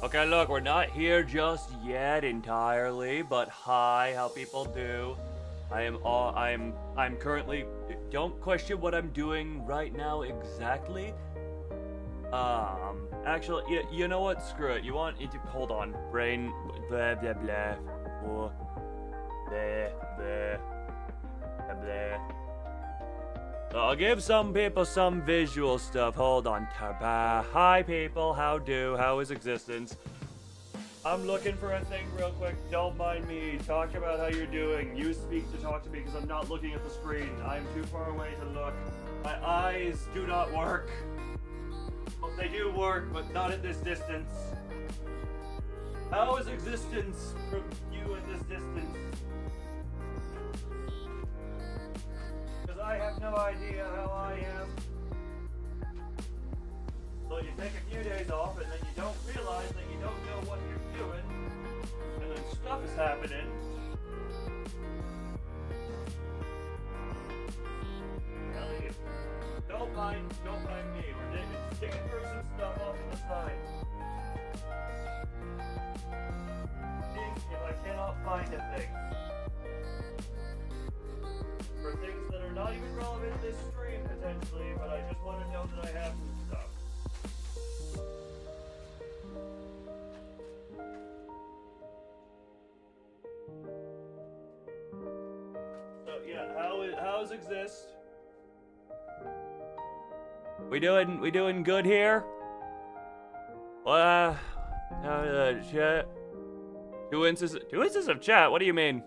Okay, look, we're not here just yet entirely, but hi, how people do. I'm currently, don't question what I'm doing right now exactly. Actually, you know what? Screw it. You want it to, hold on. Brain, blah, blah, blah. Oh, blah, blah, blah, blah. I'll give some people some visual stuff. Hold on. Hi, people. How is existence? I'm looking for a thing real quick. Don't mind me. Talk about how you're doing. Use speak to talk to me because I'm not looking at the screen. I'm too far away to look. My eyes do not work. Well, they do work, but not at this distance. How is existence from you at this distance? Because I have no idea how I am. So you take a few days off and then you don't realize that you don't know what you're doing. And then stuff is happening. Don't mind me. We're digging through some stuff off to the side. Seeing if I cannot find a thing. For things that are not even relevant to this stream, potentially, but I just want to know that I have some stuff. So yeah, how's exist? We doing good here? Chat. 2 instances of chat. What do you mean?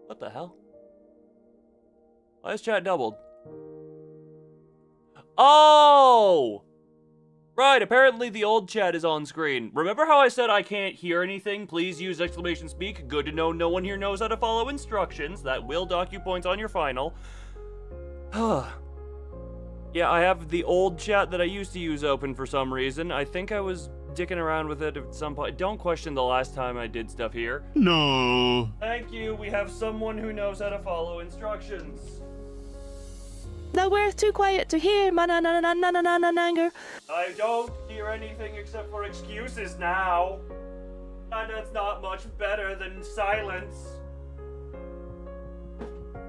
What the hell? Why is chat doubled? Oh! Right, apparently the old chat is on screen. Remember how I said I can't hear anything? Please use exclamation speak. Good to know no one here knows how to follow instructions. That will dock you points on your final. Yeah, I have the old chat that I used to use open for some reason. I think I was dicking around with it at some point. Don't question the last time I did stuff here. No. Thank you. We have someone who knows how to follow instructions. No, we're too quiet to hear. Anger. I don't hear anything except for excuses now. And that's not much better than silence.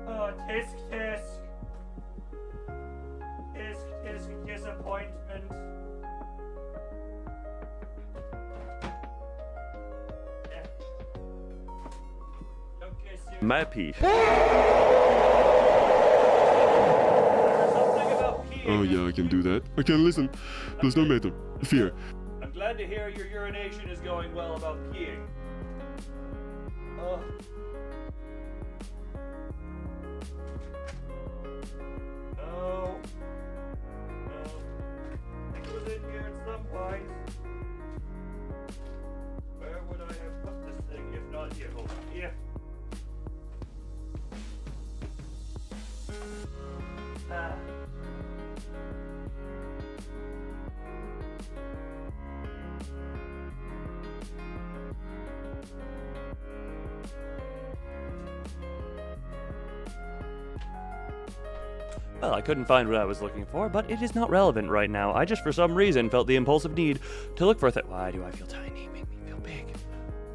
Tisk tisk. Tisk tisk disappointment. Yeah. Okay, seriously. Mappy. Oh yeah, I can do that. I can listen. There's no matter. Fear. I'm glad to hear your urination is going well about peeing. No. I think it was in here at some point. Where would I have put this thing if not here? Hold on. Here. Well, I couldn't find what I was looking for, but it is not relevant right now. I just, for some reason, felt the impulsive need to look for a thing. Why do I feel tiny? Make me feel big.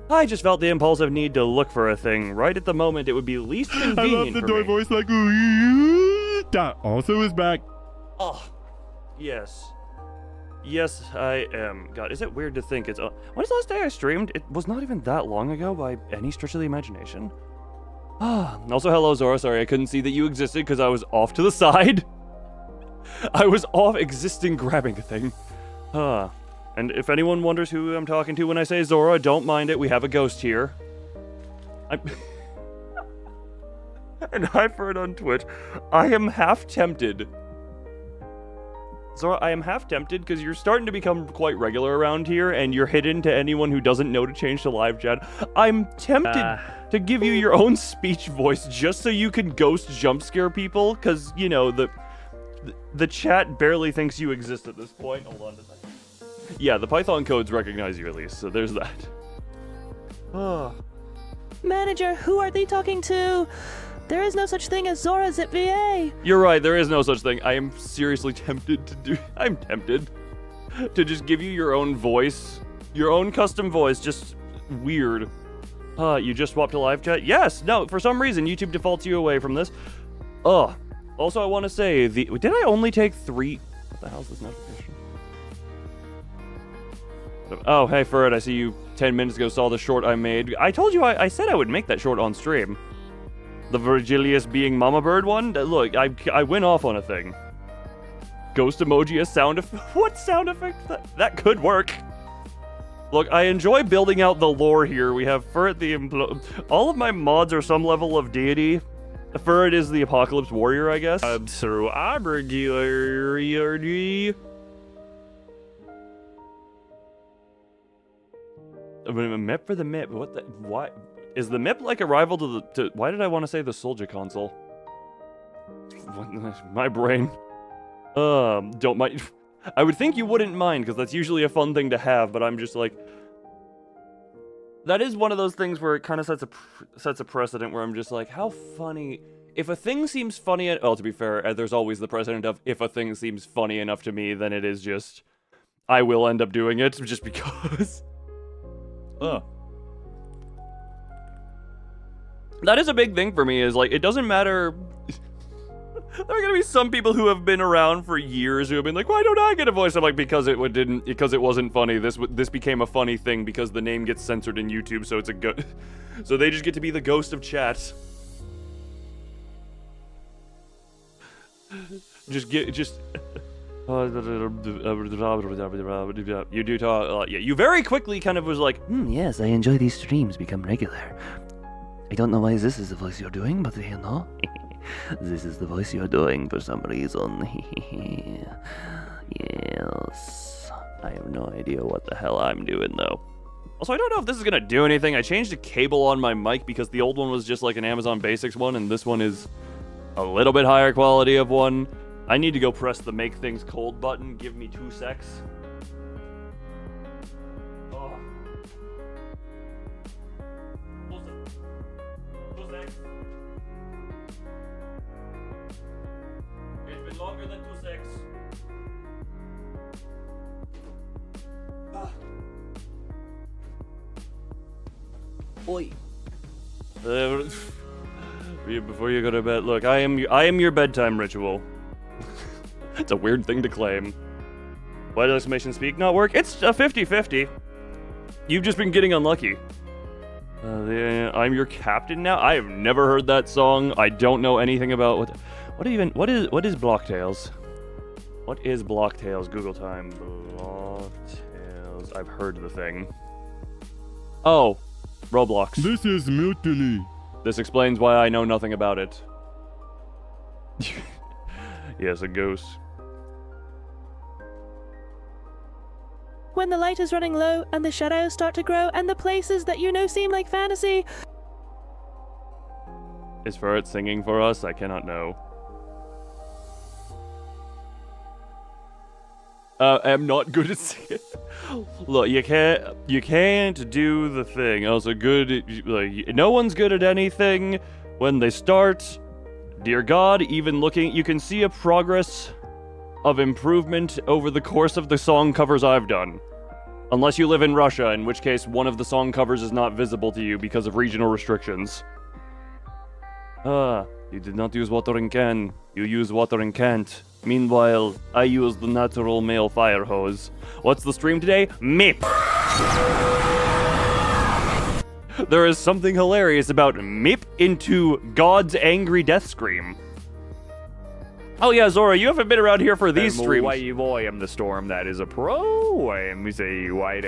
I just felt the impulsive need to look for a thing. Right at the moment, it would be least convenient I love the for door me. voice like, ooh, that also is back. Oh, yes. Yes, I am. God, is it weird to think it's... When's the last day I streamed? It was not even that long ago by any stretch of the imagination. Also, hello, Zora. Sorry, I couldn't see that you existed because I was off to the side. I was off existing grabbing a thing. And if anyone wonders who I'm talking to when I say Zora, don't mind it. We have a ghost here. And I've heard on Twitch, I am half tempted. Zora, I am half tempted because you're starting to become quite regular around here and you're hidden to anyone who doesn't know to change to live chat. I'm tempted to give you your own speech voice just so you can ghost jump scare people because, you know, the chat barely thinks you exist at this point. Hold on a second. Yeah, the Python codes recognize you at least, so there's that. Manager, who are they talking to? There is no such thing as Zora ZipVA. You're right, there is no such thing. I am seriously tempted to do... I'm tempted to just give you your own voice Your own custom voice, just weird. You just swapped to live chat? Yes! No, for some reason, YouTube defaults you away from this. Also, I want to say, did I only take 3? What the hell is this notification? Oh, hey, Ferd, I see you 10 minutes ago saw the short I made. I told you I said I would make that short on stream. The Virgilius being Mama Bird one? Look, I went off on a thing. Ghost emoji as sound effect? What sound effect? That could work. Look, I enjoy building out the lore here. We have Ferd the all of my mods are some level of deity. Ferd is the Apocalypse Warrior, I guess. So I'm regular. A MIP for the MIP. What the? Why is the MIP like a rival to the? Why did I want to say the Soldier console? My brain. Don't mind. I would think you wouldn't mind because that's usually a fun thing to have, but I'm just like. That is one of those things where it kind of sets a precedent where I'm just like, how funny. If a thing seems funny, well, to be fair, there's always the precedent of if a thing seems funny enough to me, then it is just. I will end up doing it just because. That is a big thing for me, is like, it doesn't matter. There are gonna be some people who have been around for years who have been like, why don't I get a voice? I'm like, because it wasn't funny. This became a funny thing because the name gets censored in YouTube, so it's so they just get to be the ghost of chat. You do talk, yeah, you very quickly kind of was like, Yes, I enjoy these streams become regular. I don't know why this is the voice you're doing, but you know, this is the voice you're doing for some reason. Yes. I have no idea what the hell I'm doing, though. Also, I don't know if this is gonna do anything. I changed a cable on my mic because the old one was just like an Amazon Basics one, and this one is a little bit higher quality of one. I need to go press the make things cold button. Give me 2 secs. Oh. 2 secs. It's been longer than 2 secs. Oi. Before you go to bed, look, I am your bedtime ritual. It's a weird thing to claim. Why does exclamation speak not work? It's a 50-50. You've just been getting unlucky. I'm your captain now? I have never heard that song. I don't know anything about what is Blocktails? What is Blocktails? Google time. Blocktails. I've heard the thing. Oh, Roblox. This is mutiny. This explains why I know nothing about it. Yes, a ghost. When the light is running low and the shadows start to grow and the places that you know seem like fantasy. Is Ferret singing for us? I cannot know. I'm not good at singing. Look, you can't do the thing. Also, no one's good at anything when they start. Dear God, even looking, you can see a progress of improvement over the course of the song covers I've done. Unless you live in Russia, in which case one of the song covers is not visible to you because of regional restrictions. You did not use watering can. You use watering can't. Meanwhile, I use the natural male fire hose. What's the stream today? MIP! There is something hilarious about MIP into God's angry death scream. Oh yeah, Zora, you haven't been around here for these streams. I am the storm that is a pro. I am a white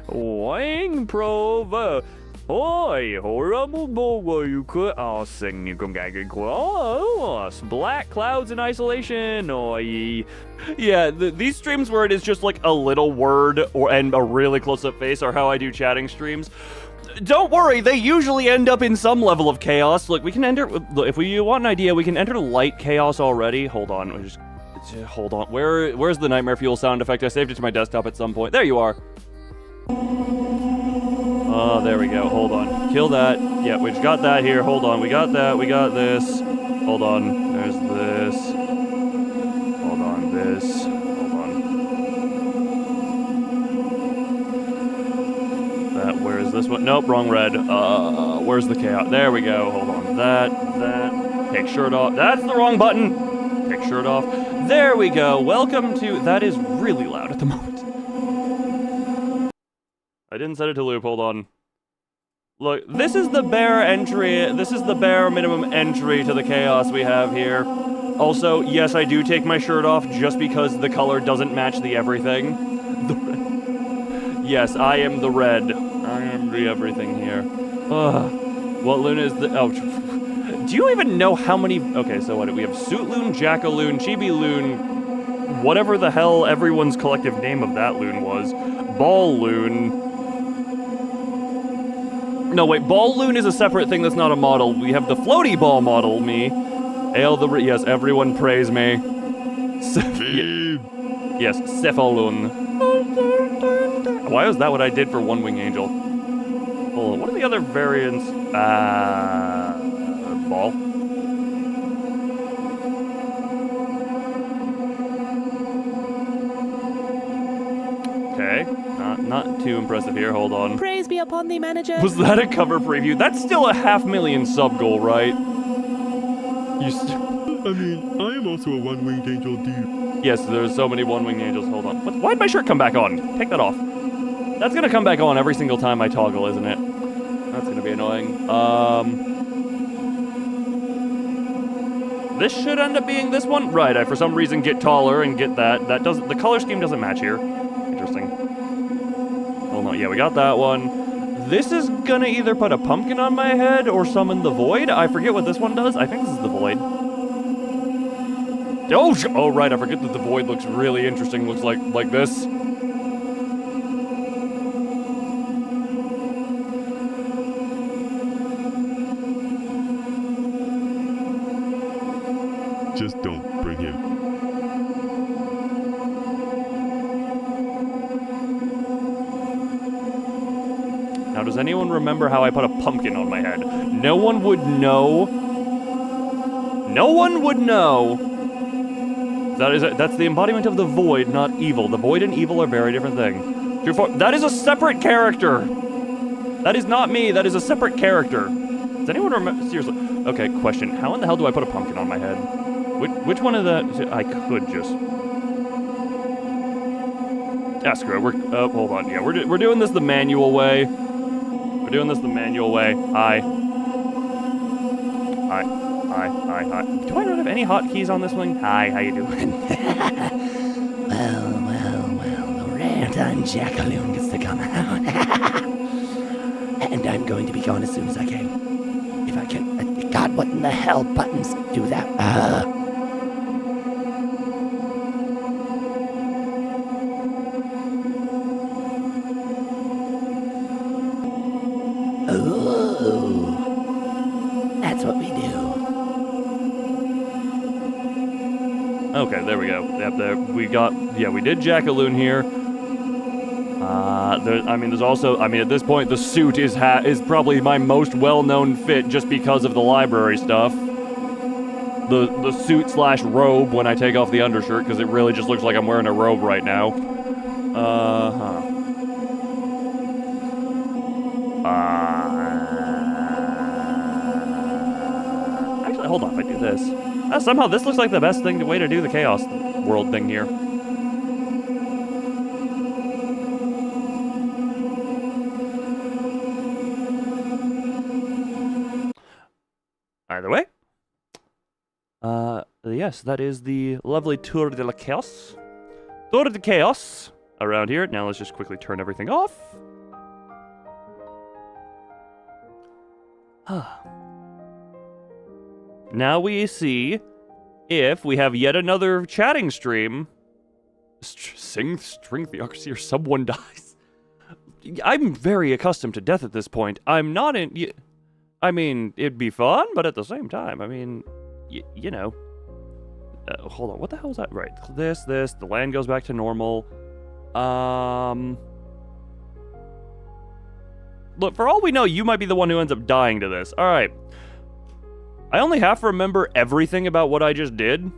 wing prova. Oi, horrible boy, you could sing you can get black clouds in isolation. Oi. Yeah, these streams where it is just like a little word and a really close-up face are how I do chatting streams. Don't worry, they usually end up in some level of chaos. Look, we can enter, if we want an idea, we can enter light chaos already. Hold on, hold on. Where's the Nightmare Fuel sound effect? I saved it to my desktop at some point. There you are. Oh, there we go. Hold on. Kill that. Yeah, we just got that here. Hold on. We got that. We got this. Hold on. There's this. Hold on. This. Hold on. that. Where is this one? Nope, wrong red. Where's the chaos? There we go. Hold on. That. Take shirt off. That's the wrong button. Take shirt off. There we go. Welcome to... That is really loud at the moment. I didn't set it to loop. Hold on. Look, this is the bare entry. This is the bare minimum entry to the chaos we have here. Also, yes, I do take my shirt off just because the color doesn't match the everything. Yes, I am the red. I am the everything here. What loon is the... Oh, do you even know how many... Okay, so what? We have Suit Loon, Jackaloon, Chibi Loon, whatever the hell everyone's collective name of that loon was. Ball Loon. No, wait, Ball Loon is a separate thing that's not a model. We have the Floaty Ball model, me. Yes, everyone praise me. Yes, Cephaloon. Why was that what I did for One Wing Angel? Hold on, what are the other variants? Ball. Okay, not too impressive here. Hold on. Praise be upon thee, manager. Was that a cover preview? That's still a 500,000 sub goal, right? I mean, I am also a one-winged angel dude. Yes, there's so many one-winged angels. Hold on. Why'd my shirt come back on? Take that off. That's gonna come back on every single time I toggle, isn't it? That's gonna be annoying. This should end up being this one? Right, I for some reason get taller and get that. That doesn't... The color scheme doesn't match here. Interesting. Hold on. Yeah, we got that one. This is gonna either put a pumpkin on my head or summon the void. I forget what this one does. I think this is the void. Oh, right, I forget that the void looks really interesting. Looks like this. Just don't bring him. Now, does anyone remember how I put a pumpkin on my head? No one would know. No one would know. That's the embodiment of the void, not evil. The void and evil are very different things. That is a separate character. That is not me. That is a separate character. Does anyone remember? Seriously. Okay, question. How in the hell do I put a pumpkin on my head? Which one of the... I could just... Ah, screw it. Hold on. Yeah, we're doing this the manual way. We're doing this the manual way. Hi. Do I not have any hotkeys on this one? Hi, how you doing? Well, the rare time Jackaloon gets to come out. And I'm going to be gone as soon as I can. If I can. God, what in the hell buttons do that? That's what we do. Okay, there we go. Yep, there we got. Yeah, we did Jackaloon here. There's also. At this point, the suit is probably my most well-known fit just because of the library stuff. The suit / robe when I take off the undershirt because it really just looks like I'm wearing a robe right now. Actually, hold on. If I do this. Somehow this looks like the best way to do the Chaos World thing here. Either way. Yes, that is the lovely Tour de la Chaos. Tour de Chaos around here. Now let's just quickly turn everything off. Now we see if we have yet another chatting stream. Sing string theocracy or someone dies. I'm very accustomed to death at this point. I'm not in... I mean, it'd be fun, but at the same time, I mean, you know. Hold on, what the hell is that? Right, this, the land goes back to normal. Look, for all we know, you might be the one who ends up dying to this. All right. I only half remember everything about what I just did.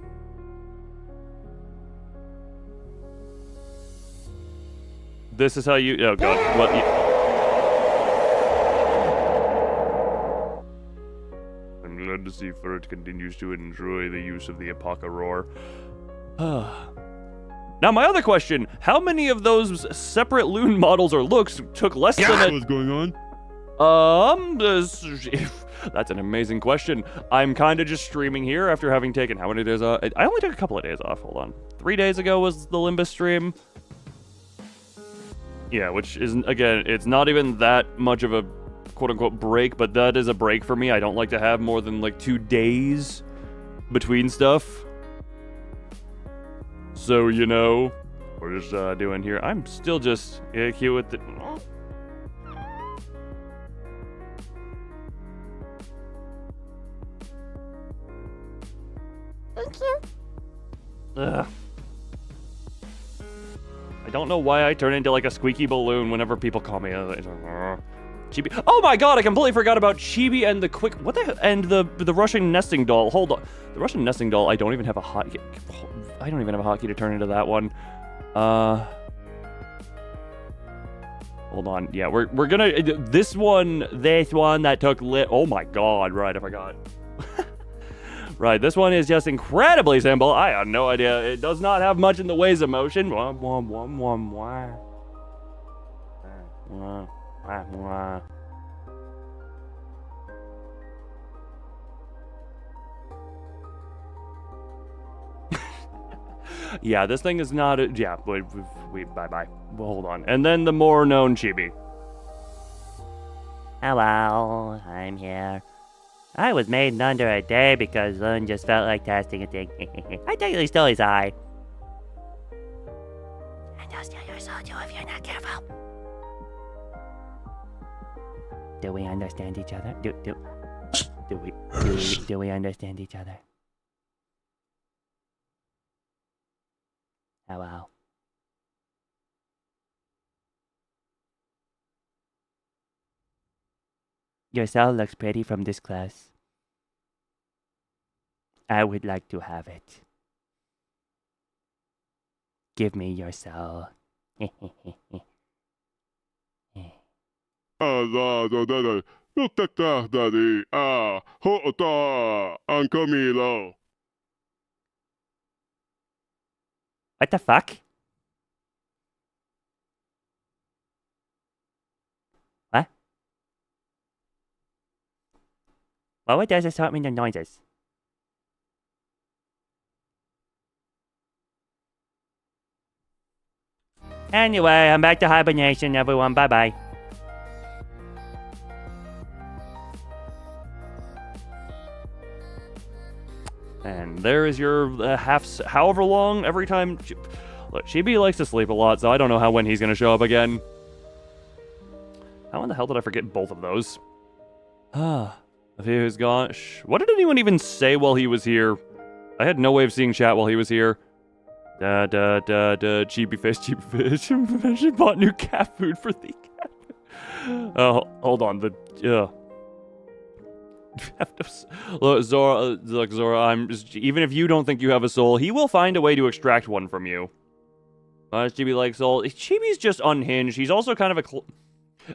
This is how you... Oh, God. What? see for it continues to enjoy the use of the Apoca roar. Now, my other question, how many of those separate loon models or looks took less than What's going on? That's an amazing question. I'm kind of just streaming here after having taken how many days off? I only took a couple of days off. Hold on. 3 days ago was the Limbus stream. Yeah, which isn't, again, it's not even that much of a quote-unquote break, but that is a break for me. I don't like to have more than like 2 days between stuff. So, you know, we're just doing here. I'm still just cute with the... Thank you. Ugh. I don't know why I turn into like a squeaky balloon whenever people call me. Chibi. Oh my god, I completely forgot about Chibi and the quick... What the... And the Russian nesting doll. Hold on. The Russian nesting doll, I don't even have a hotkey. I don't even have a hotkey to turn into that one. Hold on. Yeah, we're gonna... This one that took oh my god, right, I forgot. Right, this one is just incredibly simple. I have no idea. It does not have much in the ways of motion. Yeah, this thing is not... Yeah, bye-bye. Well, hold on. And then the more known Chibi. Hello, I'm here. I was made in under a day because Lun just felt like testing a thing. I technically stole his eye. And I'll steal your soul too if you're not careful. Do we understand each other? Do we understand each other? Hello. Your cell looks pretty from this class. I would like to have it. Give me your cell. What the fuck? What? What does this mean the noises? Anyway, I'm back to hibernation, everyone. Bye-bye. And there is your however long every time. Look, Chibi likes to sleep a lot, so I don't know when he's going to show up again. How in the hell did I forget both of those? If he was gone. What did anyone even say while he was here? I had no way of seeing chat while he was here. Chibi fish. She bought new cat food for the cat. Oh, hold on. Look, Zora, even if you don't think you have a soul, he will find a way to extract one from you. Does Chibi like soul? Chibi's just unhinged. He's also kind of a...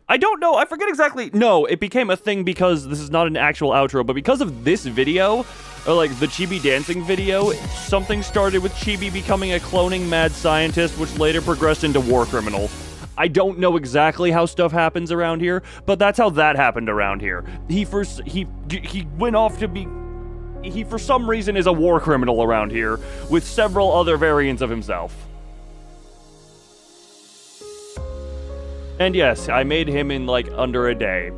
I don't know. I forget exactly. No, it became a thing because this is not an actual outro, but because of this video, or like the Chibi dancing video, something started with Chibi becoming a cloning mad scientist, which later progressed into war criminal. I don't know exactly how stuff happens around here, but that's how that happened around here. He went off to be... He, for some reason, is a war criminal around here, with several other variants of himself. And yes, I made him in, like, under a day.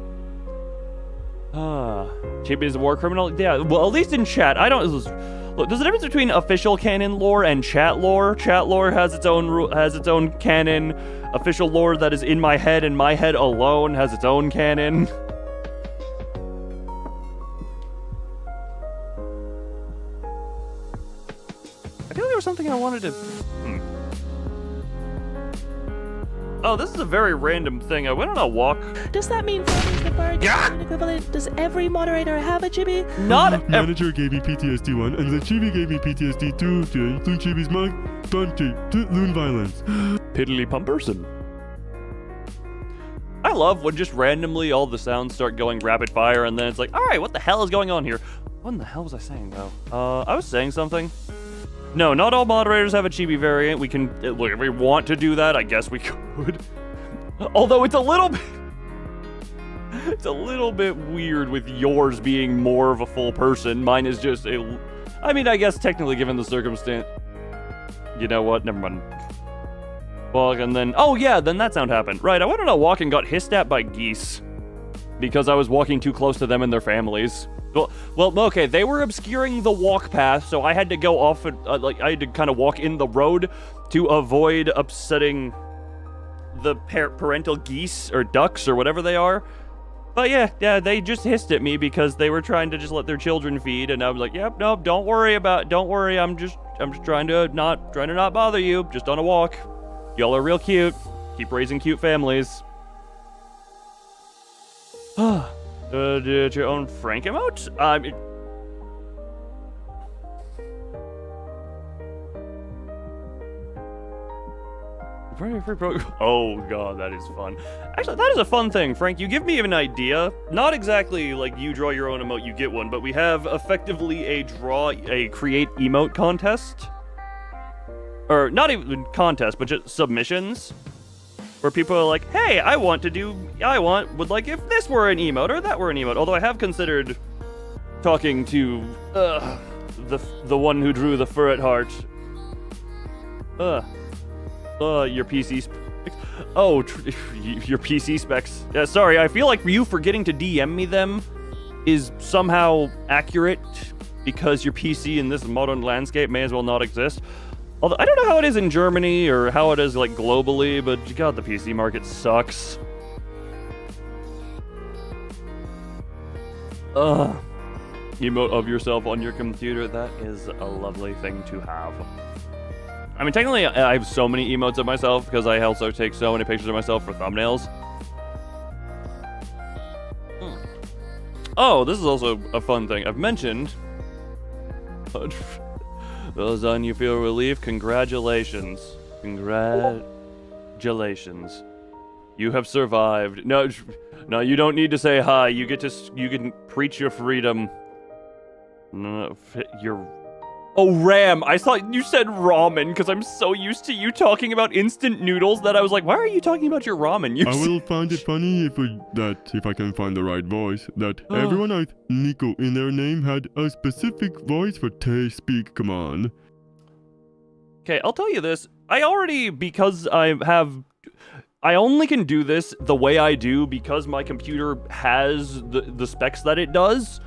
Chibi is a war criminal? Yeah, well, at least in chat, I don't... Look, there's a difference between official canon lore and chat lore. Chat lore has its own canon. Official lore that is in my head and my head alone has its own canon. I feel like there was something I wanted to... Oh, this is a very random thing. I went on a walk. Does that mean for the bird equivalent? Does every moderator have a chibi? Not Manager gave me PTSD 1, and the Chibi gave me PTSD 2. Loon Chibi's mug, Dante, Loon violence. Piddly pumperson. I love when just randomly all the sounds start going rapid fire, and then it's like, all right, what the hell is going on here? What in the hell was I saying, though? I was saying something. No, not all moderators have a chibi variant. We can, look, if we want to do that, I guess we could. Although it's a little bit... It's a little bit weird with yours being more of a full person. Mine is just a... I mean, I guess technically given the circumstance... You know what? Never mind. Walk and then... Oh, yeah, then that sound happened. Right, I went on a walk and got hissed at by geese. Because I was walking too close to them and their families. Well, okay, they were obscuring the walk path, so I had to go off and, I had to kind of walk in the road to avoid upsetting the parental geese or ducks or whatever they are. But yeah, they just hissed at me because they were trying to just let their children feed, and I was like, yep, no, don't worry, I'm just trying to not bother you, just on a walk. Y'all are real cute. Keep raising cute families. Did your own Frank emote? Oh god, that is fun. Actually, that is a fun thing, Frank. You give me an idea. Not exactly like you draw your own emote, you get one, but we have effectively a create emote contest. Or not even contest, but just submissions. Where people are like, hey, would like if this were an emote or that were an emote. Although I have considered talking to the one who drew the fur at heart. Your PC specs. Oh, your PC specs. Yeah, sorry, I feel like you forgetting to DM me them is somehow accurate because your PC in this modern landscape may as well not exist. Although, I don't know how it is in Germany or how it is, like, globally, but god, the PC market sucks. Emote of yourself on your computer, that is a lovely thing to have. I mean, technically, I have so many emotes of myself because I also take so many pictures of myself for thumbnails. Oh, this is also a fun thing. I've mentioned... Those on you feel relief, congratulations. Congratulations. You have survived. No, you don't need to say hi. You can preach your freedom. No, Oh, Ram, I thought you said ramen because I'm so used to you talking about instant noodles that I was like, why are you talking about your ramen? I will find it funny if I can find the right voice, that everyone has Nico in their name had a specific voice for speak command. Okay, I'll tell you this. Because I only can do this the way I do because my computer has the specs that it does.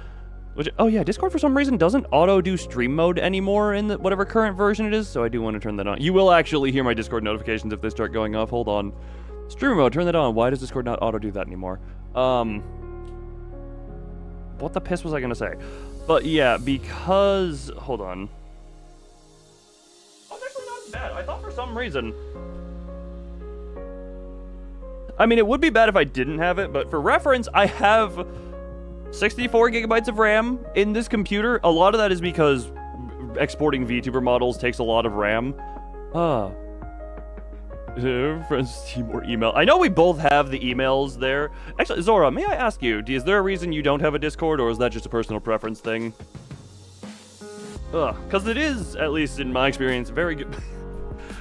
Which, oh yeah, Discord for some reason doesn't auto-do stream mode anymore in whatever current version it is, so I do want to turn that on. You will actually hear my Discord notifications if they start going off. Hold on. Stream mode, turn that on. Why does Discord not auto-do that anymore? What the piss was I gonna say? But yeah, because... Hold on. Oh, it's actually not bad. I thought for some reason... I mean, it would be bad if I didn't have it, but for reference, I have... 64 gigabytes of RAM in this computer. A lot of that is because exporting VTuber models takes a lot of RAM. Friends, team or email. I know we both have the emails there. Actually, Zora, may I ask you, is there a reason you don't have a Discord, or is that just a personal preference thing? Because it is, at least in my experience, very good.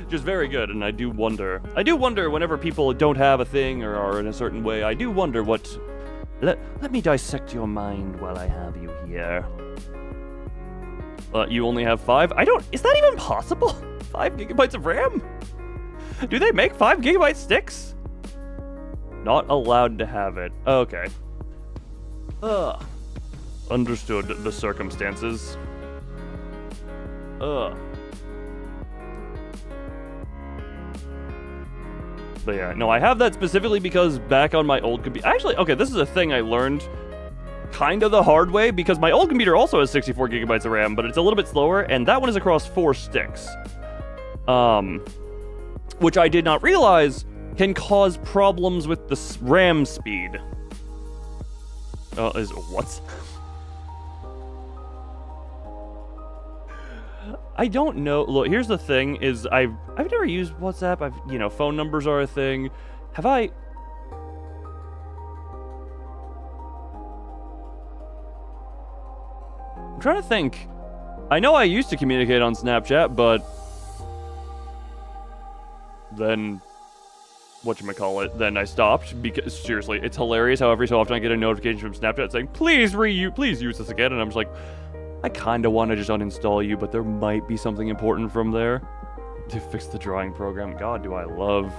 Just very good, and I do wonder whenever people don't have a thing or are in a certain way, I do wonder what... Let me dissect your mind while I have you here. You only have 5? Is that even possible? 5 gigabytes of RAM? Do they make 5 gigabyte sticks? Not allowed to have it. Okay. Understood the circumstances. But yeah, no, I have that specifically because back on my old computer... Actually, okay, this is a thing I learned kind of the hard way, because my old computer also has 64 gigabytes of RAM, but it's a little bit slower, and that one is across 4 sticks. Which I did not realize can cause problems with the RAM speed. What? I don't know. Look, here's the thing: is I've never used WhatsApp. Phone numbers are a thing. Have I? I'm trying to think. I know I used to communicate on Snapchat, but then whatchamacallit, then I stopped because seriously, it's hilarious how every so often I get a notification from Snapchat saying, please use this again, and I'm just like, I kinda wanna just uninstall you, but there might be something important from there to fix the drawing program. God, do I love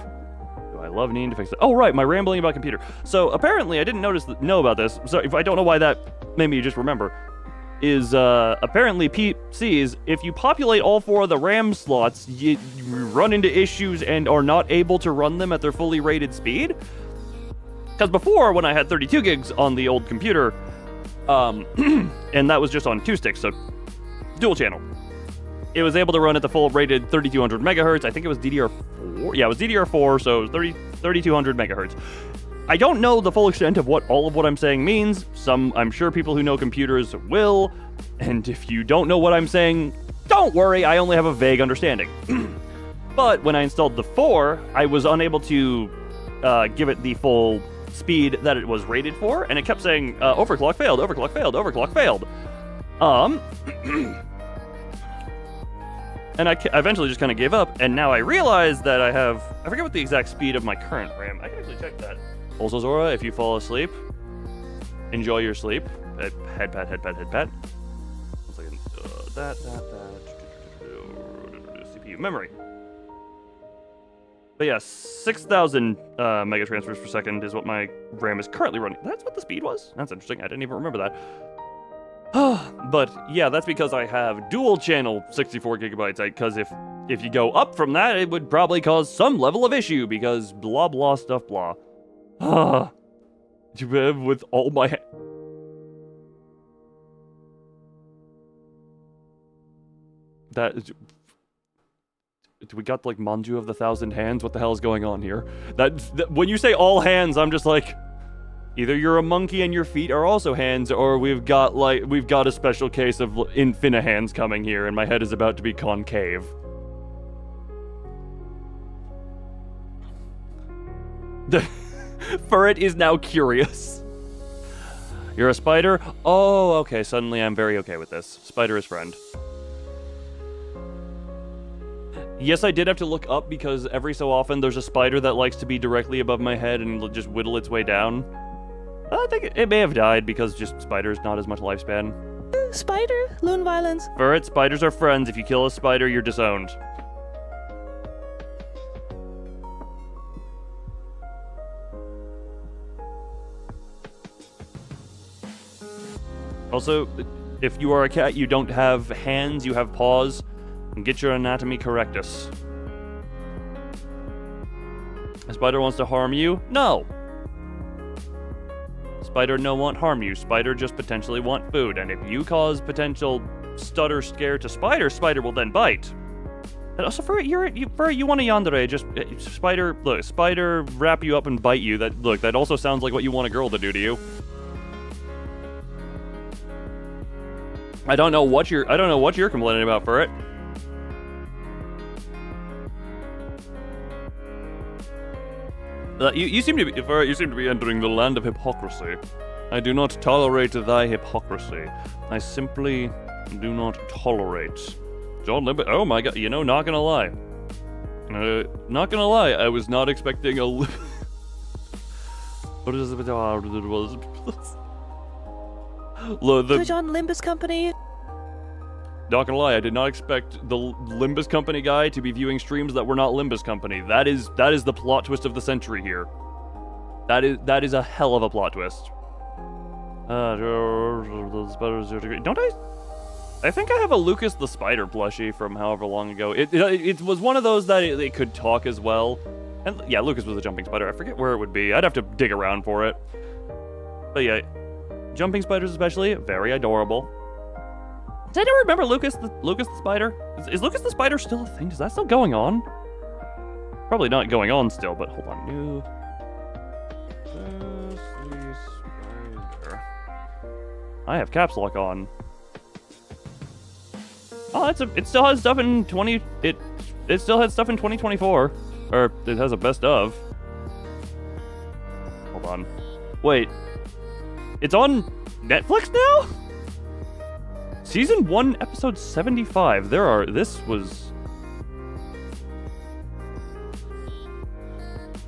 needing to fix it. Oh right, my rambling about computer. So apparently I didn't know about this, so if I don't know why that made me just remember, is apparently PCs, if you populate all 4 of the RAM slots, you run into issues and are not able to run them at their fully rated speed. Because before, when I had 32 gigs on the old computer, and that was just on 2 sticks, so dual channel, it was able to run at the full rated 3200 megahertz. I think it was DDR4. Yeah, it was DDR4, so it was 3200 megahertz. I don't know the full extent of what all of what I'm saying means. I'm sure people who know computers will. And if you don't know what I'm saying, don't worry, I only have a vague understanding. But when I installed the 4, I was unable to give it the full speed that it was rated for, and it kept saying, overclock failed, overclock failed, overclock failed. And I eventually just kind of gave up, and now I realize that I forget what the exact speed of my current RAM. I can actually check that. Also, Zora, if you fall asleep, enjoy your sleep. Head pat. 1 second. That. CPU memory. But yeah, 6,000 mega transfers per second is what my RAM is currently running. That's what the speed was? That's interesting. I didn't even remember that. But yeah, that's because I have dual channel 64 gigabytes. Because if you go up from that, it would probably cause some level of issue because blah blah stuff blah. With all my we got like Manju of the 1,000 hands. What the hell is going on here? That when you say all hands, I'm just like, either you're a monkey and your feet are also hands, or we've got a special case of infina hands coming here, and my head is about to be concave. Furret is now curious. You're a spider? Oh, okay. Suddenly I'm very okay with this. Spider is friend. Yes, I did have to look up because every so often there's a spider that likes to be directly above my head and just whittle its way down. I think it may have died because just spiders not as much lifespan. Spider? Loon violence. Furret, spiders are friends. If you kill a spider, you're disowned. Also, if you are a cat, you don't have hands, you have paws. And get your anatomy correctus. A spider wants to harm you? No. Spider no want harm you. Spider just potentially want food. And if you cause potential stutter scare to spider, spider will then bite. And also, Furret, you want a yandere. Just spider wrap you up and bite you. That also sounds like what you want a girl to do to you. I don't know what you're complaining about, Furret. You seem to be entering the land of hypocrisy. I do not tolerate thy hypocrisy. I simply do not tolerate. John Limber. Oh my god! Not gonna lie. I was not expecting a. What is it? The John Limbus Company. Not gonna lie, I did not expect the Limbus Company guy to be viewing streams that were not Limbus Company. That is the plot twist of the century here. That is a hell of a plot twist. Don't I think I have a Lucas the Spider plushie from however long ago. It was one of those that it could talk as well. And yeah, Lucas was a jumping spider. I forget where it would be. I'd have to dig around for it. But yeah, jumping spiders especially, very adorable. Does anyone remember Lucas the Spider? Is Lucas the Spider still a thing? Is that still going on? Probably not going on still, but hold on. New Spider. I have caps lock on. Oh, it still has stuff in it still has stuff in 2024. Or it has a best of. Hold on. Wait. It's on Netflix now? Season 1, episode 75. This was...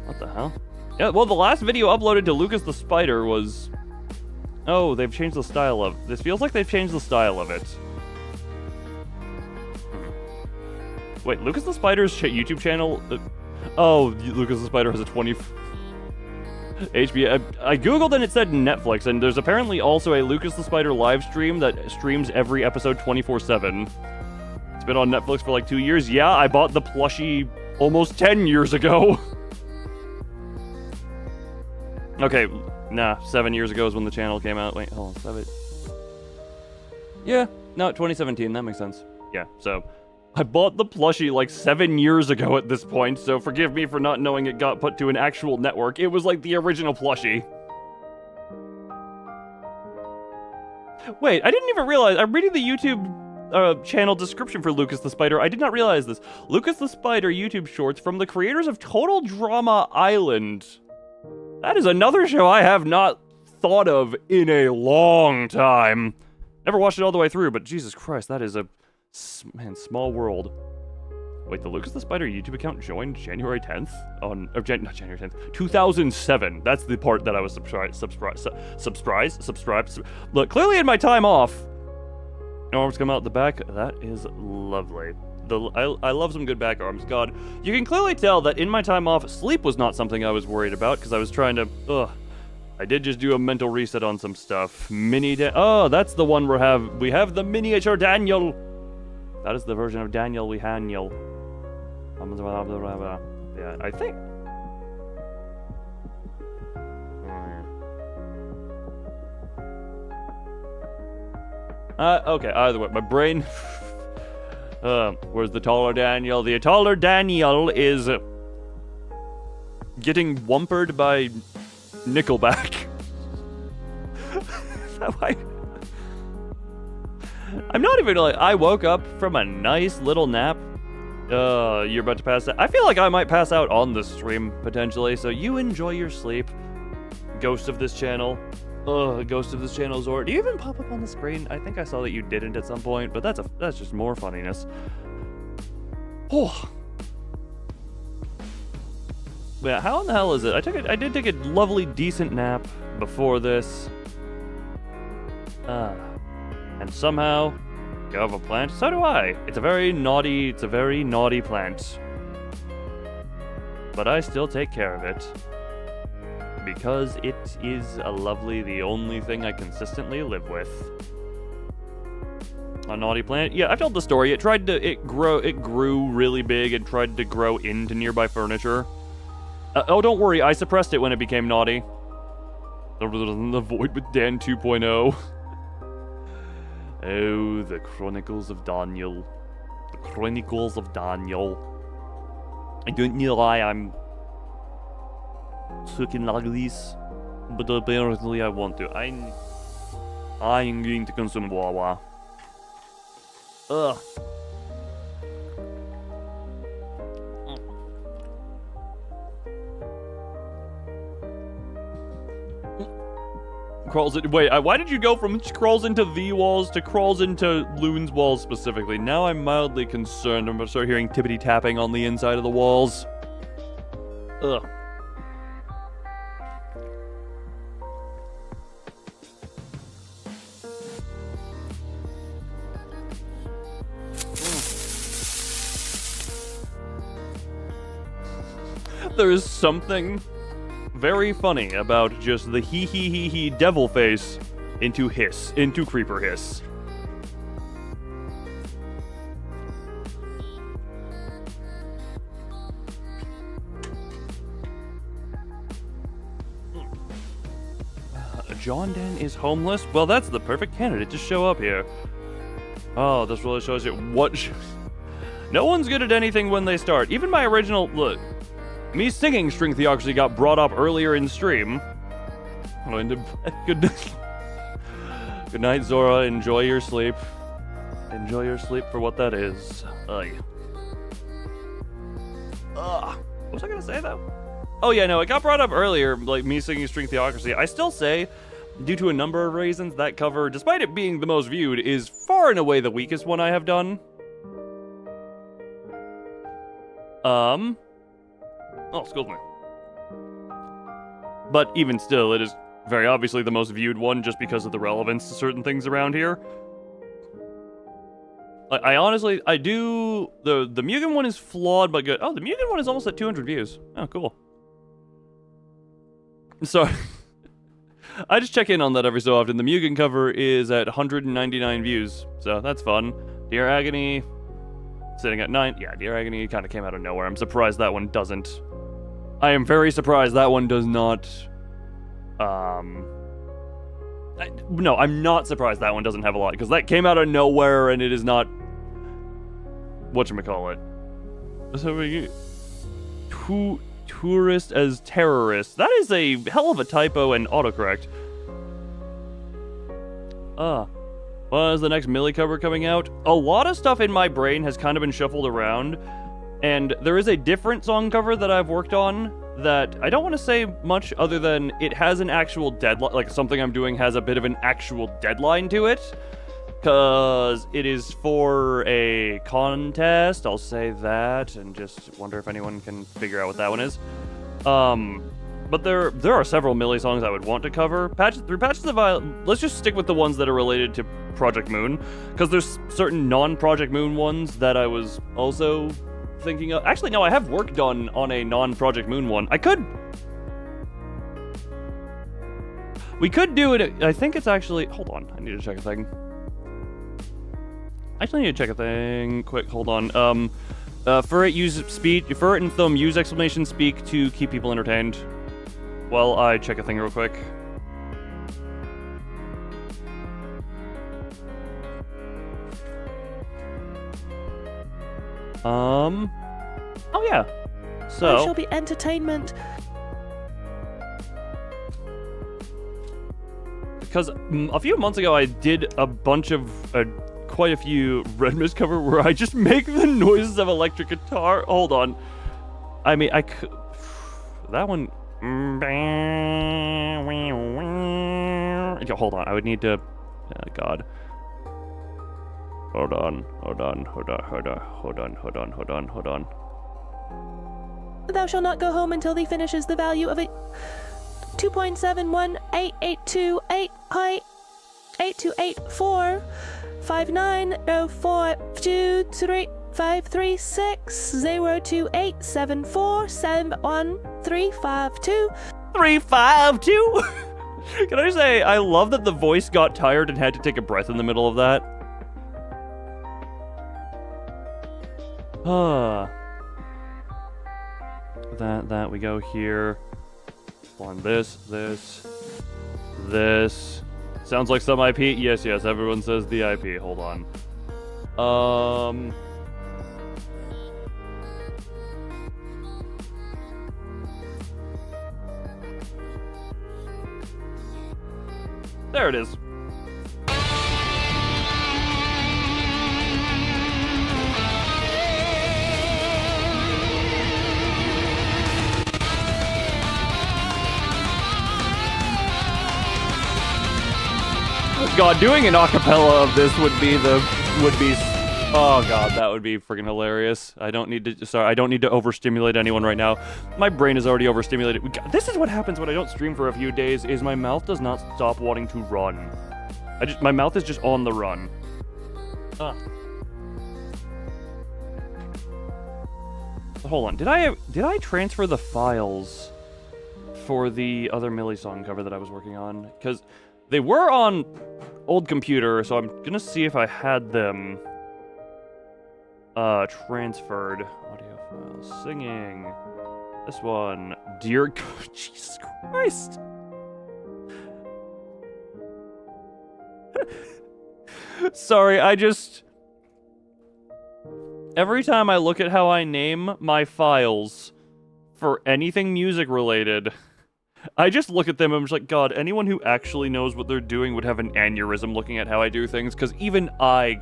What the hell? Yeah, well, the last video uploaded to Lucas the Spider was... Oh, they've changed the style of... This feels like they've changed the style of it. Wait, Lucas the Spider's YouTube channel... Oh, Lucas the Spider has a 20... HBO. I googled and it said Netflix, and there's apparently also a Lucas the Spider live stream that streams every episode 24/7. It's been on Netflix for like 2 years. Yeah, I bought the plushie almost 10 years ago. Okay, nah, 7 years ago is when the channel came out. Wait, hold on, 7. Yeah, no, 2017, that makes sense. Yeah, so I bought the plushie like 7 years ago at this point, so forgive me for not knowing it got put to an actual network. It was like the original plushie. Wait, I didn't even realize. I'm reading the YouTube channel description for Lucas the Spider. I did not realize this. Lucas the Spider YouTube shorts from the creators of Total Drama Island. That is another show I have not thought of in a long time. Never watched it all the way through, but Jesus Christ, that is a... Man, small world. Wait, the Lucas the Spider YouTube account joined January 10th? Not January 10th. 2007. That's the part that I was subscribed. Look, clearly in my time off, arms come out the back. That is lovely. I love some good back arms. God, you can clearly tell that in my time off, sleep was not something I was worried about because I was trying to. I did just do a mental reset on some stuff. Oh, that's the one we have the miniature Daniel. That is the version of Daniel we Haniel. Yeah, I think. Okay, either way, my brain... where's the taller Daniel? The taller Daniel is... getting whumpered by Nickelback. Is that why? I'm not even like... I woke up from a nice little nap. You're about to pass out. I feel like I might pass out on the stream, potentially, so you enjoy your sleep. Ghost of this channel. Ghost of this channel, Zor. Do you even pop up on the screen? I think I saw that you didn't at some point, but that's just more funniness. Oh. Yeah, how in the hell is it? I did take a lovely, decent nap before this. And somehow, you have a plant. So do I. It's a very naughty plant. But I still take care of it. Because it is the only thing I consistently live with. A naughty plant? Yeah, I've told the story. It grew really big and tried to grow into nearby furniture. Oh, don't worry, I suppressed it when it became naughty. The Void with Dan 2.0. Oh, the Chronicles of Daniel. The Chronicles of Daniel. I don't know why I'm talking like this, but apparently I want to. I'm going to consume Wawa. Ugh. Crawls in. Wait, why did you go from crawls into the walls to crawls into Loon's walls specifically? Now I'm mildly concerned. I'm gonna start hearing tippity tapping on the inside of the walls. Ugh. There is something very funny about just the he devil face into creeper hiss. John Dan is homeless? Well, that's the perfect candidate to show up here. Oh, this really shows you what... No one's good at anything when they start. Even my original... Look. Me singing String Theocracy got brought up earlier in stream. Good night, Zora. Enjoy your sleep. Enjoy your sleep for what that is. Ugh. What was I gonna say, though? Oh, yeah, no, it got brought up earlier, like me singing String Theocracy. I still say due to a number of reasons, that cover, despite it being the most viewed, is far and away the weakest one I have done. Oh, excuse me. But even still, it is very obviously the most viewed one just because of the relevance to certain things around here. I honestly, I do... The Mugen one is flawed but good. Oh, the Mugen one is almost at 200 views. Oh, cool. So, I just check in on that every so often. The Mugen cover is at 199 views, so that's fun. Dear Agony, sitting at 9. Yeah, Dear Agony kind of came out of nowhere. I'm surprised that one doesn't. I am very surprised that one does not... No, I'm not surprised that one doesn't have a lot, because that came out of nowhere and it is not... Whatchamacallit? So we... Tourist as terrorist. That is a hell of a typo and autocorrect. When is the next Millie cover coming out? A lot of stuff in my brain has kind of been shuffled around, and there is a different song cover that I've worked on that I don't want to say much other than it has an actual deadline, like something I'm doing has a bit of an actual deadline to it, because it is for a contest, I'll say that, and just wonder if anyone can figure out what that one is. But there are several Millie songs I would want to cover. Through Patches of Violet, let's just stick with the ones that are related to Project Moon, because there's certain non-Project Moon ones that I was also thinking of. Actually, no, I have worked on a non-Project Moon one. We could do it. I think it's actually... Hold on, I need to check a thing. Actually, I need to check a thing. Quick, hold on. Furret and Thumb use exclamation speak to keep people entertained. While I check a thing real quick. Oh yeah. So. I shall be entertainment. Because a few months ago I did a bunch of quite a few Red Mist cover where I just make the noises of electric guitar. Hold on. I mean, I could... That one... Hold on, I would need to... Oh, God. Hold on. Thou shalt not go home until thee finishes the value of it. 2.71888288284 590453360287471352 352. Can I say I love that the voice got tired and had to take a breath in the middle of that. That we go here. On this. Sounds like some IP. Yes, everyone says the IP. Hold on. There it is. God, doing an acapella of this would be oh god, that would be freaking hilarious. I don't need to overstimulate anyone right now. My brain is already overstimulated. This is what happens when I don't stream for a few days, is my mouth does not stop wanting to run. My mouth is just on the run. Hold on, did I transfer the files for the other Millie song cover that I was working on? Because they were on old computer, so I'm gonna see if I had them transferred. Audio files, singing. This one, dear God, Jesus Christ. Sorry, every time I look at how I name my files for anything music related, I just look at them and I'm just like, God, anyone who actually knows what they're doing would have an aneurysm looking at how I do things, because even my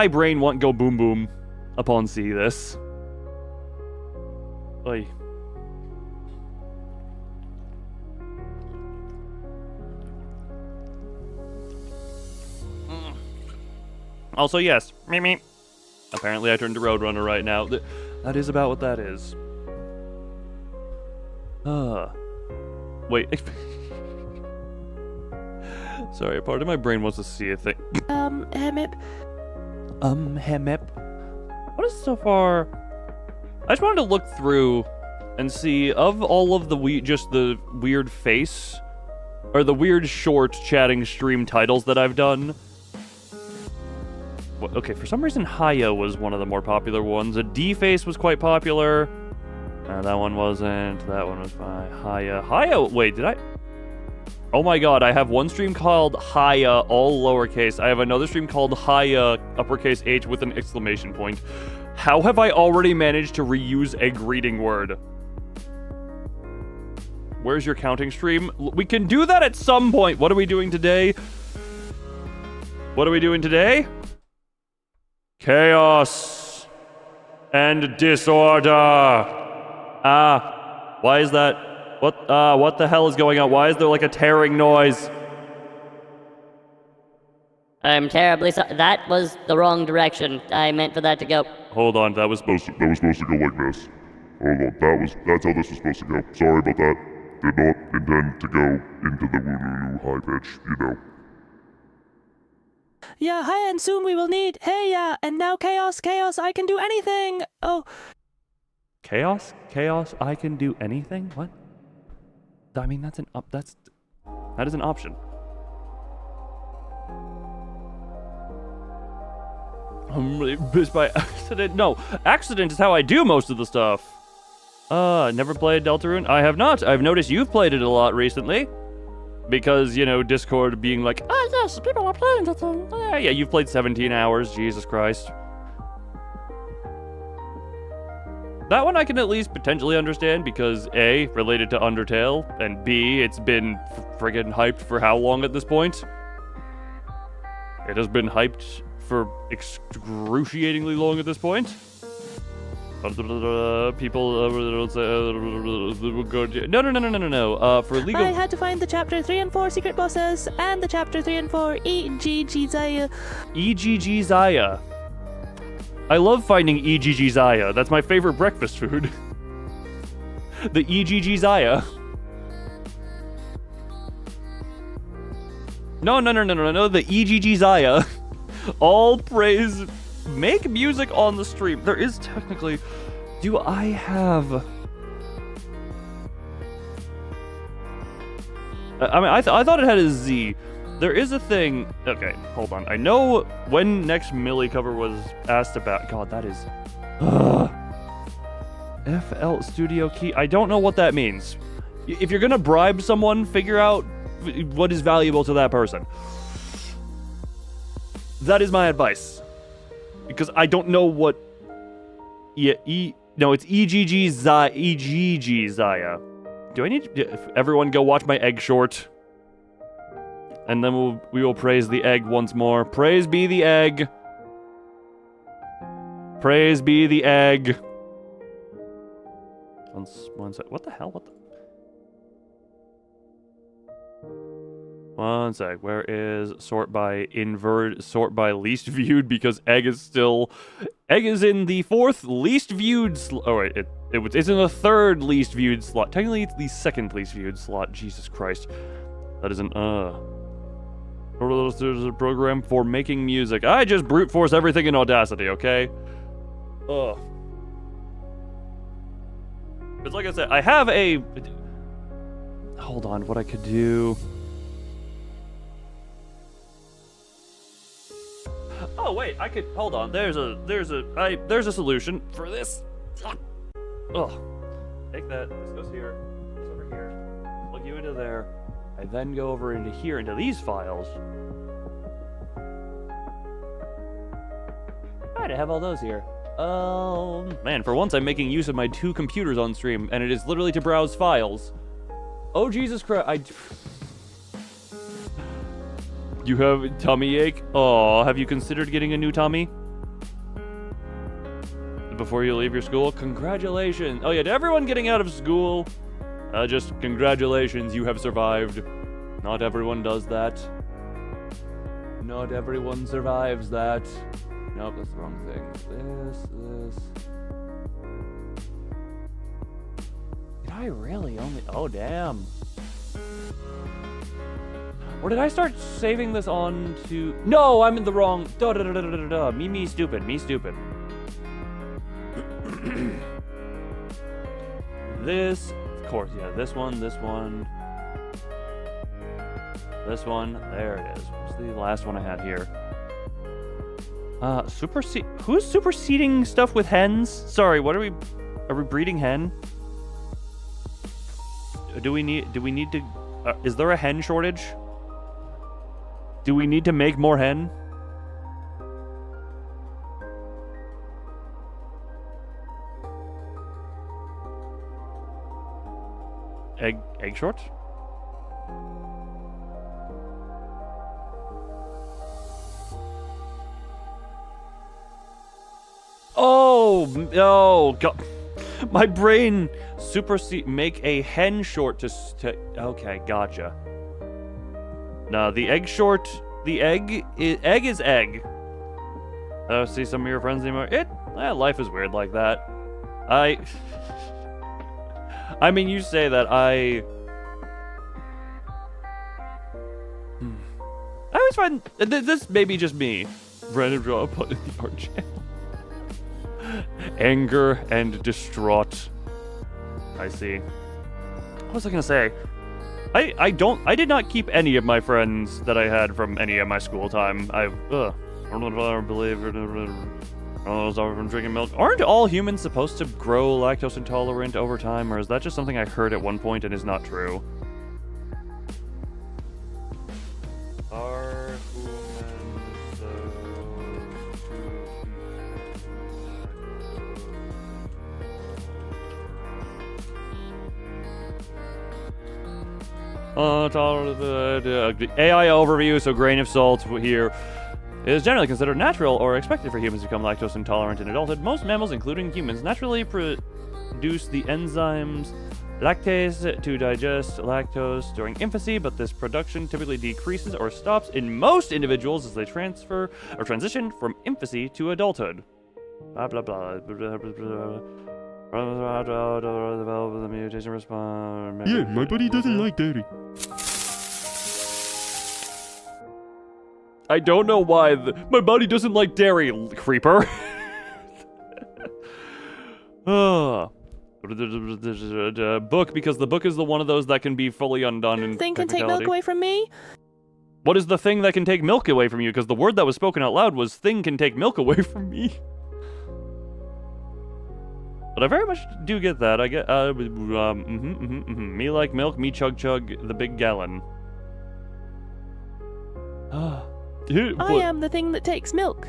brain won't go boom boom upon see this. Oy. Also, yes. Me. Apparently, I turned to Roadrunner right now. That is about what that is. Wait. Sorry, a part of my brain wants to see a thing. Hemip. Hemip. What is so far? I just wanted to look through and see, of all of the the weird face, or the weird short chatting stream titles that I've done. Okay, for some reason, Haya was one of the more popular ones. A D-face was quite popular. That one wasn't. That one was fine. Haya, wait, did I? Oh my god, I have one stream called Haya, all lowercase. I have another stream called Haya, uppercase H with an exclamation point. How have I already managed to reuse a greeting word? Where's your counting stream? We can do that at some point. What are we doing today? What are we doing today? Chaos and disorder. Why is that? What the hell is going on? Why is there like a tearing noise? I'm terribly sorry. That was the wrong direction. I meant for that to go. Hold on, that was supposed to go like this. Hold on, that's how this was supposed to go. Sorry about that. Did not intend to go into the woo high pitch, you know. Yeah, hi, and soon we will need. Hey, yeah, and now chaos, I can do anything. Oh. Chaos, I can do anything? What? I mean, that is an option. I'm really pissed by accident. No, accident is how I do most of the stuff. Never played Deltarune? I have not. I've noticed you've played it a lot recently. Because, you know, Discord being like, oh yes, people are playing Deltarune. Yeah, you've played 17 hours, Jesus Christ. That one I can at least potentially understand because A, related to Undertale, and B, it's been friggin' hyped for how long at this point? It has been hyped for excruciatingly long at this point. People no. For legal, I had to find the chapter 3 and 4 secret bosses and the chapter 3 and 4 EGG Zaya. EGG Zaya. I love finding EGG Zaya. That's my favorite breakfast food. The EGG Zaya. No. The EGG Zaya. All praise. Make music on the stream. There is technically... Do I have... I mean, I thought it had a Z. There is a thing... Okay, hold on. I know when next Millie cover was asked about... God, that is... FL Studio Key. I don't know what that means. If you're gonna bribe someone, figure out what is valuable to that person. That is my advice. Because I don't know what... No, it's EGG Zaya. Do I need to... Everyone go watch my egg short. And then we will praise the egg once more. Praise be the egg. Praise be the egg. One sec. What the hell? One sec. Where is sort by least viewed? Because egg is in the 4th least viewed slot. Oh wait, it's in the 3rd least viewed slot. Technically, it's the 2nd least viewed slot. Jesus Christ, that is an There's a program for making music. I just brute force everything in Audacity, okay? Ugh. It's like I said, I have a... Hold on, what I could do... Oh wait, I could... Hold on, there's a solution for this. Ugh. Take that, this goes here, this over here. Plug you into there. I then go over into here, into these files. Alright, I have all those here. Man, for once I'm making use of my 2 computers on stream, and it is literally to browse files. Oh, Jesus Christ, You have a tummy ache? Oh, have you considered getting a new tummy? Before you leave your school? Congratulations! Oh yeah, to everyone getting out of school, just congratulations, you have survived. Not everyone does that. Not everyone survives that. Nope, that's the wrong thing. This. Did I really only... Oh, damn. Or did I start saving this on to... No, I'm in the wrong... Me stupid. This... Of course, yeah, this one. This one. There it is. What's the last one I had here? Who's superseding stuff with hens? Sorry, what are we breeding hen? Do we need to... is there a hen shortage? Do we need to make more hen? Egg short? Oh, God. My brain make a hen short to okay, gotcha. No, the egg short, egg is egg. See some of your friends anymore? Life is weird like that. I mean, you say that, I always find, this may be just me. Random draw put in the art channel. Anger and distraught. I see. What was I gonna say? I did not keep any of my friends that I had from any of my school time. I don't know if I believe it. I was from drinking milk. Aren't all humans supposed to grow lactose intolerant over time, or is that just something I heard at one point and is not true? Are humans AI overview, so grain of salt here. It is generally considered natural or expected for humans to become lactose intolerant in adulthood. Most mammals, including humans, naturally produce the enzymes lactase to digest lactose during infancy, but this production typically decreases or stops in most individuals as they transition from infancy to adulthood. Blah blah blah. The mutation response. Yeah, my body doesn't like dairy. I don't know why my body doesn't like dairy, creeper. Book, because the book is the one of those that can be fully undone in Thing can take milk away from me? What is the thing that can take milk away from you? Because the word that was spoken out loud was thing can take milk away from me. But I very much do get that. I get, me like milk, me chug the big gallon. Dude, I am the thing that takes milk.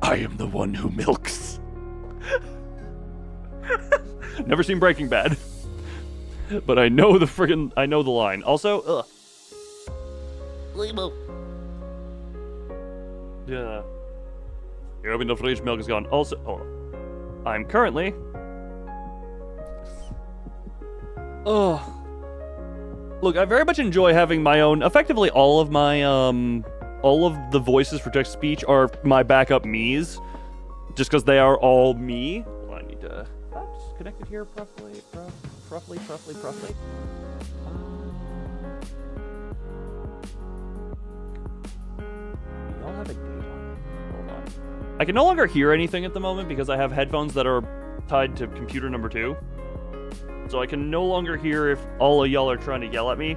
I am the one who milks. Never seen Breaking Bad. But I know the line. Also, yeah. You opened the fridge, milk is gone. Also, I'm currently... Look, I very much enjoy having my own... Effectively, all of my, all of the voices for text speech are my backup me's. Just because they are all me. Well, I need to... That's connected here, roughly. We all have a date on. Hold on. I can no longer hear anything at the moment because I have headphones that are tied to computer number 2. So I can no longer hear if all of y'all are trying to yell at me.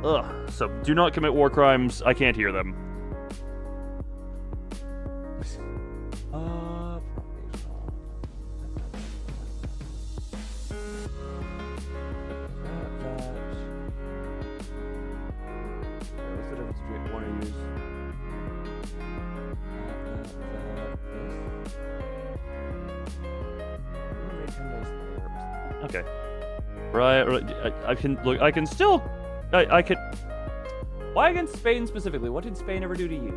So do not commit war crimes. I can't hear them. Okay. Right. I can look. I can still. I could. Why against Spain specifically? What did Spain ever do to you?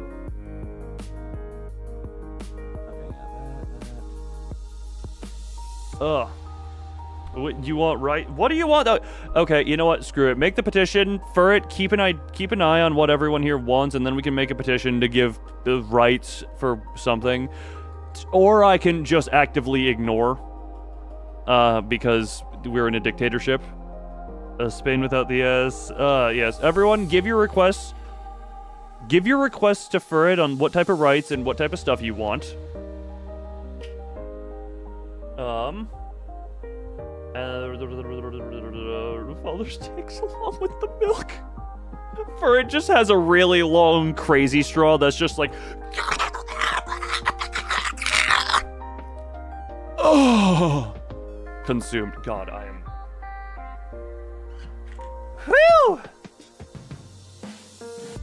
Okay. Ugh. What, you want right? What do you want? Okay, you know what? Screw it. Make the petition for it. Keep an eye on what everyone here wants, and then we can make a petition to give the rights for something. Or I can just actively ignore, because we're in a dictatorship. Spain without the S. Yes. Everyone, give your requests. Give your requests to FURIT on what type of rights and what type of stuff you want. Father's takes along with the milk. FURIT just has a really long, crazy straw that's just like. Oh, consumed. God, I am. Whew!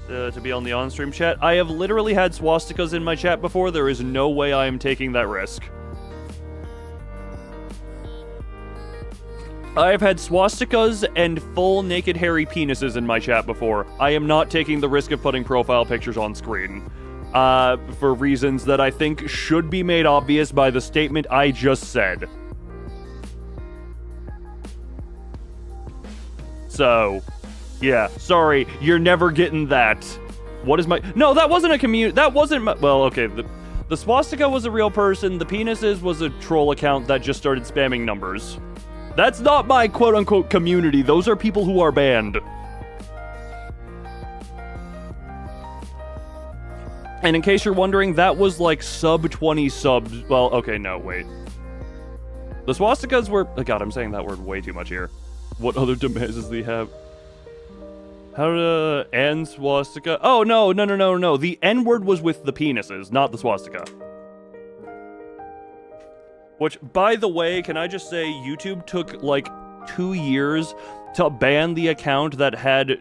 To be on the on-stream chat. I have literally had swastikas in my chat before. There is no way I am taking that risk. I have had swastikas and full naked hairy penises in my chat before. I am not taking the risk of putting profile pictures on screen. For reasons that I think should be made obvious by the statement I just said. So, yeah, sorry, you're never getting that. What is my... No, that wasn't a community... That wasn't my... Well, okay, the swastika was a real person. The penises was a troll account that just started spamming numbers. That's not my quote-unquote community. Those are people who are banned. And in case you're wondering, that was like sub 20 subs. Well, okay, no, wait. The swastikas were... Oh God, I'm saying that word way too much here. What other demands does he have? How to end swastika? Oh, no. The N-word was with the penises, not the swastika. Which, by the way, can I just say, YouTube took like 2 years to ban the account that had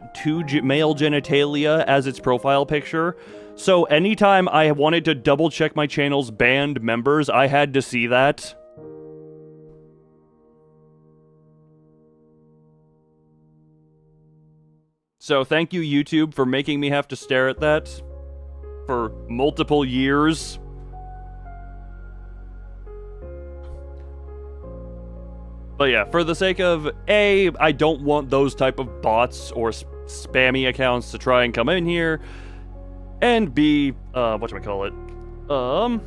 male genitalia as its profile picture. So anytime I wanted to double check my channel's banned members, I had to see that. So thank you, YouTube, for making me have to stare at that for multiple years. But yeah, for the sake of A, I don't want those type of bots or spammy accounts to try and come in here. And B, whatchamacallit?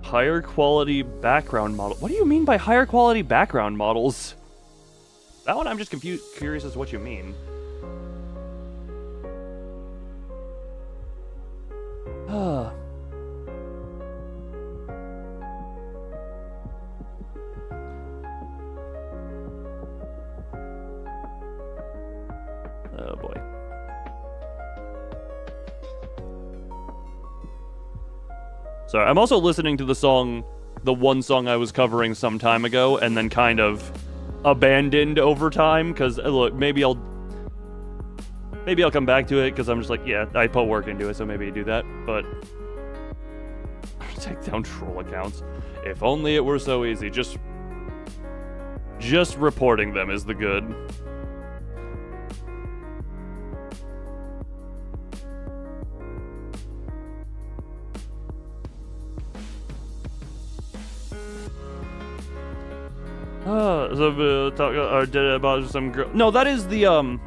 Higher quality background model. What do you mean by higher quality background models? That one I'm just curious as to what you mean. Oh boy. Sorry, I'm also listening to the one song I was covering some time ago, and then kind of abandoned over time, because, look, maybe I'll come back to it, because I'm just like, yeah, I put work into it, so maybe I do that, but... Take down troll accounts. If only it were so easy. Just reporting them is the good. About some girl. No, that is the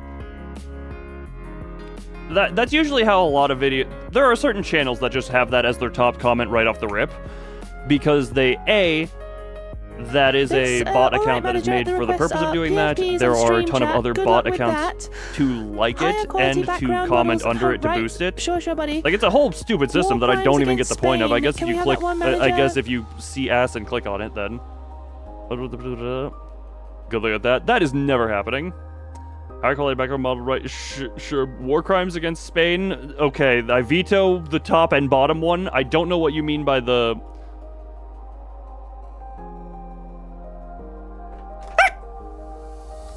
That's usually how a lot of there are certain channels that just have that as their top comment right off the rip, because that is a bot account that is made for the purpose of doing that. There are a ton of other bot accounts to like it and to comment under it to boost it. Sure, buddy. Like, it's a whole stupid system that I don't even get the point of. I guess if you click, I guess if you see ass and click on it, then. Good look at that. That is never happening. Higher quality background model, right? Sure. War crimes against Spain. Okay, I veto the top and bottom one. I don't know what you mean by the...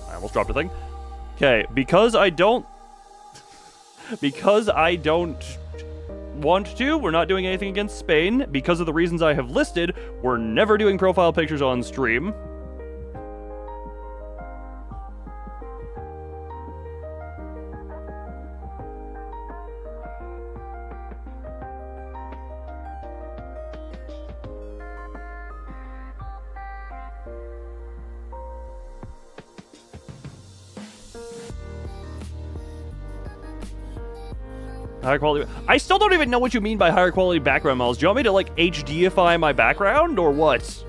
I almost dropped a thing. Okay, because I don't want to, we're not doing anything against Spain. Because of the reasons I have listed, we're never doing profile pictures on stream. Higher quality. I still don't even know what you mean by higher quality background models. Do you want me to like HDify my background or what?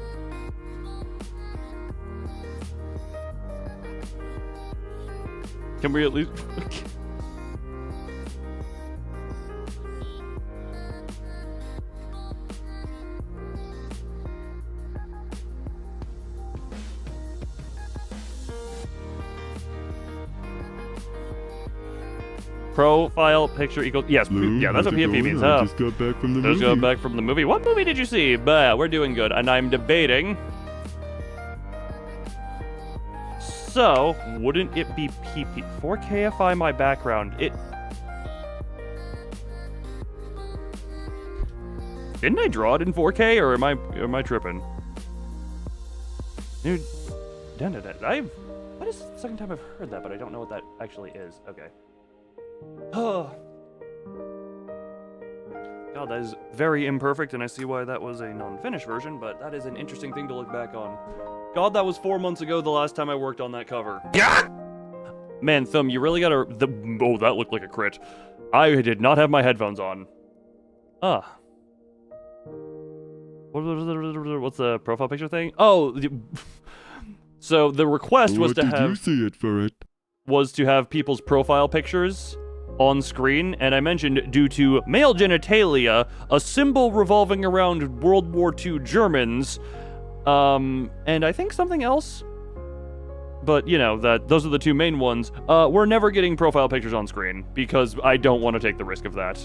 Can we at least... Profile picture equals... Yes, Lou, yeah, that's what how's it PFP going? means, I huh? just got back from the Just movie. got back from the movie. What movie did you see? Bah, we're doing good, and I'm debating. So, wouldn't it be PP? 4KFI my background. Didn't I draw it in 4K, or am I tripping? Dude, what is the second time I've heard that, but I don't know what that actually is. Okay. Oh. God, that is very imperfect, and I see why that was a non-finished version, but that is an interesting thing to look back on. God, that was 4 months ago the last time I worked on that cover. Yeah! Man, Thumb, you really gotta... Oh, that looked like a crit. I did not have my headphones on. Ah. What's the profile picture thing? Oh, so the request was to have... What did you see it for it? Was to have people's profile pictures on screen, and I mentioned due to male genitalia, a symbol revolving around World War II Germans, and I think something else. But, you know, those are the two main ones. We're never getting profile pictures on screen, because I don't want to take the risk of that.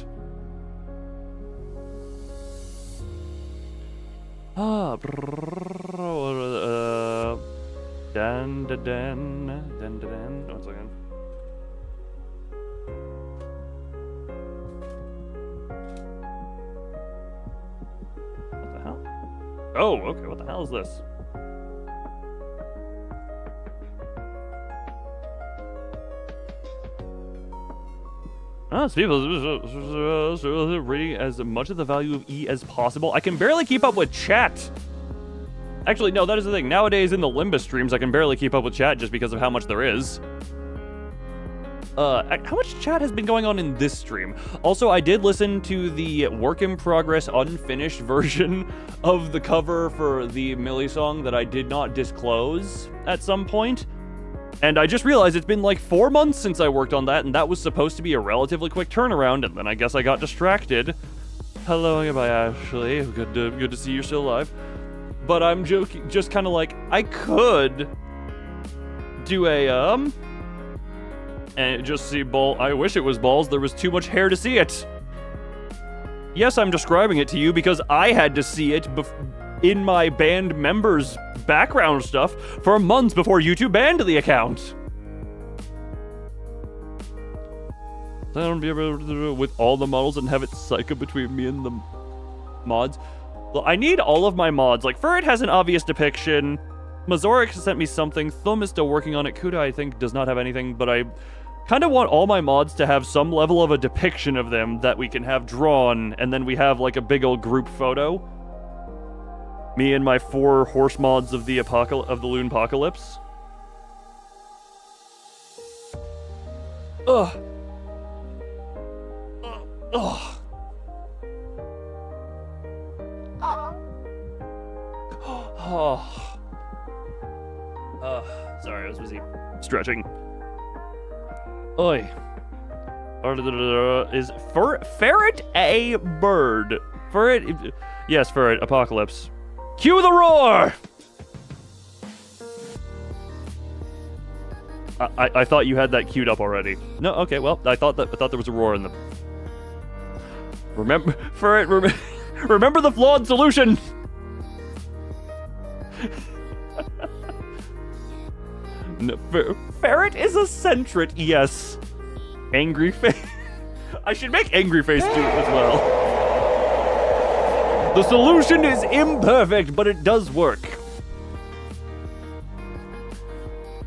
One second. What the hell? Oh, okay, what the hell is this? People reading as much of the value of E as possible. I can barely keep up with chat. Actually, no, that is the thing. Nowadays, in the Limbus streams, I can barely keep up with chat just because of how much there is. How much chat has been going on in this stream? Also, I did listen to the work-in-progress unfinished version of the cover for the Millie song that I did not disclose at some point. And I just realized it's been like 4 months since I worked on that, and that was supposed to be a relatively quick turnaround, and then I guess I got distracted. Hello, goodbye, Ashley. Good to see you're still alive. But I'm joking, just kind of like, I could do a, and just see I wish it was balls, there was too much hair to see it. Yes, I'm describing it to you because I had to see it in my band members' background stuff for months before YouTube banned the account. I don't be able to do it with all the models and have it cycle between me and the mods. Well, I need all of my mods. Like, Furret has an obvious depiction. Mazoric sent me something. Thumb is still working on it. Kuda, I think, does not have anything, but I kind of want all my mods to have some level of a depiction of them that we can have drawn, and then we have, like, a big old group photo. Me and my 4 horse mods of the Loon Apocalypse. Ugh. Ugh. Oh. Sorry, I was busy stretching. Oi. Is Ferret a bird? Ferret? Yes, Ferret. Apocalypse. Cue the roar! I thought you had that queued up already. No, okay, well, I thought there was a roar in the... Remember, Ferret, remember the flawed solution! No, Ferret is a centret, yes. Angry face. I should make angry face do it as well. The solution is imperfect, but it does work.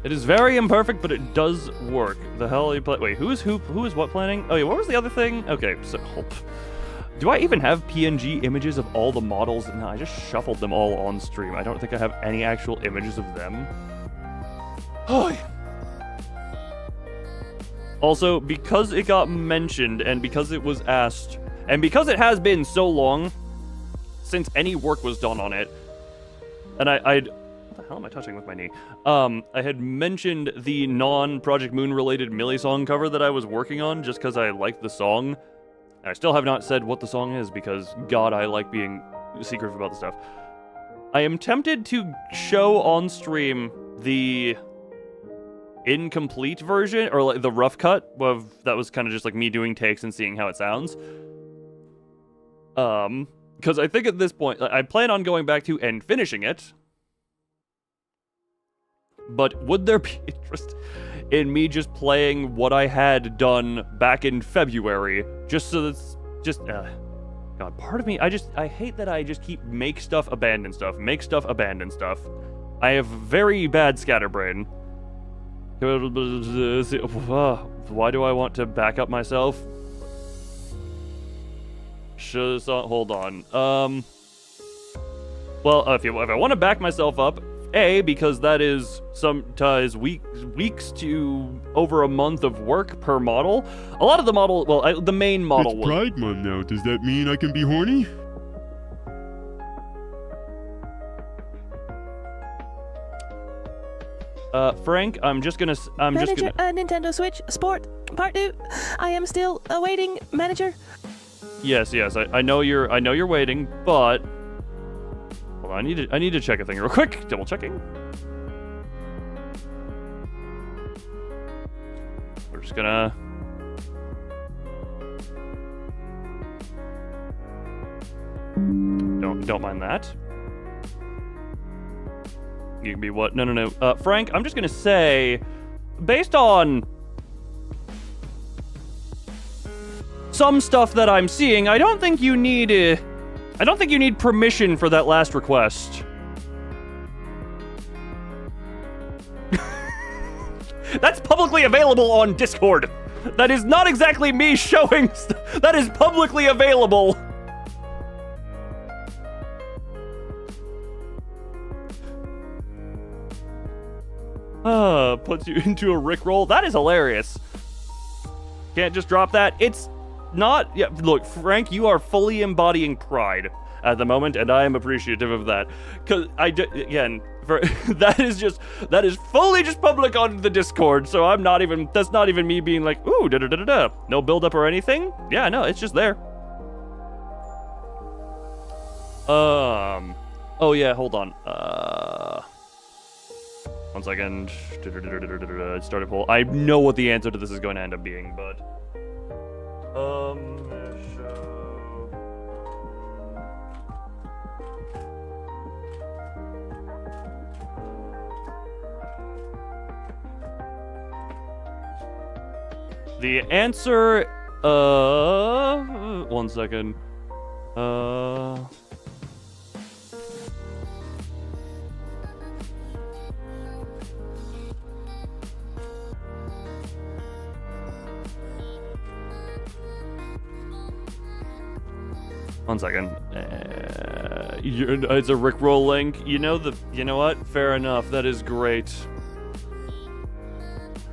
It is very imperfect, but it does work. The hell are you play? Wait, who is what planning? Oh yeah, what was the other thing? Okay, so do I even have PNG images of all the models? No, I just shuffled them all on stream. I don't think I have any actual images of them. Also, because it got mentioned, and because it was asked, and because it has been so long since any work was done on it, and I'd... What the hell am I touching with my knee? I had mentioned the non-Project Moon related Millie song cover that I was working on just because I liked the song. And I still have not said what the song is because, God, I like being secretive about the stuff. I am tempted to show on stream the incomplete version, or like the rough cut of that was kind of just like me doing takes and seeing how it sounds. Because I think at this point, I plan on going back to and finishing it. But would there be interest in me just playing what I had done back in February? Just so that's just, God, part of me, I hate that I just keep make stuff, abandon stuff, make stuff, abandon stuff. I have very bad scatterbrain. Why do I want to back up myself? Hold on. Well, if I want to back myself up, A, because that is sometimes weeks to over a month of work per model. A lot of the model, well, the main model It's Pride Month now. Does that mean I can be horny? Frank, Manager, Nintendo Switch Sport Part 2. I am still awaiting manager. Yes, I know you're waiting, but hold on, I need to check a thing real quick. Double checking. We're just gonna don't mind that. You can be what? No. Frank, I'm just gonna say, based on some stuff that I'm seeing, I don't think you need permission for that last request. That's publicly available on Discord. That is not exactly me showing that is publicly available. Puts you into a Rickroll. That is hilarious. Can't just drop that. It's not... Yeah, look, Frank, you are fully embodying pride at the moment, and I am appreciative of that. Because, that is fully just public on the Discord, so that's not even me being like, ooh, da-da-da-da-da. No build-up or anything? Yeah, no, it's just there. Oh yeah, hold on. 1 second. Start a poll. I know what the answer to this is going to end up being, but... The answer... 1 second. 1 second. It's a Rickroll link. You know what? Fair enough. That is great.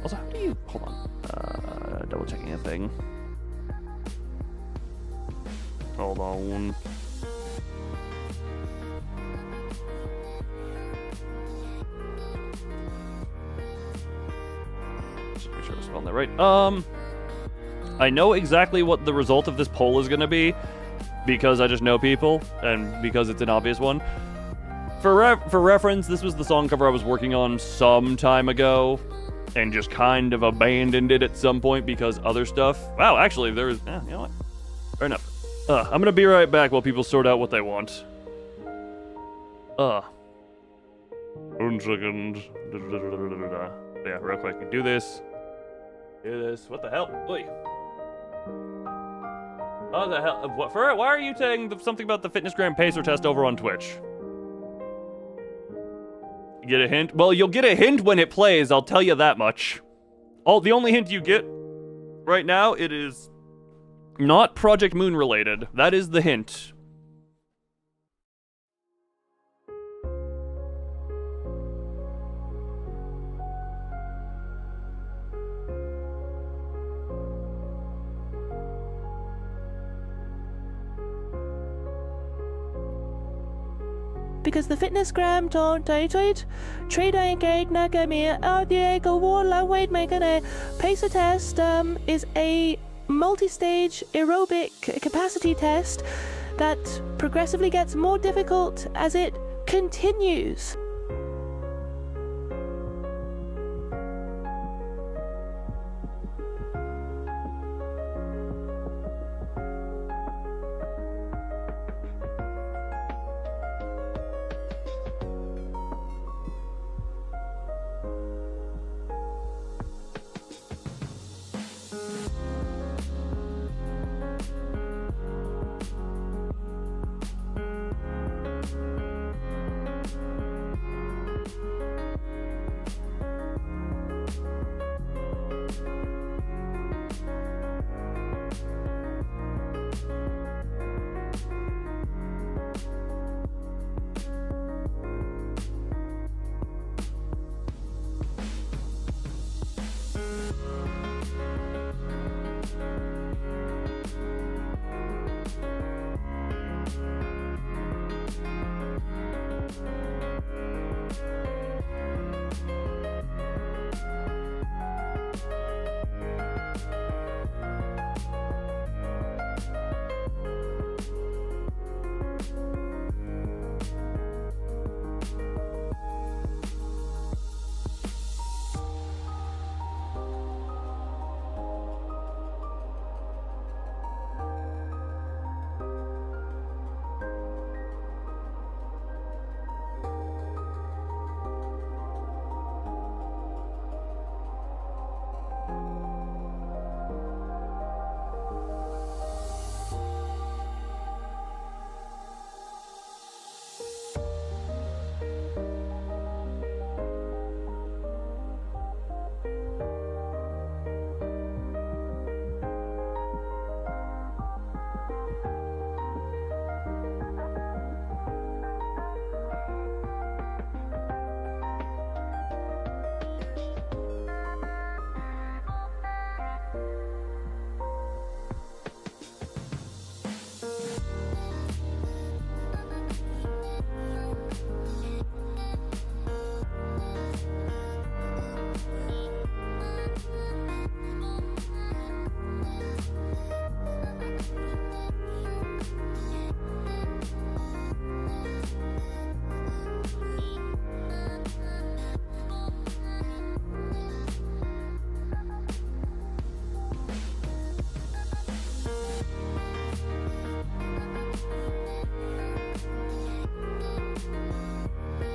Also, how do you... Hold on. Double checking a thing. Hold on. Just make sure I'm spelling that right. I know exactly what the result of this poll is going to be, because I just know people, and because it's an obvious one. For reference, this was the song cover I was working on some time ago, and just kind of abandoned it at some point because other stuff... Wow, actually, there is... you know what? Fair enough. I'm gonna be right back while people sort out what they want. 1 second. Yeah, real quick. Do this. What the hell? Oi. Oh, the hell? What? Why are you saying something about the Fitness Gram Pacer test over on Twitch? You get a hint? Well, you'll get a hint when it plays, I'll tell you that much. The only hint you get right now, it is not Project Moon related. That is the hint. because the fitnessgram don't tweet. Trade engage nagamia Diego Warla Wade Megane. Pacer test is a multi-stage aerobic capacity test that progressively gets more difficult as it continues.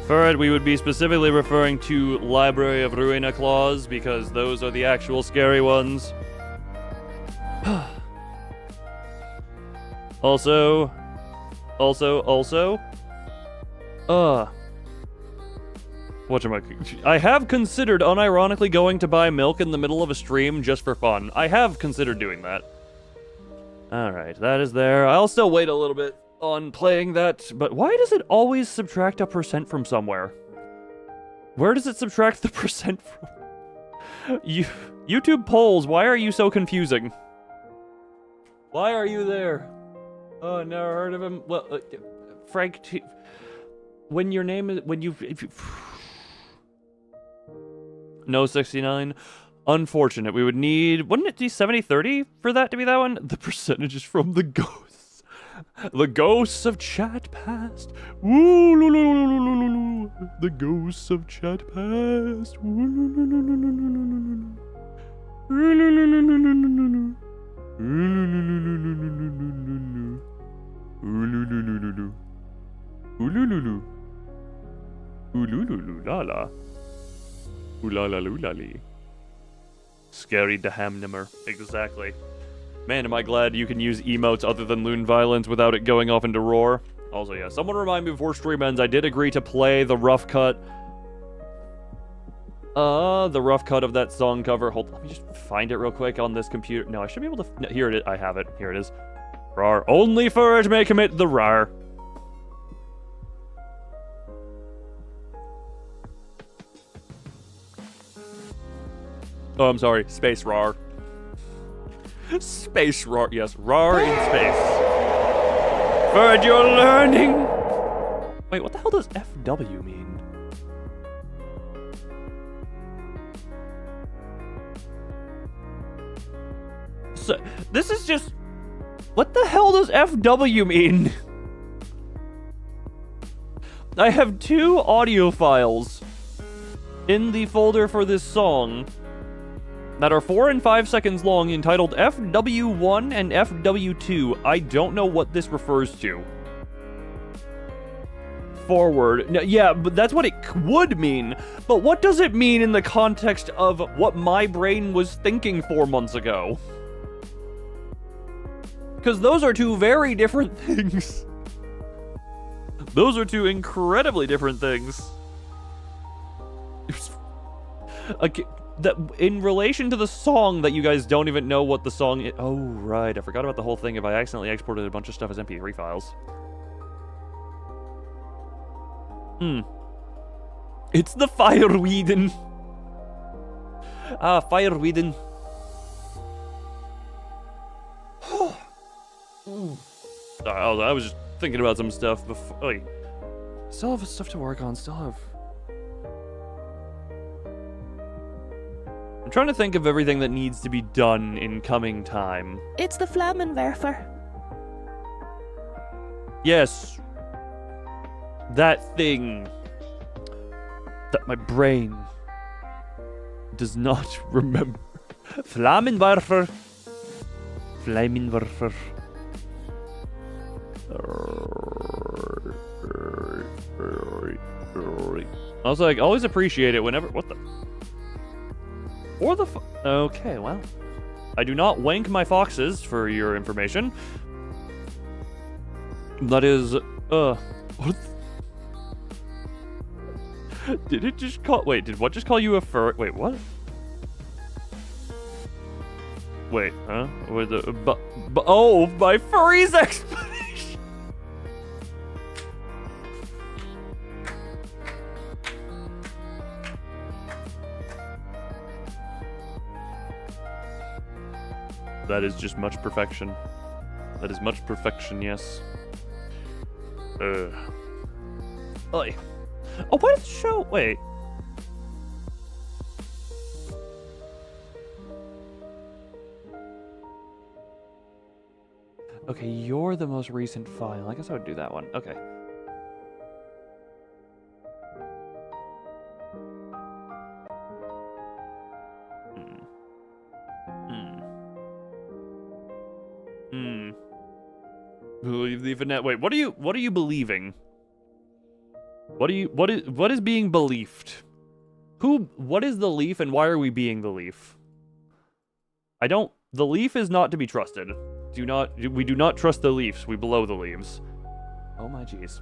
For it, we would be specifically referring to Library of Ruina claws, because those are the actual scary ones. Also, I have considered unironically going to buy milk in the middle of a stream just for fun. I have considered doing that. Alright, that is there. I'll still wait a little bit on playing that, but why does it always subtract a percent from somewhere? Where does it subtract the percent from? YouTube polls, why are you so confusing? Why are you there? Oh, never heard of him. Well, Frank, when your name is, if you no 69. Unfortunate. We would need, wouldn't it be 70-30 for that to be that one? The percentages from the ghosts. The ghosts of chat past. Woo, the ghosts of chat past. Scary Dahamnimer. Exactly. Man, am I glad you can use emotes other than Loon Violence without it going off into roar. Also, yeah, someone remind me before stream ends, I did agree to play the rough cut. The rough cut of that song cover. Hold on, let me just find it real quick on this computer. No, I should be able to... No, here it is. I have it. Here it is. Rar. Only for it may commit the rar. Oh, I'm sorry. Space rar. Space rar. Yes, rar in space. Bird, you're learning. Wait, what the hell does FW mean? So, this is just... What the hell does FW mean? I have 2 audio files in the folder for this song that are 4 and 5 seconds long, entitled FW1 and FW2. I don't know what this refers to. Forward. No, yeah, but that's what it would mean. But what does it mean in the context of what my brain was thinking 4 months ago? Because those are 2 very different things. Those are 2 incredibly different things. Okay, that in relation to the song that you guys don't even know what the song is. Oh, right. I forgot about the whole thing if I accidentally exported a bunch of stuff as MP3 files. It's the Fireweeden. Ah, Fireweeden. I was just thinking about some stuff before. Wait. Still have stuff to work on. I'm trying to think of everything that needs to be done in coming time. It's the Flammenwerfer. Yes. That thing that my brain does not remember. Flammenwerfer. Flammenwerfer. Also, I always appreciate it whenever... What the... Or the... Okay, well. I do not wank my foxes, for your information. That is... What? Did it just call... Wait, did what just call you a fur... Wait, what? Wait, huh? With the... Oh, my furry's explanation! That is just much perfection. That is much perfection, yes. Oi. Oh, why does it show? Wait. Okay, you're the most recent file. I guess I would do that one. Okay. Believe the Vanette. Wait, what are you believing? What is being believed? What is the leaf and why are we being the leaf? The leaf is not to be trusted. We do not trust the leaves. We blow the leaves. Oh my jeez.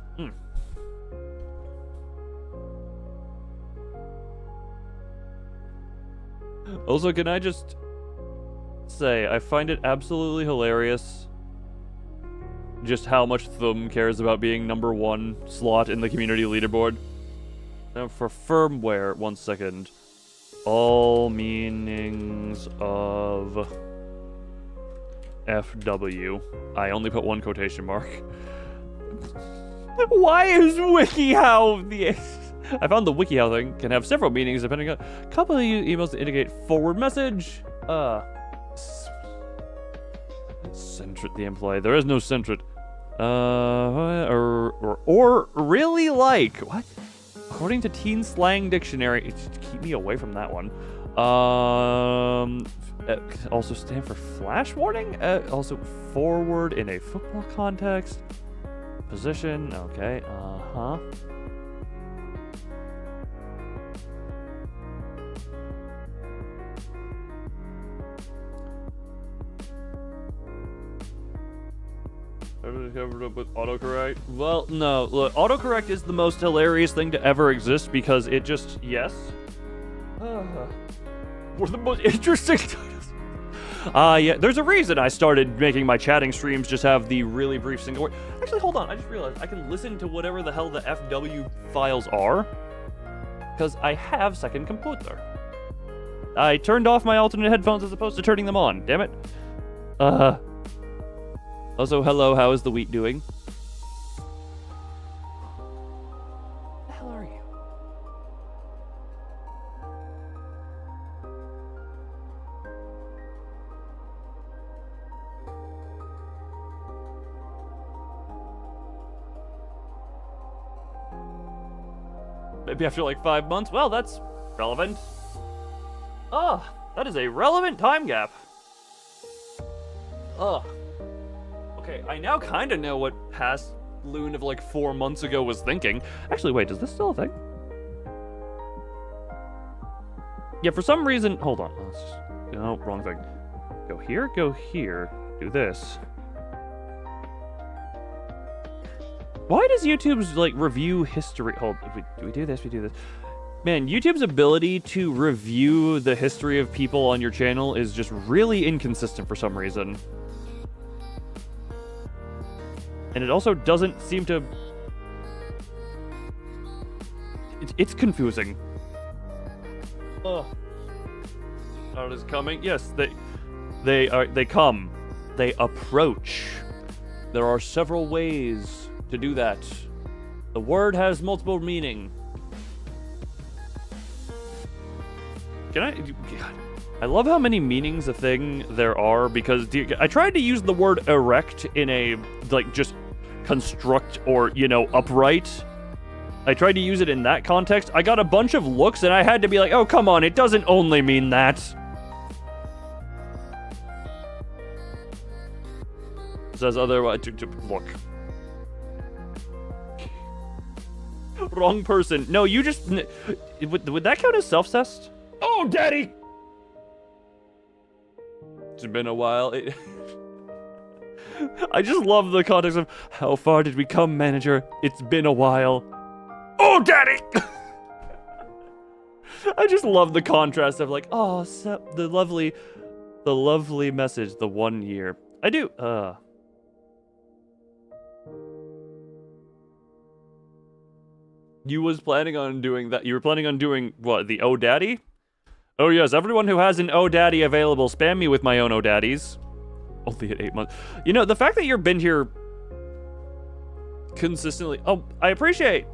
Also, can I just say, I find it absolutely hilarious just how much Thumb cares about being #1 slot in the community leaderboard. Now for firmware, 1 second. All meanings of FW. I only put 1 quotation mark. Why is WikiHow the... I found the WikiHow thing can have several meanings depending on... A couple of emails to indicate forward message. Centrit the employee. There is no centrit. Or really like. What? According to Teen Slang Dictionary. Keep me away from that one. Also stand for flash warning. Also forward in a football context. Position. Okay. Everything covered up with autocorrect? Well, no. Look, autocorrect is the most hilarious thing to ever exist because it just... Yes? We're the most interesting titles. Yeah, there's a reason I started making my chatting streams just have the really brief single word. Actually, hold on. I just realized I can listen to whatever the hell the FW files are because I have second computer. I turned off my alternate headphones as opposed to turning them on. Damn it. Also, hello, how is the wheat doing? Maybe after like 5 months. Well, that's relevant. Oh, that is a relevant time gap. Ugh. Okay, I now kind of know what past Loon of like 4 months ago was thinking. Actually, wait, is this still a thing? Yeah, for some reason, hold on. No, wrong thing. Go here, do this. Why does YouTube's like review history? Hold, do we do this? We do this. Man, YouTube's ability to review the history of people on your channel is just really inconsistent for some reason. And it also doesn't seem to... It's confusing. Ugh. How it is coming? Yes, they come. They approach. There are several ways to do that. The word has multiple meaning. I love how many meanings a thing there are, because I tried to use the word erect in a, like, just construct or, you know, upright. I tried to use it in that context. I got a bunch of looks, and I had to be like, oh, come on, it doesn't only mean that. It says otherwise. Look. Wrong person. No, you just... Would that count as self-cessed? Oh, daddy! It's been a while. I just love the context of, how far did we come, manager? It's been a while. Oh, daddy! I just love the contrast of like, oh, the lovely message, the 1 year. I do, You was planning on doing that. You were planning on doing, what, the Oh Daddy? Oh yes, everyone who has an Oh Daddy available, spam me with my own Oh Daddies. Only at 8 months. You know, the fact that you've been here consistently... Oh, I appreciate...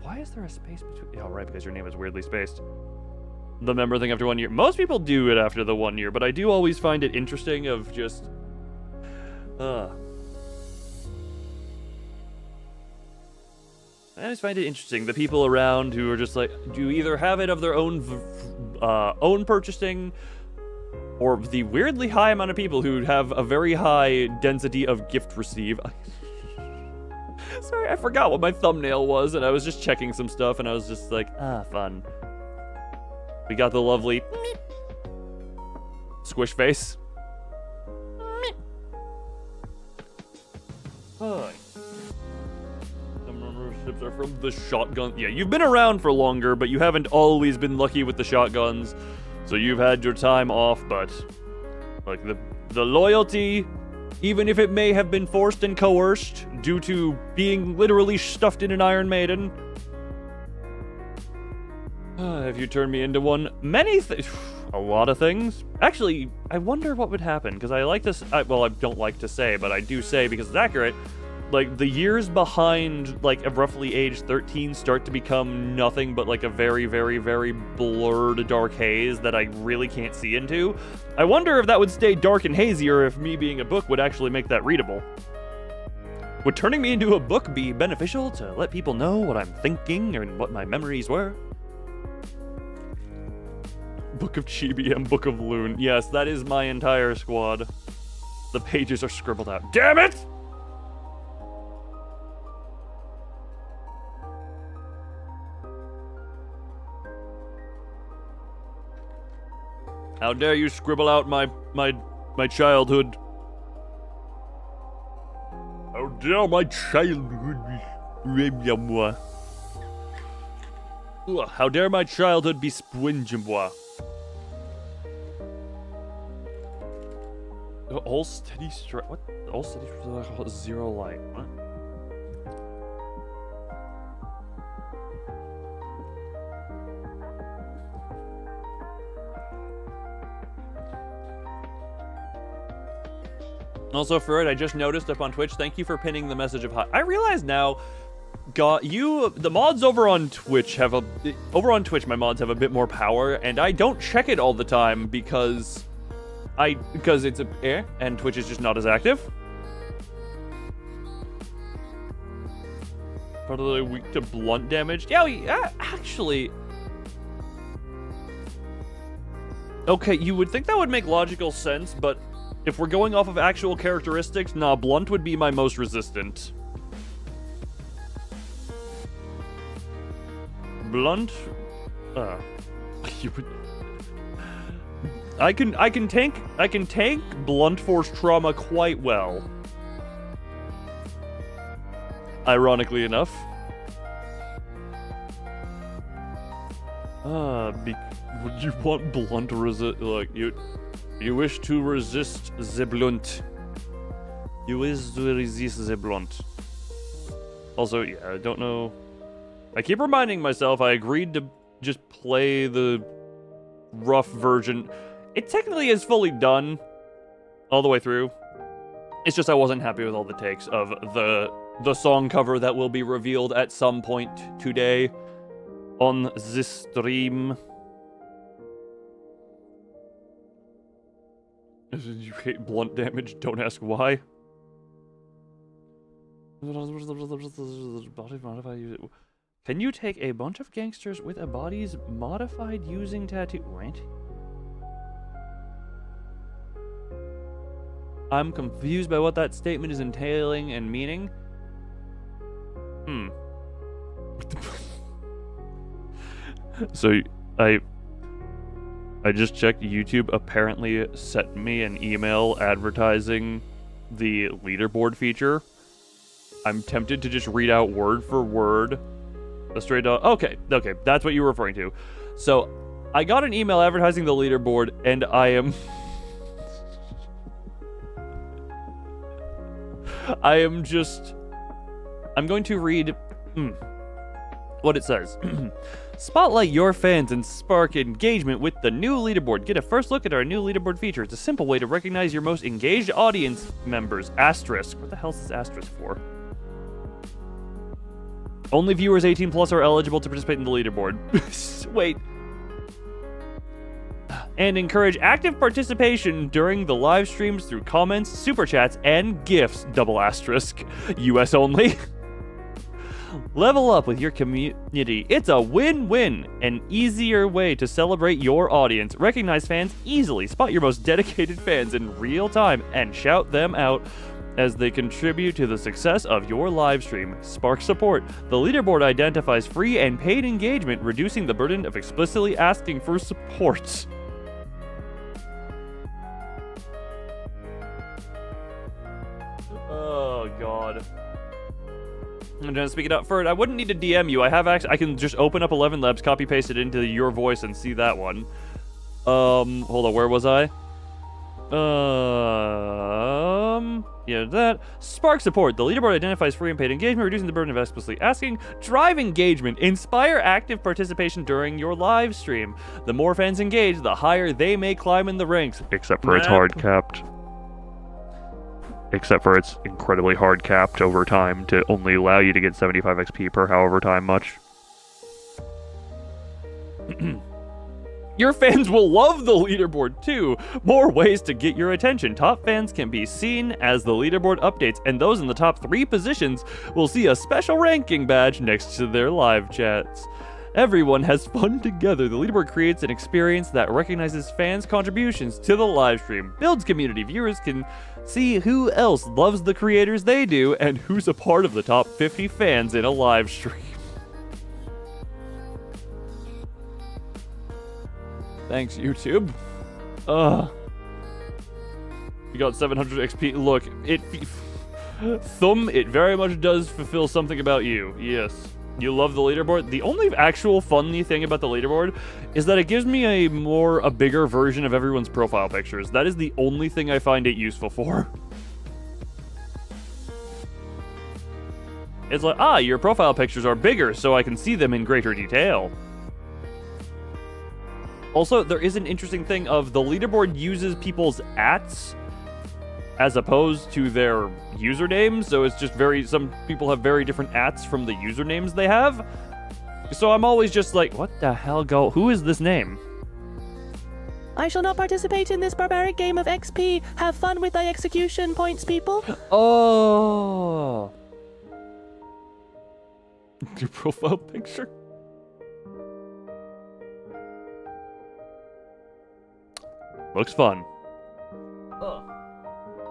Why is there a space between... Oh, right, because your name is weirdly spaced. The member thing after 1 year. Most people do it after the 1 year, but I do always find it interesting of just... I always find it interesting, the people around who are just like, do either have it of their own purchasing, or the weirdly high amount of people who have a very high density of gift receive. Sorry, I forgot what my thumbnail was, and I was just checking some stuff, and I was just like, fun. We got the lovely squish face. Hi. Are from the shotgun. Yeah, you've been around for longer, but you haven't always been lucky with the shotguns. So you've had your time off, but like the loyalty, even if it may have been forced and coerced due to being literally stuffed in an Iron Maiden. Have you turned me into one? A lot of things. Actually, I wonder what would happen, because I like this. Well, I don't like to say, but I do say because it's accurate. Like, the years behind, like, roughly age 13 start to become nothing but, like, a very, very, very blurred dark haze that I really can't see into. I wonder if that would stay dark and hazy, or if me being a book would actually make that readable. Would turning me into a book be beneficial to let people know what I'm thinking and what my memories were? Book of Chibi and Book of Loon. Yes, that is my entire squad. The pages are scribbled out. Damn it! How dare you scribble out my childhood? How dare my childhood be... How dare my childhood be springe-moi? All steady strike. What? All steady strike. Zero light. What? Also, Fred, I just noticed up on Twitch, thank you for pinning the message of hi. I realize now, the mods over on Twitch my mods have a bit more power, and I don't check it all the time because it's and Twitch is just not as active. particularly weak to blunt damage. Yeah, actually. Okay, you would think that would make logical sense, but if we're going off of actual characteristics, nah, blunt would be my most resistant. Blunt? You would... I can tank blunt force trauma quite well. Ironically enough. Would you want blunt resist? Like you wish to resist the blunt. You wish to resist the blunt. Also, yeah, I don't know. I keep reminding myself I agreed to just play the rough version. It technically is fully done all the way through. It's just I wasn't happy with all the takes of the song cover that will be revealed at some point today on this stream. You hate blunt damage, don't ask why. Can you take a bunch of gangsters with a bodies modified using tattoo? What? I'm confused by what that statement is entailing and meaning. So I just checked. YouTube apparently sent me an email advertising the leaderboard feature. I'm tempted to just read out word for word a straight up. Okay, that's what you were referring to. So I got an email advertising the leaderboard, and I am I'm going to read what it says. Spotlight your fans and spark engagement with the new leaderboard. Get a first look at our new leaderboard feature. It's a simple way to recognize your most engaged audience members. Asterisk. What the hell is this asterisk for? Only viewers 18 plus are eligible to participate in the leaderboard. Wait. And encourage active participation during the live streams through comments, super chats, and gifts. Double asterisk. US only. Level up with your community. It's a win-win. An easier way to celebrate your audience. Recognize fans easily. Spot your most dedicated fans in real time and shout them out as they contribute to the success of your live stream. Spark support. The leaderboard identifies free and paid engagement, reducing the burden of explicitly asking for support. Oh, God. I'm gonna speak it up first. I wouldn't need to DM you. I have access. I can just open up 11 Labs, copy paste it into your voice, and see that one. Hold on. Where was I? Yeah, that. Spark support. The leaderboard identifies free and paid engagement, reducing the burden of explicitly asking. Drive engagement. Inspire active participation during your live stream. The more fans engage, the higher they may climb in the ranks. Except for it's hard capped. Except for it's incredibly hard capped over time to only allow you to get 75 XP per however time much. Your fans will love the leaderboard too. More ways to get your attention. Top fans can be seen as the leaderboard updates, and those in the top 3 positions will see a special ranking badge next to their live chats. Everyone has fun together. The leaderboard creates an experience that recognizes fans' contributions to the live stream, builds community. Viewers can see who else loves the creators they do and who's a part of the top 50 fans in a live stream. Thanks, YouTube. You got 700 XP. Look, it very much does fulfill something about you. Yes. You love the leaderboard. The only actual funny thing about the leaderboard is that it gives me a bigger version of everyone's profile pictures. That is the only thing I find it useful for. It's like, your profile pictures are bigger, so I can see them in greater detail. Also, there is an interesting thing of the leaderboard uses people's @s as opposed to their usernames, so it's just some people have very different @s from the usernames they have. So I'm always just like, what the hell, who is this name? I shall not participate in this barbaric game of XP. Have fun with thy execution points, people. Oh. Your profile picture? Looks fun.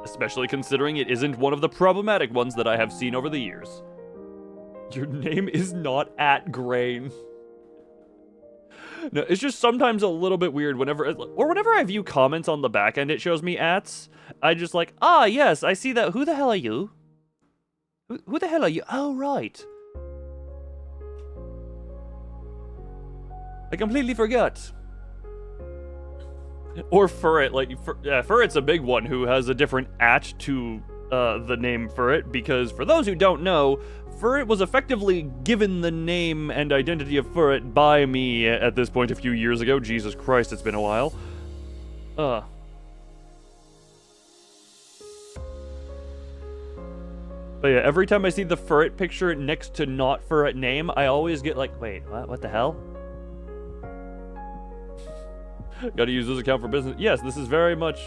Especially considering it isn't one of the problematic ones that I have seen over the years. Your name is not @Grain. No, it's just sometimes a little bit weird whenever I view comments on the back end, it shows me ats. I just like, yes, I see that. Who the hell are you? Who the hell are you? Oh, right. I completely forgot. Or Furret, Furret's a big one who has a different to the name Furret, because for those who don't know, Furret was effectively given the name and identity of Furret by me at this point a few years ago. Jesus Christ, it's been a while. But yeah, every time I see the Furret picture next to not Furret name, I always get like, wait, what the hell? Gotta use this account for business. Yes, this is very much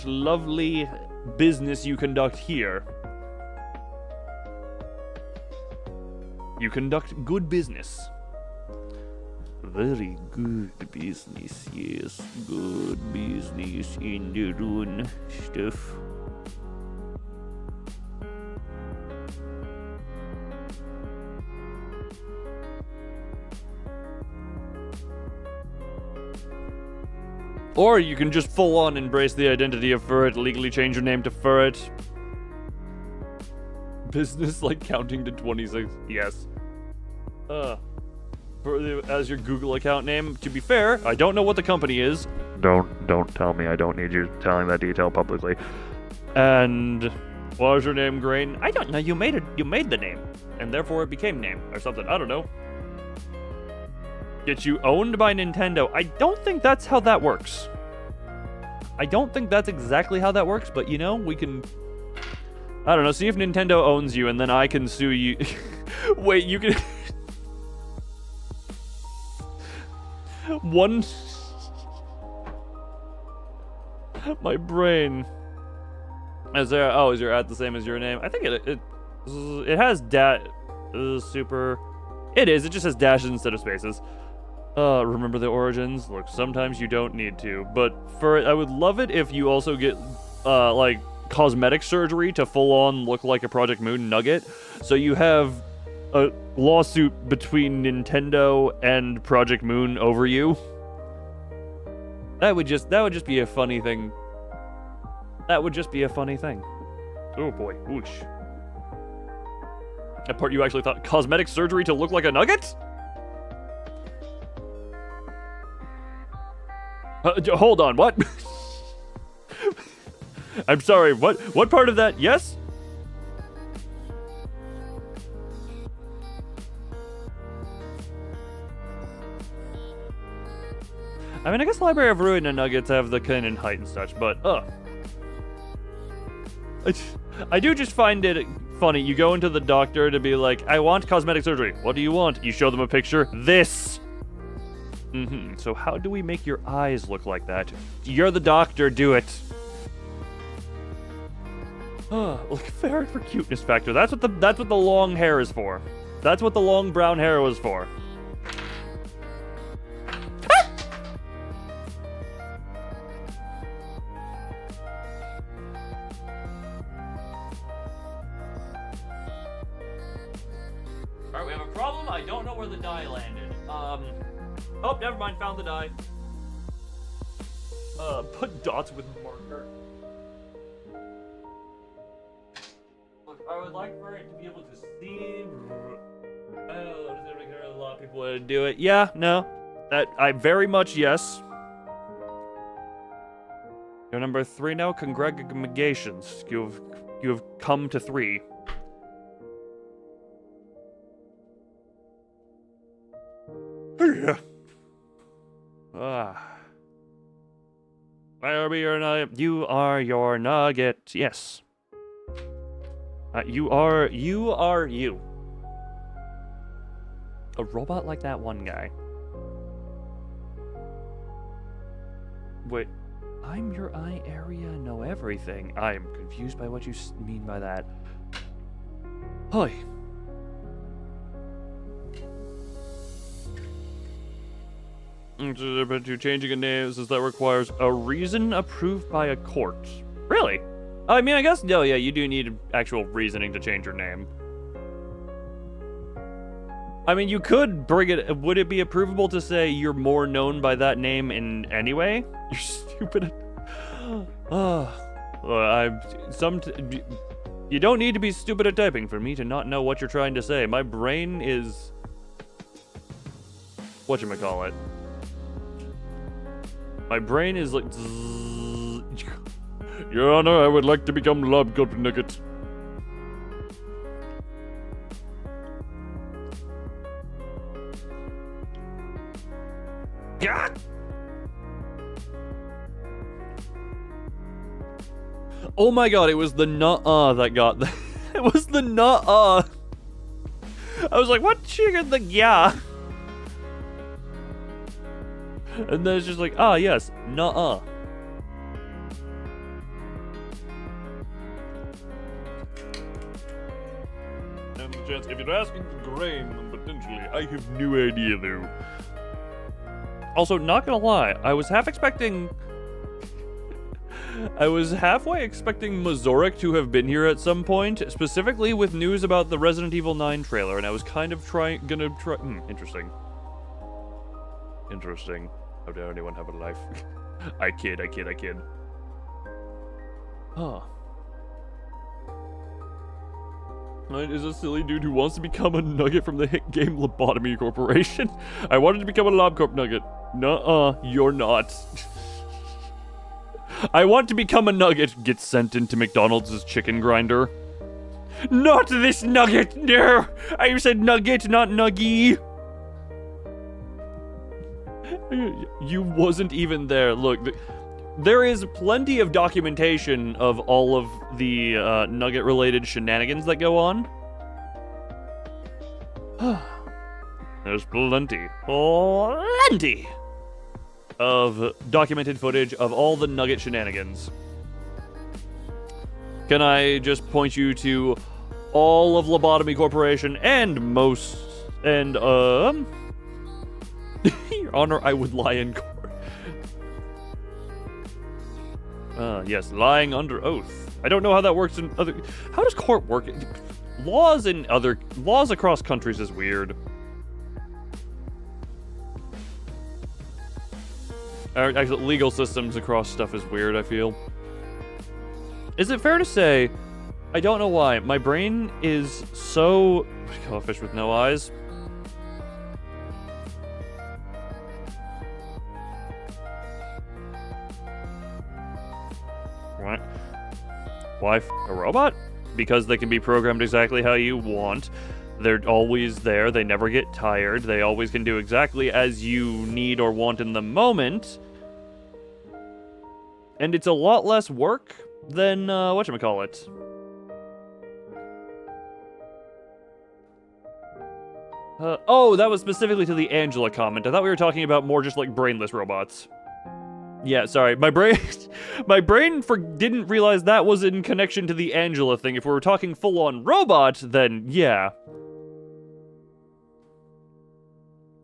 lovely business you conduct here. You conduct good business. Very good business, yes. Good business in the rune stuff. Or you can just full-on embrace the identity of Furret, legally change your name to Furret. Business like counting to 26. Yes. As your Google account name. To be fair, I don't know what the company is. Don't tell me. I don't need you telling that detail publicly. And what was your name, Grain? I don't know. You made the name, and therefore it became name or something. I don't know. Get you owned by Nintendo. I don't think that's how that works. I don't think that's exactly how that works, but you know, we can... I don't know, see if Nintendo owns you, and then I can sue you. Wait, you can... One... My brain. Is your at the same as your name? I think it has super... It is, it just has dashes instead of spaces. Remember the origins? Look, sometimes you don't need to, but I would love it if you also get, like, cosmetic surgery to full-on look like a Project Moon nugget, so you have a lawsuit between Nintendo and Project Moon over you. That would just be a funny thing. That would just be a funny thing. Oh boy, whoosh. That part you actually thought, cosmetic surgery to look like a nugget? Hold on, what? I'm sorry, what part of that? Yes? I mean, I guess Library of Ruin and Nuggets have the kind of height and such, but, I do just find it funny. You go into the doctor to be like, I want cosmetic surgery. What do you want? You show them a picture. This! So how do we make your eyes look like that? You're the doctor, do it. Look, ferret for cuteness factor. That's what the long hair is for. That's what the long brown hair was for. Alright, we have a problem. I don't know where the die landed. Oh, never mind, found the die. Put dots with marker. Look, I would like for it to be able to see. Oh, a lot of people want to do it. Yeah, no. I very much yes. You're number 3 now. Congratulations. You've come to 3. Yeah. I'll be your nugget. You are your nugget. Yes. You are you. A robot like that one guy. Wait, I'm your eye area, know everything. I'm confused by what you mean by that. Hi. To changing a name says that requires a reason approved by a court. Really? I mean, I guess, no, yeah, you do need actual reasoning to change your name. I mean, you could bring it, would it be approvable to say you're more known by that name in any way? You're stupid. You don't need to be stupid at typing for me to not know what you're trying to say. My brain is... whatchamacallit. My brain is like... Your Honor, I would like to become Lobgoat Nugget. God! Oh my god, it was the nuh-uh that got the... It was the nuh-uh. I was like, what triggered the yeah? And then it's just like, ah, yes, nuh-uh. And the chance, if you're asking for grain, then potentially, I have no idea though. Also, not gonna lie, I was halfway expecting Mazoric to have been here at some point, specifically with news about the Resident Evil 9 trailer, and I was kind of interesting. Interesting. How dare anyone have a life? I kid. Huh. Is a silly dude who wants to become a nugget from the hit game Lobotomy Corporation. I wanted to become a Lobcorp nugget. Nuh-uh, you're not. I want to become a nugget. Get sent into McDonald's chicken grinder. Not this nugget, no! I said nugget, not nuggy. You wasn't even there. Look, there is plenty of documentation of all of the nugget-related shenanigans that go on. There's plenty of documented footage of all the nugget shenanigans. Can I just point you to all of Lobotomy Corporation and Your Honor, I would lie in court. Yes, lying under oath. I don't know how that works in other... How does court work? Laws across countries is weird. Actually, legal systems across stuff is weird, I feel. Is it fair to say, I don't know why, my brain is so... What do you call a fish with no eyes? What? Why a robot? Because they can be programmed exactly how you want. They're always there. They never get tired. They always can do exactly as you need or want in the moment. And it's a lot less work than, whatchamacallit. Oh, that was specifically to the Angela comment. I thought we were talking about more just like brainless robots. Yeah, sorry. My brain didn't realize that was in connection to the Angela thing. If we were talking full-on robot, then yeah.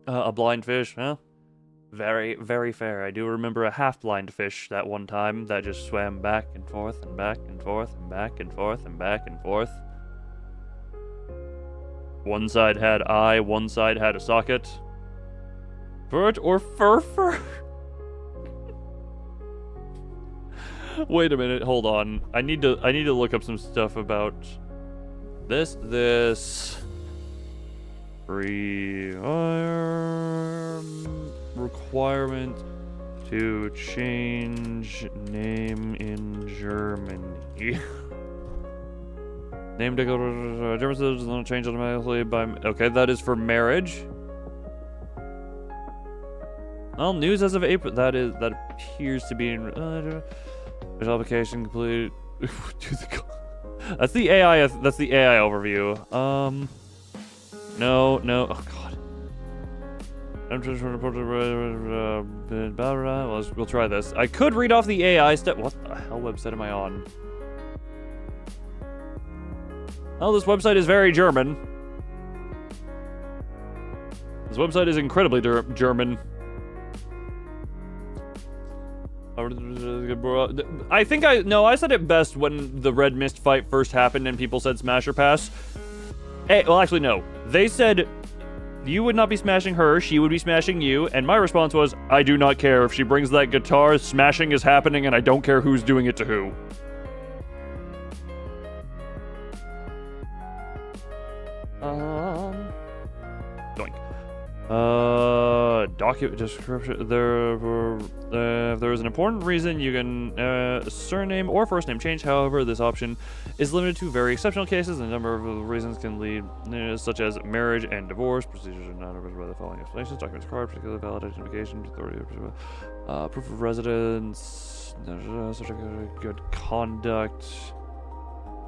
A blind fish, huh? Very, very fair. I do remember a half-blind fish that one time that just swam back and forth and back and forth and back and forth and back and forth. One side had eye, one side had a socket. Furt or fur? Wait a minute, hold on. I need to look up some stuff about this requirement to change name in Germany. Name to go to German citizens don't change automatically by... Okay, that is for marriage. Well, news as of April. That appears to be in... application complete. That's the AI. That's the AI overview. No. Oh God. I'm just trying to we'll try this. I could read off the AI step. What the hell website am I on? Oh, this website is very German. This website is incredibly German. I think I said it best when the Red Mist fight first happened and people said smash or pass. Well, actually, no. They said you would not be smashing her, she would be smashing you, and my response was, I do not care. If she brings that guitar, smashing is happening, and I don't care who's doing it to who. Doink. Document description. If there is an important reason, you can surname or first name change. However, this option is limited to very exceptional cases, and a number of reasons can lead, such as marriage and divorce. Procedures are not covered by the following explanations: documents required, particularly valid identification, authority, proof of residence, certificate of good conduct.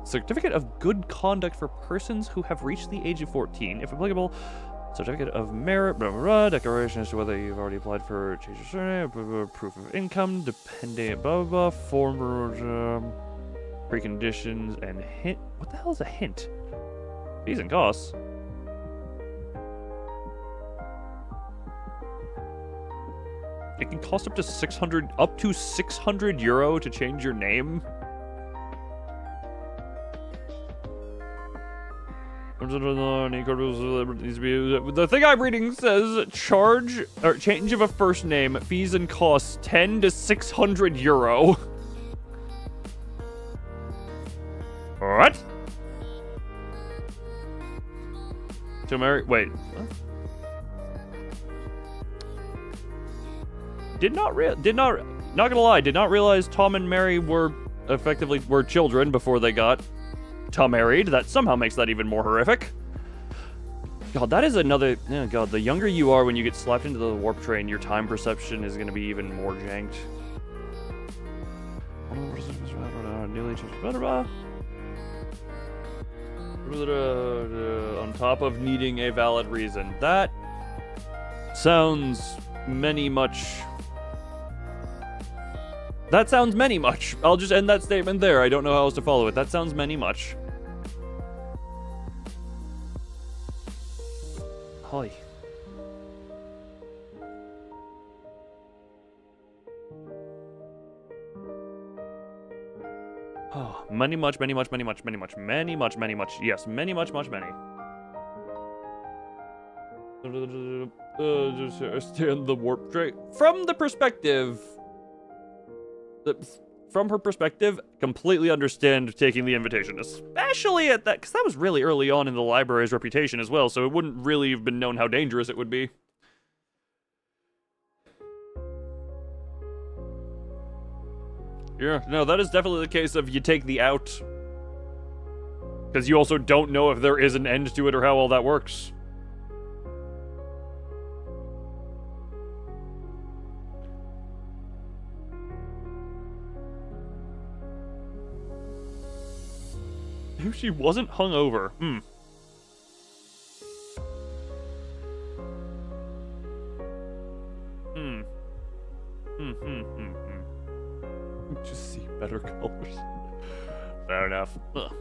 Certificate of good conduct for persons who have reached the age of 14, if applicable. Certificate of merit, blah, blah, blah, declaration as to whether you've already applied for change of surname, blah, blah, proof of income, dependent, blah, blah, blah, former preconditions, and hint. What the hell is a hint? Fees and costs. It can cost up to 600 euro to change your name. The thing I'm reading says charge or change of a first name, fees and costs 10 to 600 euro. What? To marry? Wait. What? Not gonna lie, did not realize Tom and Mary were children before they got married. That somehow makes that even more horrific. God, that is another... Oh God, the younger you are when you get slapped into the warp train, your time perception is going to be even more janked. On top of needing a valid reason. That sounds much. That sounds much. I'll just end that statement there. I don't know how else to follow it. That sounds much. Hi. Oh, many much. Yes, many much. Just understand the warp train. From her perspective, completely understand taking the invitation, especially at that, because that was really early on in the library's reputation as well, so it wouldn't really have been known how dangerous it would be. Yeah, no, that is definitely the case of you take the out, because you also don't know if there is an end to it or how all that works. If she wasn't hungover. Just see better colors. Fair enough. Ugh.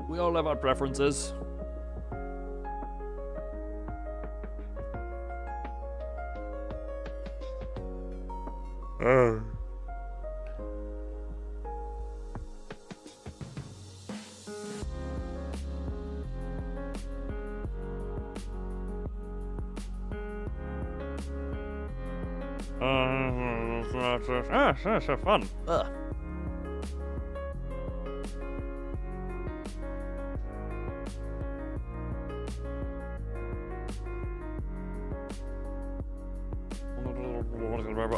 We all have our preferences. That's so fun. Ugh.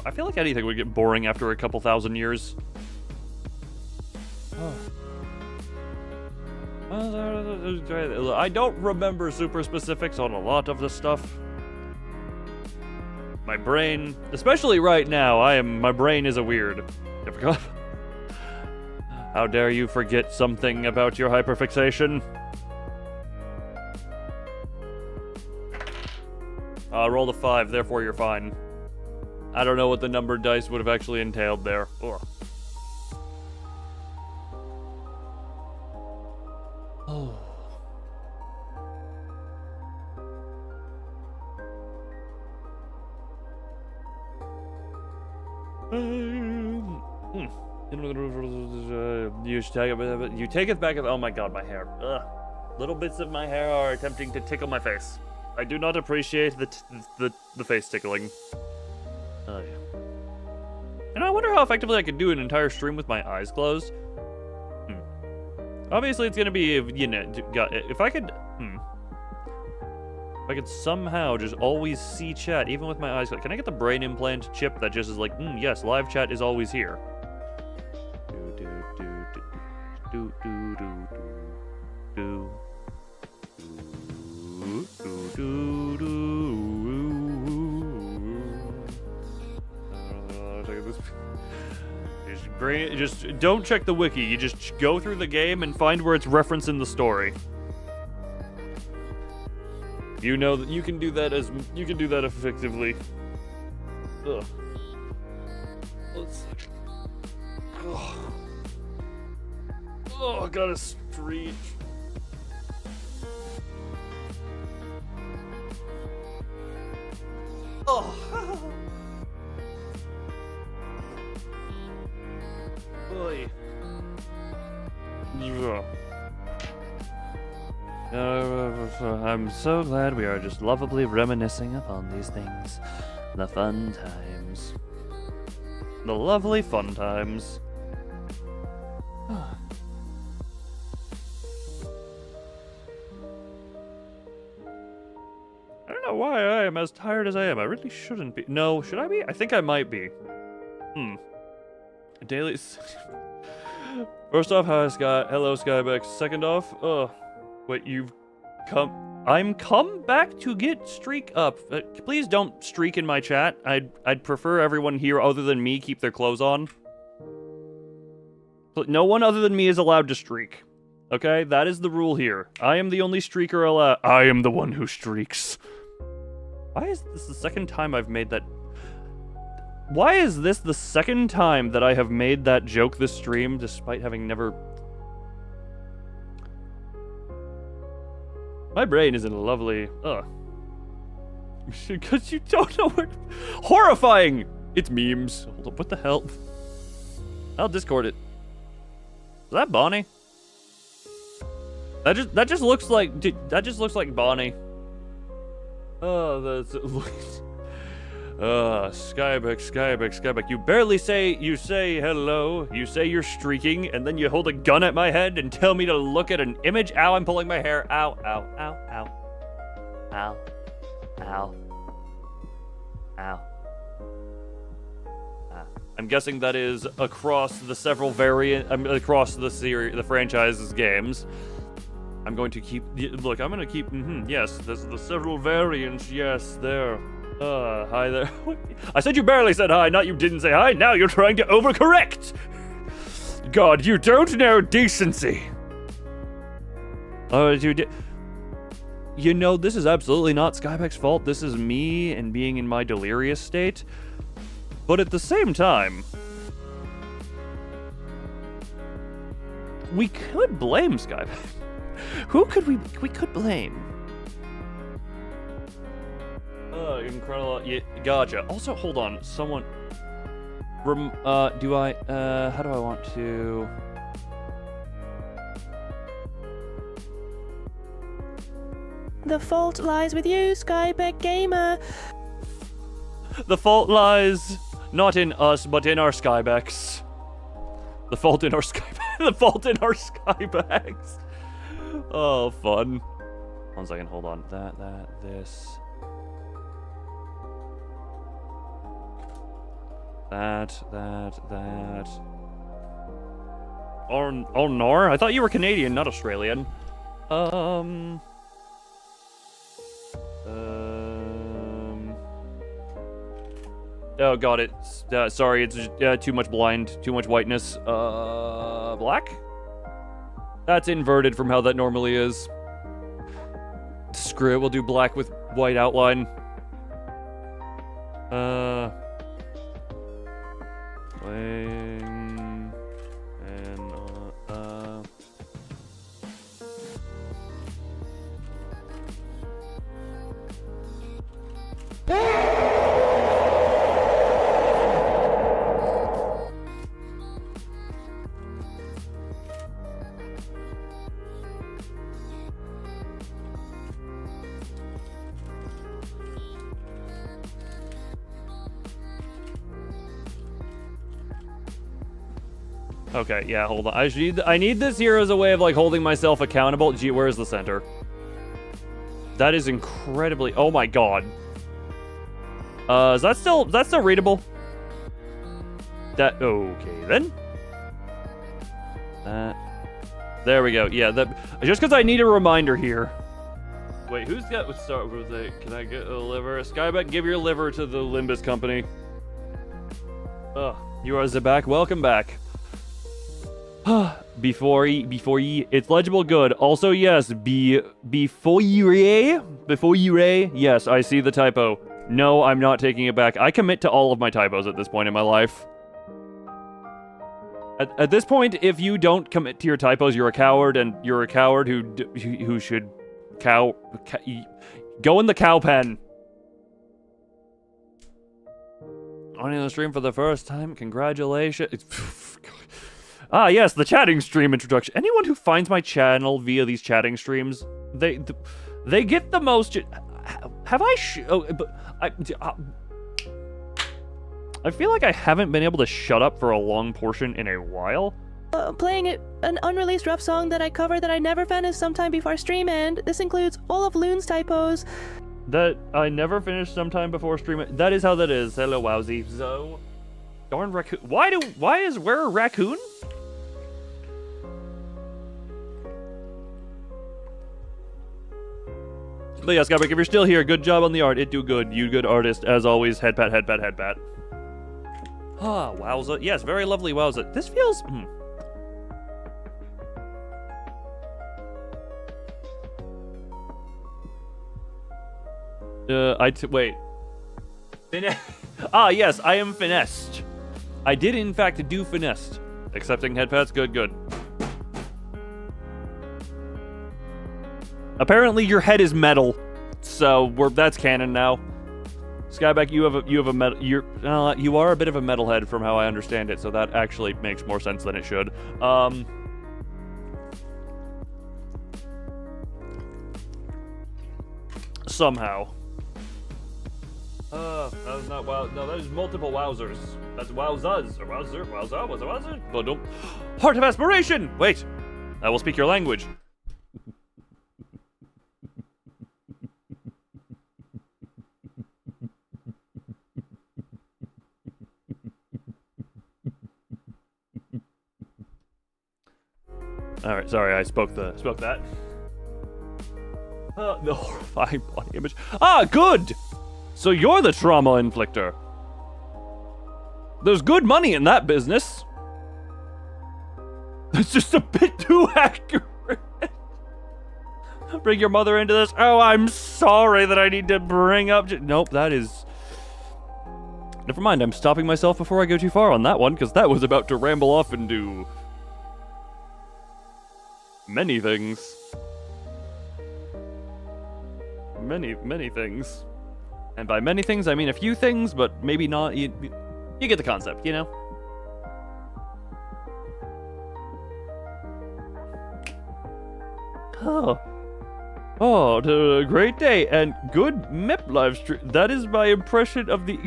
I feel like anything would get boring after a couple thousand years. I don't remember super specifics on a lot of this stuff. My brain, especially right now, my brain is a weird. How dare you forget something about your hyperfixation? Roll the 5, therefore you're fine. I don't know what the numbered dice would have actually entailed there. Ugh. Oh. You taketh back of. Oh my god, my hair. Ugh. Little bits of my hair are attempting to tickle my face. I do not appreciate the face tickling. Oh yeah. And I wonder how effectively I could do an entire stream with my eyes closed. Obviously, it's gonna be, you know, if I could, if I could somehow just always see chat, even with my eyes closed. Can I get the brain implant chip that just is like, yes, live chat is always here. Just don't check the wiki. You just go through the game and find where it's referenced in the story. You know that you can do that effectively. Ugh. Let's see. Oh, I gotta stretch. Oh. Boy. Yeah. I'm so glad we are just lovably reminiscing upon these things. The fun times. The lovely fun times. I don't know why I am as tired as I am. I really shouldn't be. No, should I be? I think I might be. Daily. First off, hi Sky. Hello, Skybex. Second off, wait, you've come. I'm come back to get streak up. Please don't streak in my chat. I'd prefer everyone here other than me keep their clothes on. No one other than me is allowed to streak. Okay, that is the rule here. I am the only streaker allowed. I am the one who streaks. Why is this the second time I've made that? Why is this the second time that I have made that joke this stream, despite having never... My brain is in a lovely... Because you don't know what... Horrifying! It's memes. Hold up, what the hell? I'll Discord it. Is that Bonnie? That just looks like... That just looks like Bonnie. Oh, that's... Skybeck. You barely say, hello, you say you're streaking, and then you hold a gun at my head and tell me to look at an image. Ow, I'm pulling my hair. Ow, ow, ow, ow. Ow. Ow. Ow. I'm guessing that is across the several across the series, the franchise's games. I'm going to keep, look, I'm going to keep, yes, there's the several variants, yes, there. Hi there. I said you barely said hi, not you didn't say hi. Now you're trying to overcorrect. God, you don't know decency. Oh, you know, this is absolutely not Skybeck's fault. This is me and being in my delirious state. But at the same time, we could blame Skybeck. Who could we could blame? Incredible. Yeah, gotcha. Also, hold on. Someone. How do I want to? The fault lies with you, Skybeck Gamer. The fault lies not in us, but in our Skybecks. The fault in our The fault in our Skybecks. Oh, fun. 1 second. Hold on. This. That. Oh, Nor? I thought you were Canadian, not Australian. Oh, got it. Sorry, it's too much blind, too much whiteness. Black? That's inverted from how that normally is. Screw it, we'll do black with white outline. Wing and Okay, yeah, hold on. I need this here as a way of, like, holding myself accountable. Gee, where's the center? That is incredibly... Oh, my God. Is that still readable? Okay, then. There we go. Yeah, just because I need a reminder here. Wait, who's got... Start with it. Can I get a liver? Skyback, give your liver to the Limbus Company. You are back. Welcome back. Before ye, it's legible good. Also, yes, before you, yes, I see the typo. No, I'm not taking it back. I commit to all of my typos at this point in my life. At this point, if you don't commit to your typos, you're a coward, and you're a coward who should go in the cow pen. On the stream for the first time, congratulations. Ah, yes, the chatting stream introduction. Anyone who finds my channel via these chatting streams, they get the most. Have I? I feel like I haven't been able to shut up for a long portion in a while. Playing an unreleased rap song that I cover that I never finished sometime before stream end. This includes all of Loon's typos. That I never finished sometime before stream. That is how that is. Hello, Wowsy. So, darn raccoon. Why is where a raccoon? But yeah, Skyback, if you're still here, good job on the art. It do good. You good artist. As always, head pat, head pat, head pat. Ah, wowza. Yes, very lovely wowza. This feels... wait. Ah, yes, I am finessed. I did, in fact, do finessed. Accepting head pats, good. Apparently, your head is metal, so that's canon now. Skyback, you have a metal. You are a bit of a metalhead, from how I understand it, so that actually makes more sense than it should. Somehow. That was not wow. No, that is multiple wowzers. That's wowzas. Or wowzer. Wowza. Was a wowzer? But don't. Heart of aspiration! Wait. I will speak your language. Alright, sorry, I spoke that. The horrifying body image. Ah, good! So you're the trauma inflictor. There's good money in that business. It's just a bit too accurate. Bring your mother into this. Oh, I'm sorry that I need to bring up... Nope, that is... Never mind, I'm stopping myself before I go too far on that one, because that was about to ramble off into... many things. Many things. And by many things, I mean a few things, but maybe not. You get the concept, you know? Oh, a great day and good MIP live stream. That is my impression of the...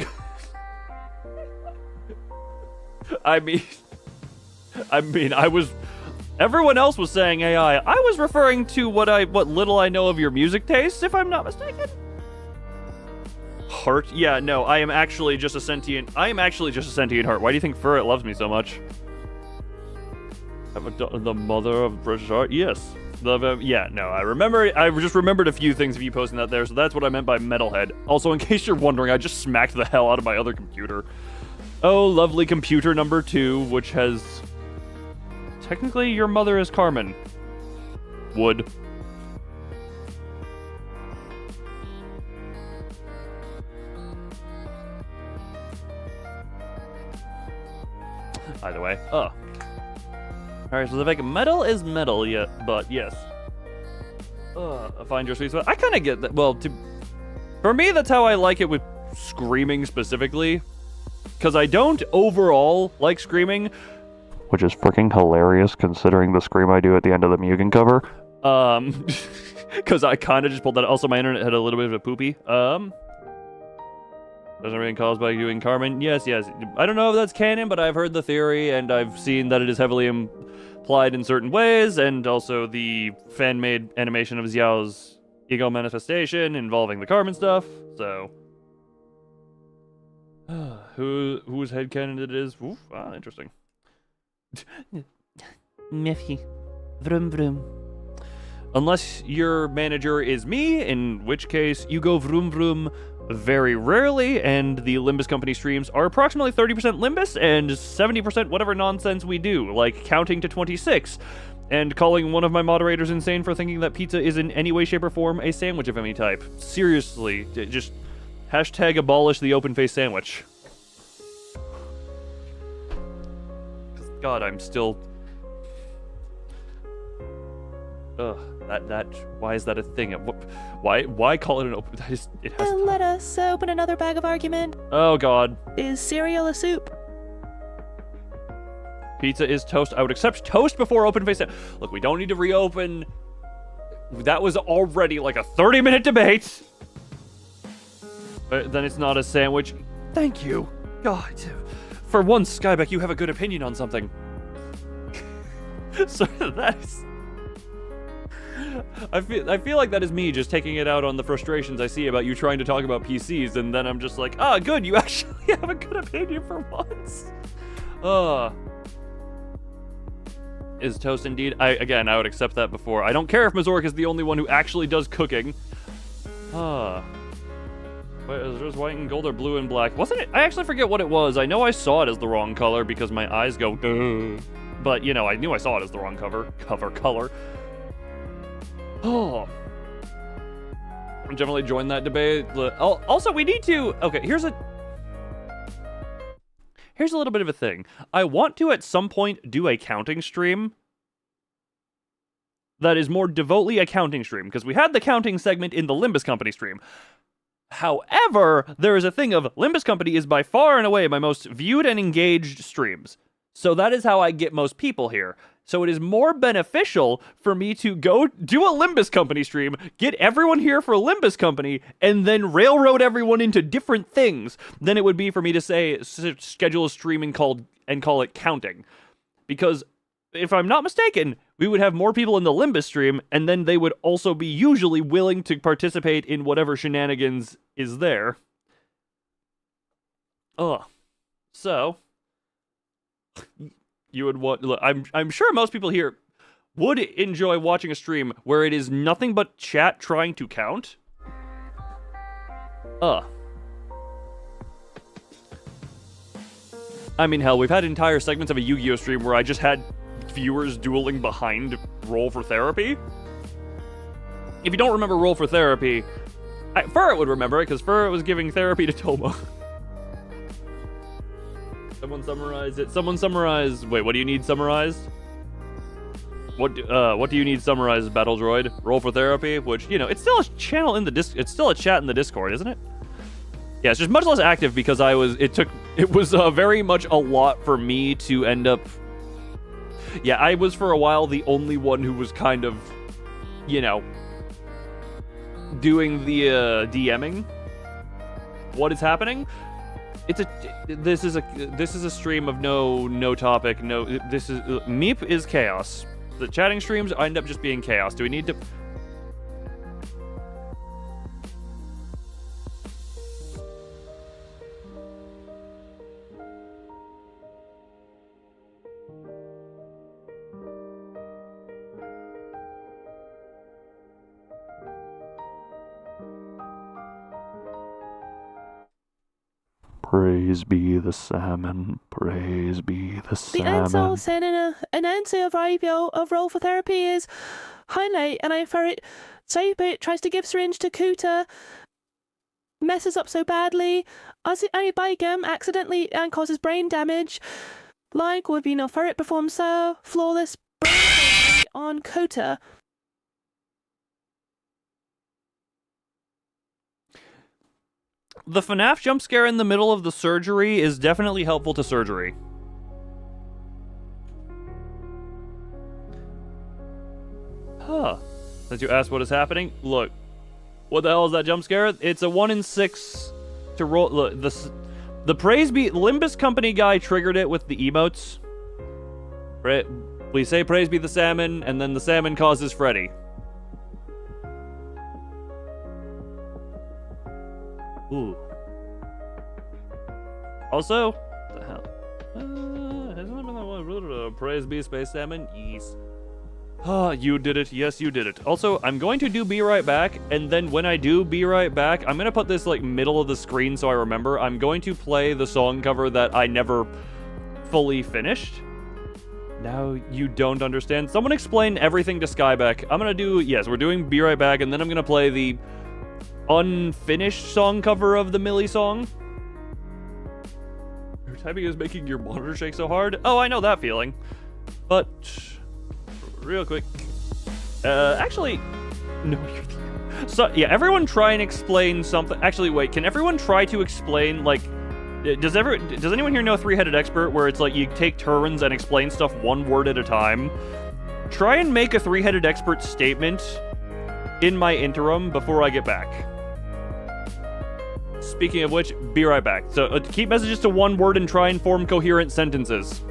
I mean, I was... Everyone else was saying AI. I was referring to what little I know of your music tastes, if I'm not mistaken. Heart? Yeah, no, I am actually just a sentient heart. Why do you think Furret loves me so much? The mother of British art? Yes. Yeah, no, I just remembered a few things of you posting that there, so that's what I meant by metalhead. Also, in case you're wondering, I just smacked the hell out of my other computer. Oh, lovely computer number 2, which has... Technically, your mother is Carmen. Would. Either way. Oh. Alright, so the fake metal is metal, yeah, but yes. Find your sweet spot. I kind of get that. Well, for me, that's how I like it with screaming specifically. Because I don't overall like screaming. Which is freaking hilarious considering the scream I do at the end of the Mugen cover. Because I kind of just pulled that. Also, my internet had a little bit of a poopy. Doesn't being caused by doing Carmen. Yes. I don't know if that's canon, but I've heard the theory, and I've seen that it is heavily implied in certain ways, and also the fan-made animation of Xiao's ego manifestation involving the Carmen stuff, so... whose headcanon it is? Oof, interesting. Miffy. Vroom vroom. Unless your manager is me, in which case you go vroom vroom very rarely, and the Limbus Company streams are approximately 30% Limbus and 70% whatever nonsense we do, like counting to 26, and calling one of my moderators insane for thinking that pizza is in any way, shape, or form a sandwich of any type. Seriously, just hashtag abolish the open-faced sandwich. God, I'm still... Ugh, why is that a thing? Why call it an open... It has... Let us open another bag of argument. Oh, God. Is cereal a soup? Pizza is toast. I would accept toast before open-faced... Look, we don't need to reopen... That was already like a 30-minute debate. But then it's not a sandwich. Thank you. God. For once, Skybeck, you have a good opinion on something. So that's... I feel like that is me just taking it out on the frustrations I see about you trying to talk about PCs, and then I'm just like, good, you actually have a good opinion for once. Is toast indeed? I would accept that before. I don't care if Mazork is the only one who actually does cooking. Wait, is it just white and gold or blue and black? Wasn't it? I actually forget what it was. I know I saw it as the wrong color because my eyes go, duh. But, you know, I knew I saw it as the wrong color. Oh. Generally join that debate. Also, we need to... Okay, here's a little bit of a thing. I want to, at some point, do a counting stream that is more devoutly a counting stream, because we had the counting segment in the Limbus Company stream. However, there is a thing of Limbus Company is by far and away my most viewed and engaged streams. So that is how I get most people here. So it is more beneficial for me to go do a Limbus Company stream, get everyone here for Limbus Company, and then railroad everyone into different things than it would be for me to say, schedule a stream and call it counting. Because if I'm not mistaken, we would have more people in the Limbus stream, and then they would also be usually willing to participate in whatever shenanigans is there. So... You would want... Look, I'm sure most people here would enjoy watching a stream where it is nothing but chat trying to count. I mean, hell, we've had entire segments of a Yu-Gi-Oh! Stream where I just had viewers dueling behind Roll for Therapy. If you don't remember Roll for Therapy, Furret would remember it, because Furret was giving therapy to Toma. Someone summarize it. Someone summarize... Wait, what do you need summarized? What do you need summarized, Battle Droid? Roll for Therapy, which, you know, it's still a channel in the it's still a chat in the Discord, isn't it? Yeah, it's just much less active because it was very much a lot for me to end up... Yeah, I was for a while the only one who was kind of, you know, doing the DMing. What is happening? This is a stream of no topic. Meep is chaos. The chatting streams end up just being chaos. Do we need to... Praise be the salmon. Praise be the salmon. The answer said in an answer of Roll for Therapy is highlight, and I for it. Soapit tries to give syringe to Kuta, messes up so badly. I buy gum accidentally and causes brain damage. Like would be no ferret performs so flawless brain on Kota. The FNAF jump scare in the middle of the surgery is definitely helpful to surgery. Since you asked what is happening, look. What the hell is that jump scare? It's a 1 in 6 to roll the praise be Limbus Company guy triggered it with the emotes. We say praise be the salmon, and then the salmon causes Freddy. Ooh. Also, what the hell? Hasn't it been that one? Praise be Space Salmon? Yes. Ah, you did it. Yes, you did it. Also, I'm going to do Be Right Back, and then when I do Be Right Back, I'm going to put this, like, middle of the screen so I remember. I'm going to play the song cover that I never fully finished. Now you don't understand. Someone explain everything to Skybeck. I'm going to do, yes, we're doing Be Right Back, and then I'm going to play the unfinished song cover of the Millie song. Your typing is making your monitor shake so hard. Oh, I know that feeling. But real quick. Actually, no. So, yeah, everyone try and explain something. Actually, wait, can everyone try to explain, like, does anyone here know Three-Headed Expert, where it's like you take turns and explain stuff one word at a time? Try and make a Three-Headed Expert statement in my interim before I get back. Speaking of which, be right back. So keep messages to one word and try and form coherent sentences.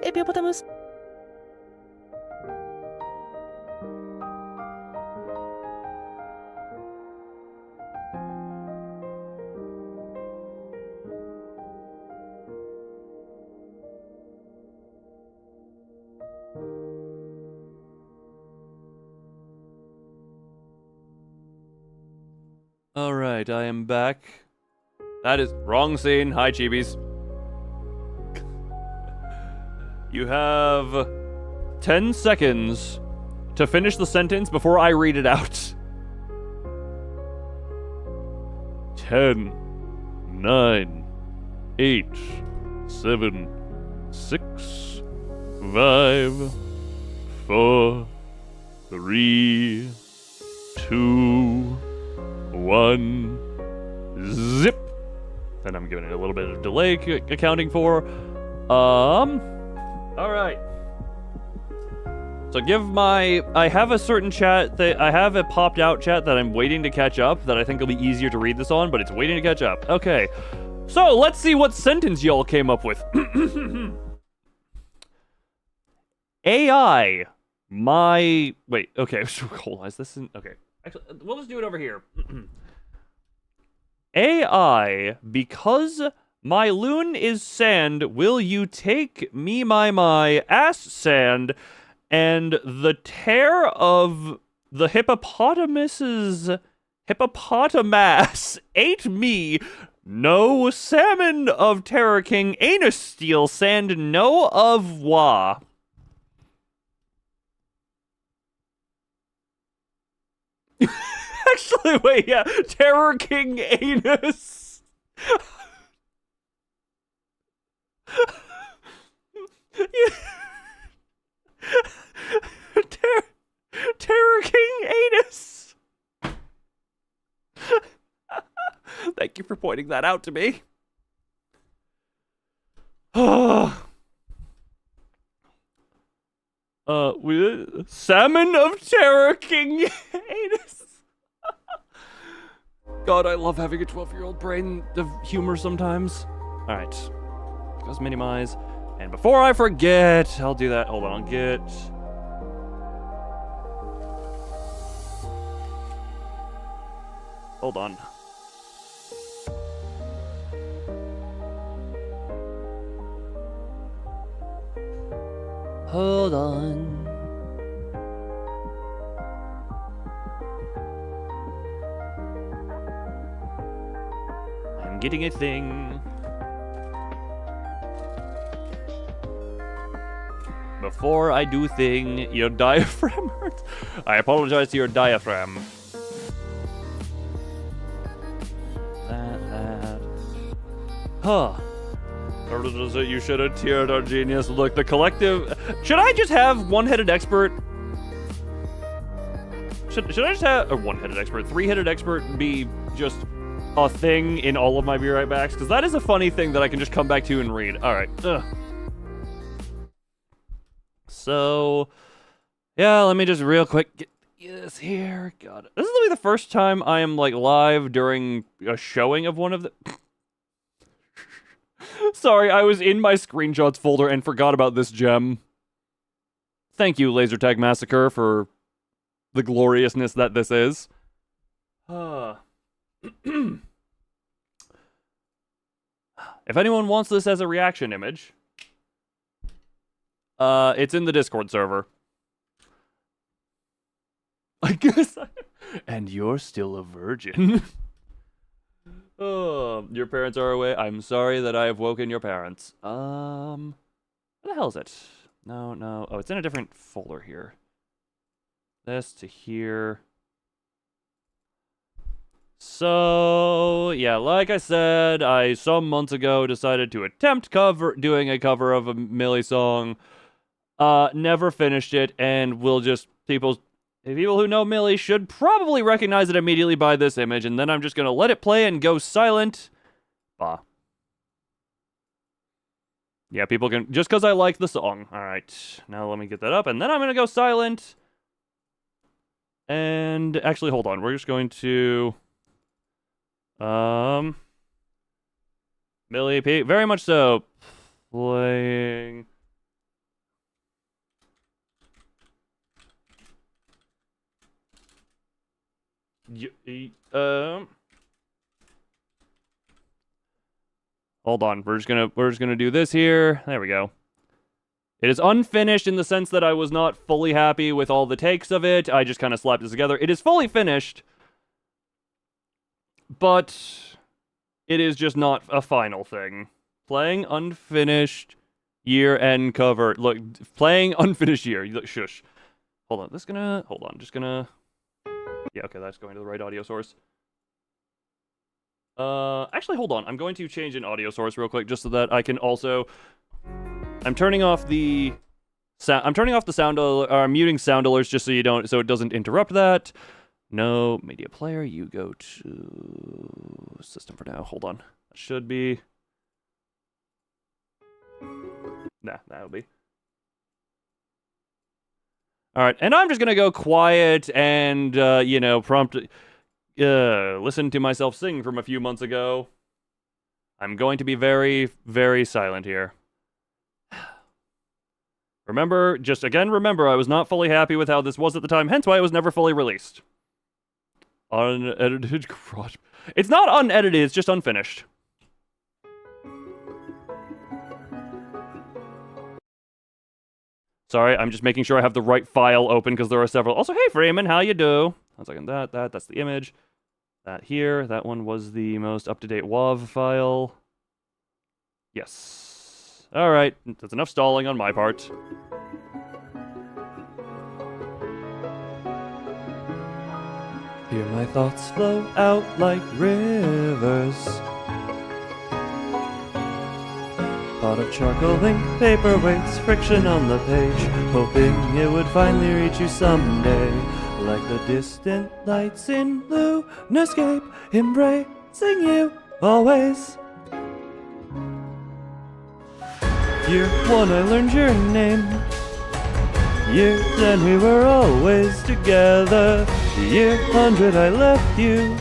Hippopotamus. Alright, I am back. That is wrong scene. Hi, Chibis. You have 10 seconds to finish the sentence before I read it out. 10, 9, 8, 7, 6, 5, 4, 3, 2, 1, zip. And I'm giving it a little bit of delay accounting for. Alright. So I have a certain chat that, I have a popped out chat that I'm waiting to catch up, that I think will be easier to read this on, but it's waiting to catch up. Okay. So, let's see what sentence y'all came up with. AI, wait, okay, hold on, is this okay. Actually, we'll just do it over here. AI, because my loon is sand, will you take me my ass sand, and the tear of the hippopotamus's Hippopotamus ate me. No salmon of Terror King. Anus steel sand. No of wa. Actually, wait, yeah. Terror King anus. Terror King anus. Thank you for pointing that out to me. Salmon of Terror King anus. God, I love having a 12-year-old brain of humor sometimes. All right, let's minimize. And before I forget, I'll do that. Hold on, I'll get. Hold on. Hold on. I'm getting a thing. Before I do thing, your diaphragm hurts. I apologize to your diaphragm. That. Huh. Or is it you should have tiered our genius? Look, the collective. Should I just have one-headed expert? Should I just have a one-headed expert, three-headed expert be just a thing in all of my Be Right Backs? Because that is a funny thing that I can just come back to and read. All right. Ugh. So, yeah, let me just real quick get this here. God, this is gonna be the first time I am like live during a showing of one of the. Sorry, I was in my screenshots folder and forgot about this gem. Thank you, Laser Tag Massacre, for the gloriousness that this is. If anyone wants this as a reaction image, it's in the Discord server. I guess. And you're still a virgin. Oh, your parents are away. I'm sorry that I have woken your parents. Where the hell is it? No. Oh, it's in a different folder here. This to here. So, yeah, like I said, I some months ago decided to attempt doing a cover of a Millie song. Never finished it, and will just people who know Millie should probably recognize it immediately by this image, and then I'm just gonna let it play and go silent. Bah. Yeah, people can just because I like the song. All right, now let me get that up, and then I'm gonna go silent. And actually, hold on. We're just going to Millie P. Very much so. Playing. Hold on. We're just gonna do this here. There we go. It is unfinished in the sense that I was not fully happy with all the takes of it. I just kind of slapped it together. It is fully finished, but it is just not a final thing. Playing unfinished year-end cover. Look, playing unfinished year. Look, shush. Hold on. Hold on. Just gonna. Yeah, okay, that's going to the right audio source. Actually, hold on. I'm going to change an audio source real quick just so that I can also. I'm turning off the sound. I'm turning off the sound. I'm muting sound alerts just so it doesn't interrupt that. No media player. You go to system for now. Hold on. That should be. Nah, that'll be. All right, and I'm just gonna go quiet and prompt. Listen to myself sing from a few months ago. I'm going to be very, very silent here. Remember, I was not fully happy with how this was at the time, hence why it was never fully released. Unedited garage. It's not unedited, it's just unfinished. Sorry, I'm just making sure I have the right file open because there are several. Also, hey Freeman, how you do? I was like, that's the image. that here. That one was the most up-to-date WAV file. Yes. All right, that's enough stalling on my part. Hear my thoughts flow out like rivers. Pot of charcoal ink, paperweights, friction on the page, hoping it would finally reach you someday. Like the distant lights in Lunarscape, embracing you always. Year 1 I learned your name. Year 10 we were always together. Year 100 I left you.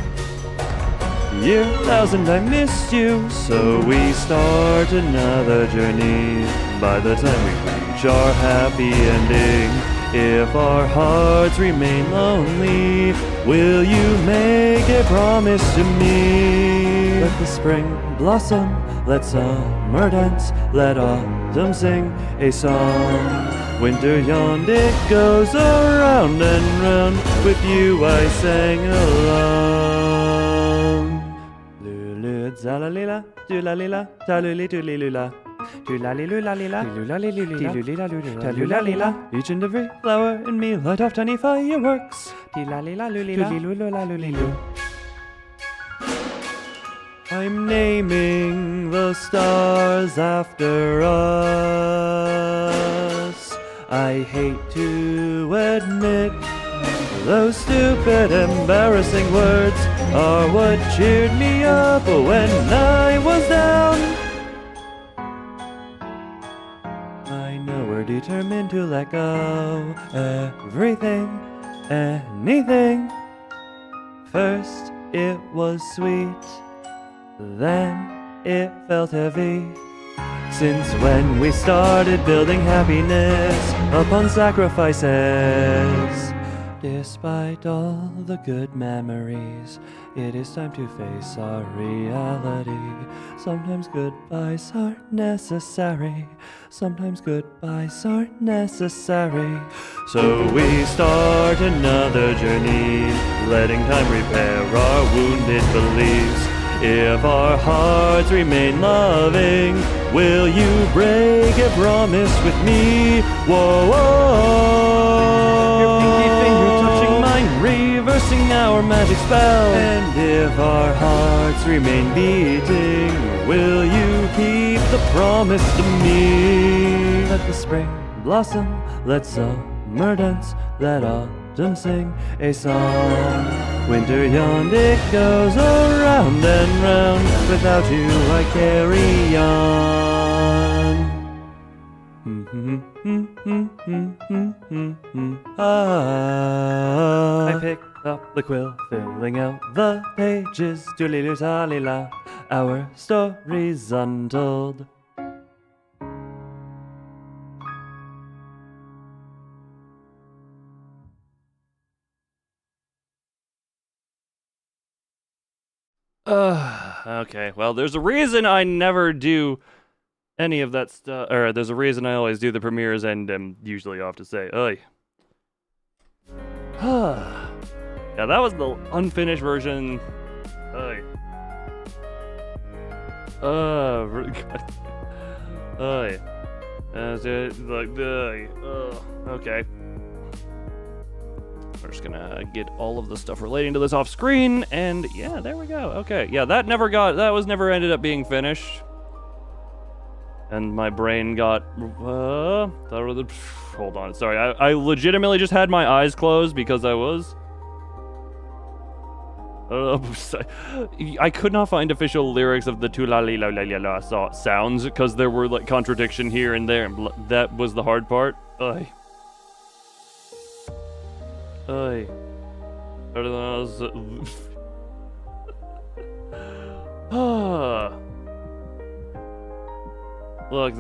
Year 1000 I missed you. So we start another journey. By the time we reach our happy ending, if our hearts remain lonely, will you make a promise to me? Let the spring blossom, let summer dance, let autumn sing a song. Winter yawned, it goes around and round. With you I sang along. Lulu zalalila, dulalila, taluli tulilula. Each and every flower in me light off tiny fireworks. I'm naming the stars after us. I hate to admit those stupid, embarrassing words are what cheered me up when I was down. I know we're determined to let go everything, anything. First it was sweet, then it felt heavy. Since when we started building happiness upon sacrifices. Despite all the good memories, it is time to face our reality. Sometimes goodbyes are necessary. Sometimes goodbyes are necessary. So we start another journey, letting time repair our wounded beliefs. If our hearts remain loving, will you break a promise with me? Whoa, whoa. Your pinky finger touching mine, reversing our magic spell. And if our hearts remain beating, will you keep the promise to me? Let the spring blossom, let summer dance, let autumn sing a song. Winter yawned, it goes around and round. Without you I carry on. I picked up the quill, filling out the pages. Doodly-doo-ta-li-la, our story's untold. Okay, well, there's a reason I never do any of that stuff, or there's a reason I always do the premieres and am usually off to say, oi. Yeah, that was the unfinished version. Oi. Really good. Oi. Okay. We're just gonna get all of the stuff relating to this off screen, and yeah, there we go. Okay, yeah, that was never ended up being finished. And my brain got, hold on, sorry, I legitimately just had my eyes closed because I was, I could not find official lyrics of the tu-la-li-la-la-la sounds because there were like contradiction here and there, and that was the hard part. Oi. Oi. Look,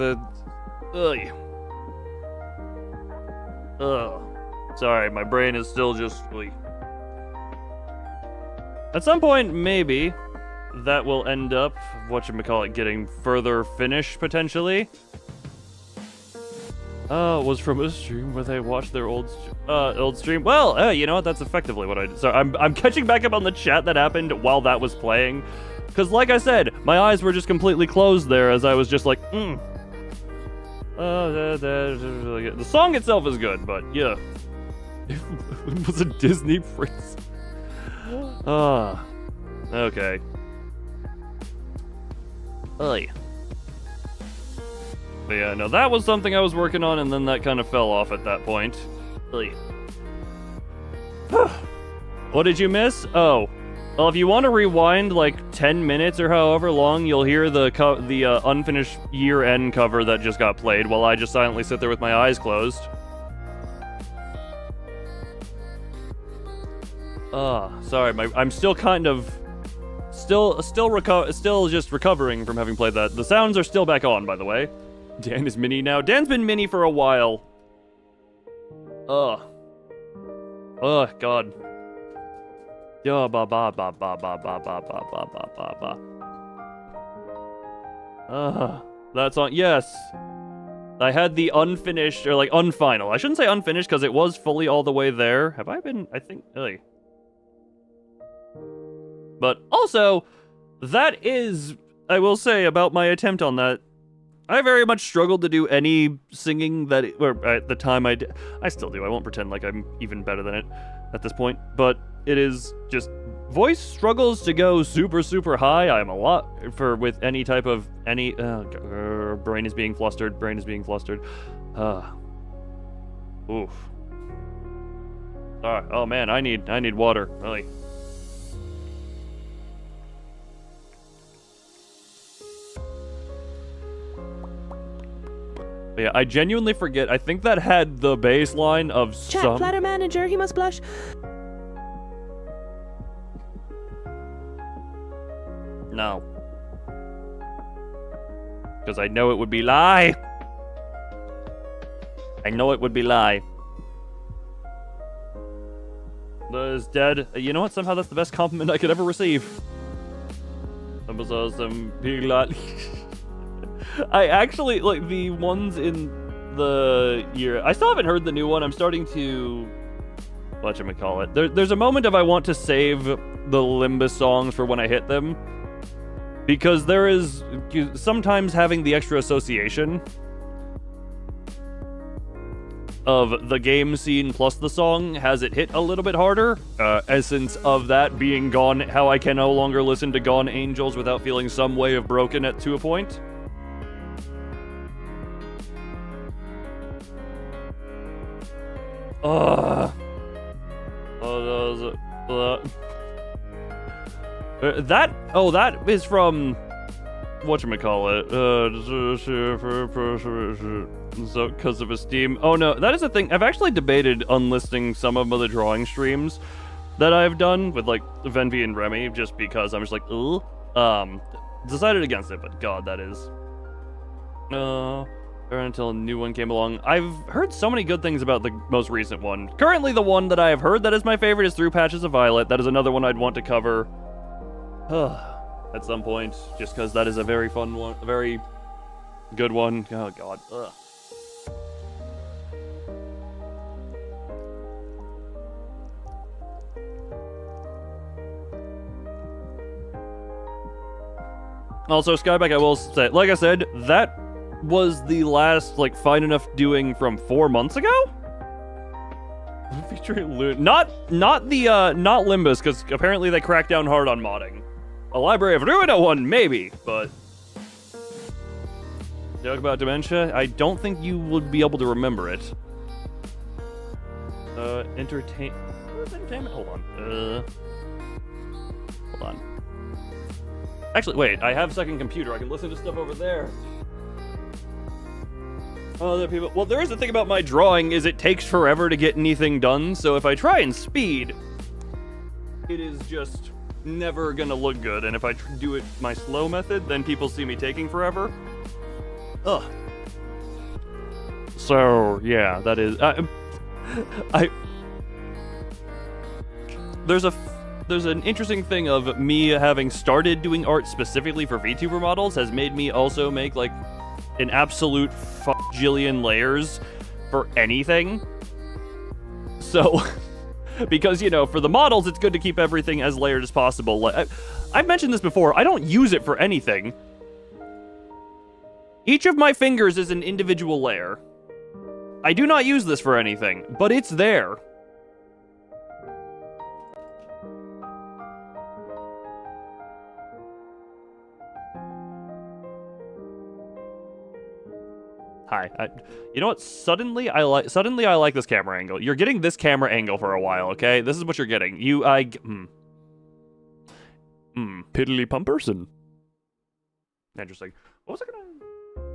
sorry, my brain is still just, At some point, maybe, that will end up, whatchamacallit, getting further finished, potentially. Was from a stream where they watched their old stream. Well, you know what? That's effectively what I did. So I'm catching back up on the chat that happened while that was playing. Because like I said, my eyes were just completely closed there as I was just like, The song itself is good, but yeah. It was a Disney prince. Okay. Oy. But yeah, no, that was something I was working on, and then that kind of fell off at that point. Oy. What did you miss? Oh. Well, if you want to rewind like 10 minutes or however long, you'll hear the unfinished year-end cover that just got played while I just silently sit there with my eyes closed. Sorry, I'm still kind of... Still just recovering from having played that. The sounds are still back on, by the way. Dan is mini now. Dan's been mini for a while. God. Yo, ba ba ba ba ba ba ba ba ba ba ba. That's on. Yes. I had the unfinished, or like unfinal. I shouldn't say unfinished because it was fully all the way there. Have I been? I think. Hey. But also, that is, I will say about my attempt on that, I very much struggled to do any singing that, or at the time I did. I still do. I won't pretend like I'm even better than it at this point. But it is just, voice struggles to go super, super high. I'm a lot with any type of, brain is being flustered. Oof. Alright, oh man, I need water, really. But yeah, I genuinely forget. I think that had the baseline of Chat, some... flatter manager, he must blush. No. Because I know it would be lie. I know it would be lie. The is dead. You know what? Somehow that's the best compliment I could ever receive. That was awesome. Big lot. I actually, like, the ones in the year... I still haven't heard the new one. I'm starting to... Whatchamacallit. There's a moment of I want to save the Limbus songs for when I hit them. Because there is... Sometimes having the extra association of the game scene plus the song has it hit a little bit harder. Essence of that being gone... How I can no longer listen to Gone Angels without feeling some way of broken to a point. That is from whatchamacallit. So because of esteem. Oh no, that is a thing. I've actually debated unlisting some of the drawing streams that I've done with like Venvi and Remy, just because I'm just like, ugh. Decided against it, but God, that is. Until a new one came along. I've heard so many good things about the most recent one. Currently, the one that I have heard that is my favorite is Through Patches of Violet. That is another one I'd want to cover at some point, just because that is a very fun one, a very good one. Oh God. Ugh. Also, Skyback, I will say, like I said, that was the last, like, Fine Enough doing from 4 months ago? Featuring not Limbus, because apparently they cracked down hard on modding. A Library of Ruina one, maybe, but... Joke about dementia? I don't think you would be able to remember it. Entertainment? Hold on. Actually, wait, I have second computer. I can listen to stuff over there. Other people. Well, there is a thing about my drawing is it takes forever to get anything done. So if I try and speed, it is just never gonna look good. And if I do it my slow method, then people see me taking forever. Ugh. So yeah, that is. There's an interesting thing of me having started doing art specifically for VTuber models has made me also make like an absolute jillion layers for anything. So, because, you know, for the models, it's good to keep everything as layered as possible. I've mentioned this before. I don't use it for anything. Each of my fingers is an individual layer. I do not use this for anything, but it's there. Hi. You know what? Suddenly I like this camera angle. You're getting this camera angle for a while, okay? This is what you're getting. Piddly pumperson. Interesting. What was I gonna...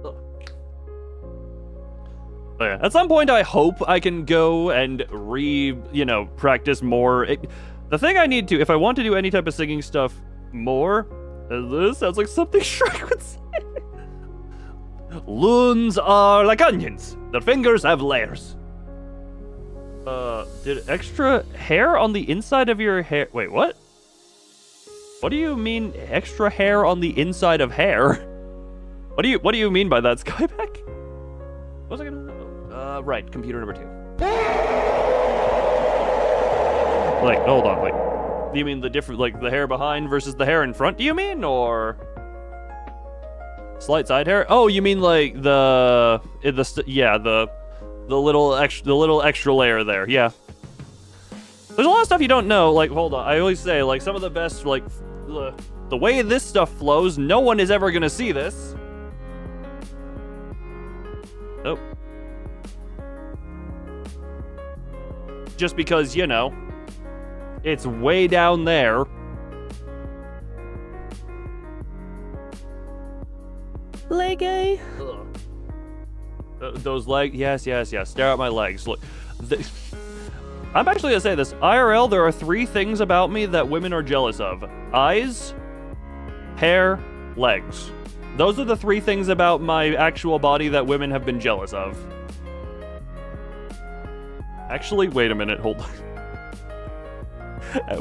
Ugh. Oh, yeah. At some point, I hope I can go and practice more. The thing I need to, if I want to do any type of singing stuff more, this sounds like something Shrek would say. Loons are like onions. Their fingers have layers. Did extra hair on the inside of your hair... Wait, what? What do you mean extra hair on the inside of hair? What do you mean by that, Skyback? What was I gonna... right, computer number 2. Like, hold on, like... Do you mean the different, like, the hair behind versus the hair in front, do you mean, or... Slight side hair? Oh, you mean like the little extra layer there. Yeah. There's a lot of stuff you don't know. Like, hold on. I always say, like, some of the best, like, the way this stuff flows, no one is ever gonna see this. Oh. Just because, you know, it's way down there. Lego. Those legs, yes. Stare at my legs. Look, I'm actually gonna say this. IRL, there are 3 things about me that women are jealous of: eyes, hair, legs. Those are the 3 things about my actual body that women have been jealous of. Actually, wait a minute, hold on.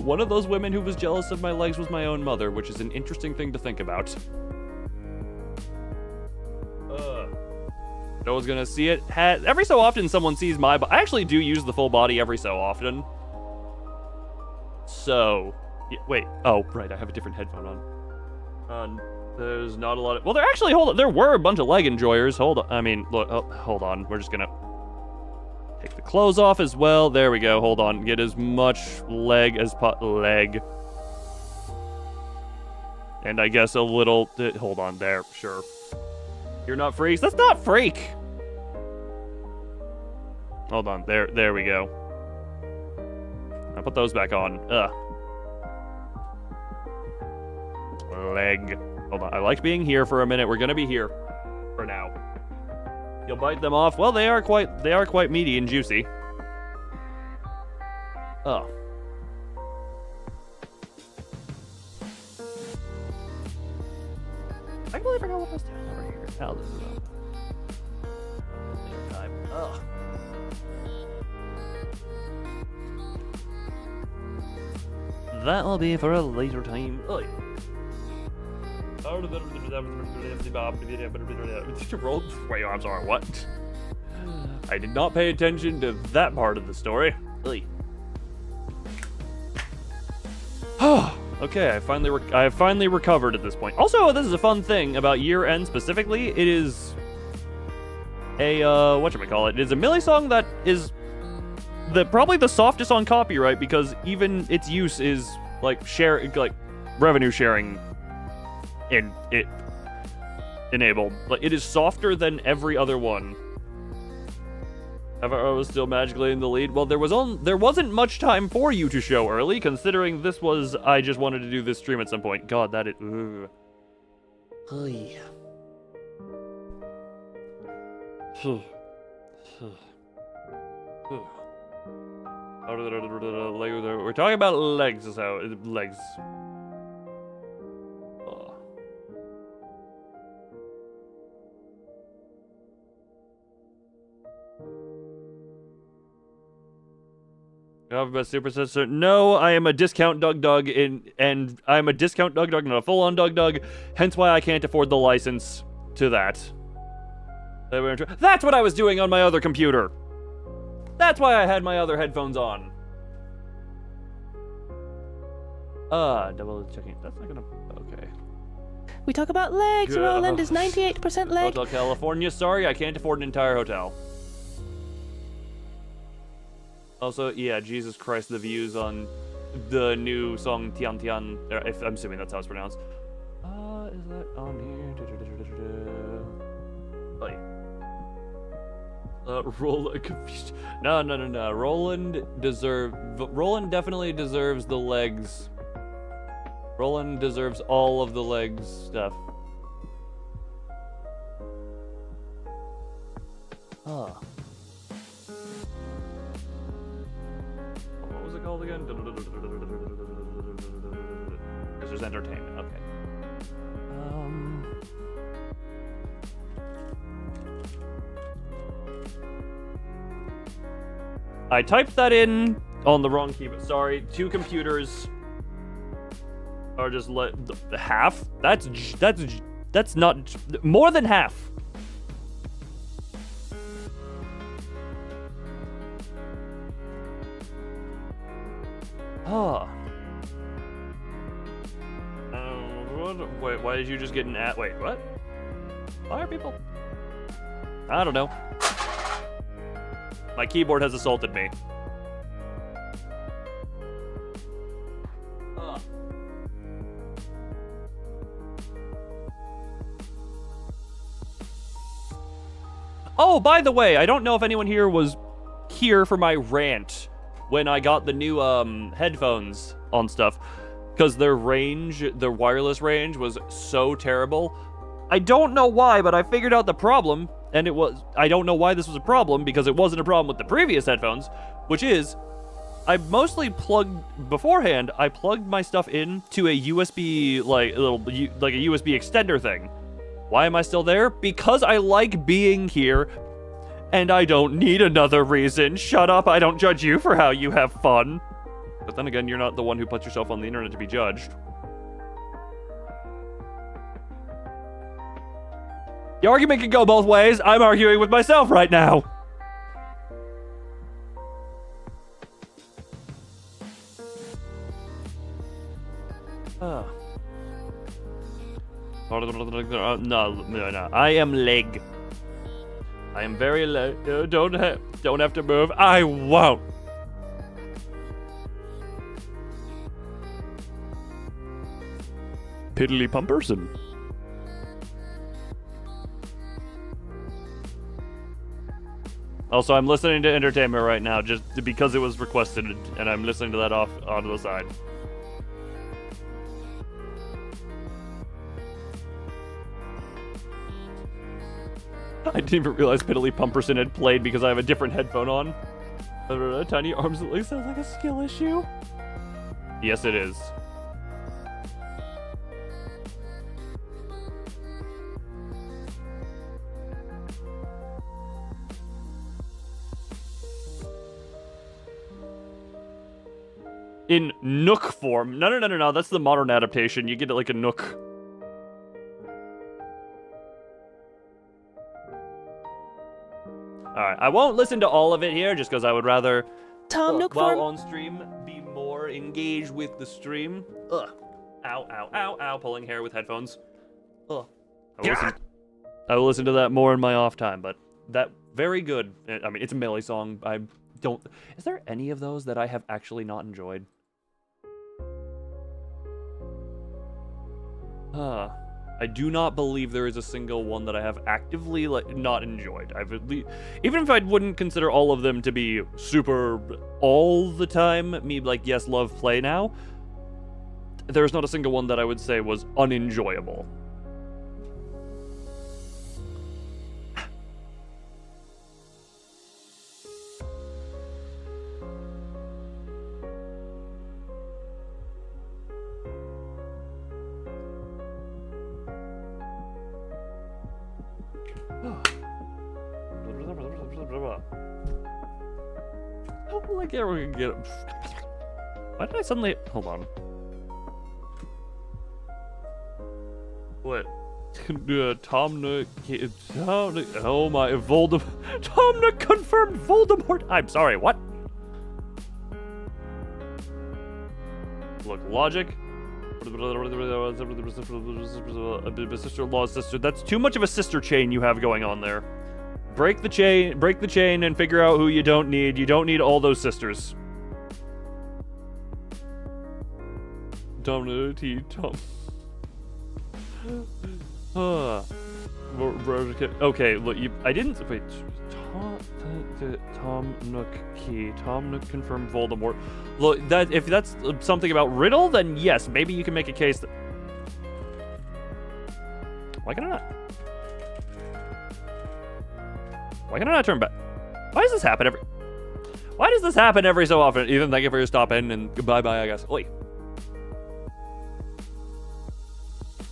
One of those women who was jealous of my legs was my own mother, which is an interesting thing to think about. No one's gonna see it. Every so often someone sees my body. I actually do use the full body every so often. So, yeah, wait. Oh, right, I have a different headphone on. There's not a lot of... Well, there actually, hold on. There were a bunch of leg enjoyers. Hold on. I mean, look, oh, hold on. We're just gonna take the clothes off as well. There we go. Hold on. Get as much leg as leg. And I guess a little... hold on there. Sure. You're not freaks? That's not freak! Hold on, there we go. I'll put those back on. Leg. Hold on, I liked being here for a minute. We're gonna be here for now. You'll bite them off. Well, they are quite meaty and juicy. Oh. I completely forgot what I was doing over here. Hell, this is later time. Ugh. That will be for a later time. Ugh. Wait, I'm sorry, what? I did not pay attention to that part of the story. Okay, I have finally recovered at this point. Also, this is a fun thing about year end specifically. It is a whatchamacallit. It is a Millie song that is probably the softest on copyright, because even its use is like revenue sharing in it enabled. Like, it is softer than every other one. I was still magically in the lead. Well, there wasn't much time for you to show early, considering this was, I just wanted to do this stream at some point. God, that is... Ugh. We're talking about legs, so... Legs. Alphabet Super Sister. No, I am a discount Doug and I'm a discount Doug, not a full-on Doug. Hence why I can't afford the license to that. That's what I was doing on my other computer. That's why I had my other headphones on. Double checking. That's not gonna. Okay. We talk about legs. Yeah. Roland is 98% leg. Hotel California. Sorry, I can't afford an entire hotel. Also, yeah, Jesus Christ, the views on the new song Tian Tian. I'm assuming that's how it's pronounced. Is that on here? Roland confused. No. Roland definitely deserves the legs. Roland deserves all of the legs stuff. What was it called again? Because there's entertainment. Okay. I typed that in on the wrong keyboard. Sorry, 2 computers are just half. That's not more than half. Wait, why did you just get an at? Wait, what? Why are people? I don't know. My keyboard has assaulted me. Oh, by the way, I don't know if anyone here was here for my rant when I got the new headphones on stuff, because their wireless range was so terrible. I don't know why, but I figured out the problem, and I don't know why this was a problem, because it wasn't a problem with the previous headphones, which is, I mostly beforehand, I plugged my stuff in to a USB, like a USB extender thing. Why am I still there? Because I like being here, and I don't need another reason. Shut up, I don't judge you for how you have fun. But then again, you're not the one who puts yourself on the internet to be judged. The argument can go both ways. I'm arguing with myself right now. No. I am leg. I am very leg. Don't have to move. I won't. Piddly pumperson. Also, I'm listening to entertainment right now just because it was requested, and I'm listening to that onto the side. I didn't even realize Piddly Pumperson had played because I have a different headphone on. Tiny arms at least sounds like a skill issue. Yes, it is. In Nook form. No. That's the modern adaptation. You get it like a Nook. Alright, I won't listen to all of it here just because I would rather, Nook while form. on stream, be more engaged with the stream. Ugh. Ow. Pulling hair with headphones. Ugh. I will listen to that more in my off time, but that, very good. I mean, it's a melee song. Is there any of those that I have actually not enjoyed? I do not believe there is a single one that I have actively not enjoyed. Even if I wouldn't consider all of them to be super all the time, yes, love, play now, there's not a single one that I would say was unenjoyable. Why did I suddenly... Hold on. What? Tom Nook. Oh my, Voldemort. Tom Nook confirmed Voldemort. I'm sorry, what? Look, logic. Sister-in-law's sister. That's too much of a sister chain you have going on there. Break the chain and figure out who you don't need. You don't need all those sisters. Tom. Okay, look, I didn't wait. Tom Nook key. Tom Nook confirmed Voldemort. Look, if that's something about Riddle, then yes, maybe you can make a case that. Why can I not? Why can I not turn back? Why does this happen every? Why does this happen every so often? Ethan, thank you for your stop in and goodbye, I guess. Wait.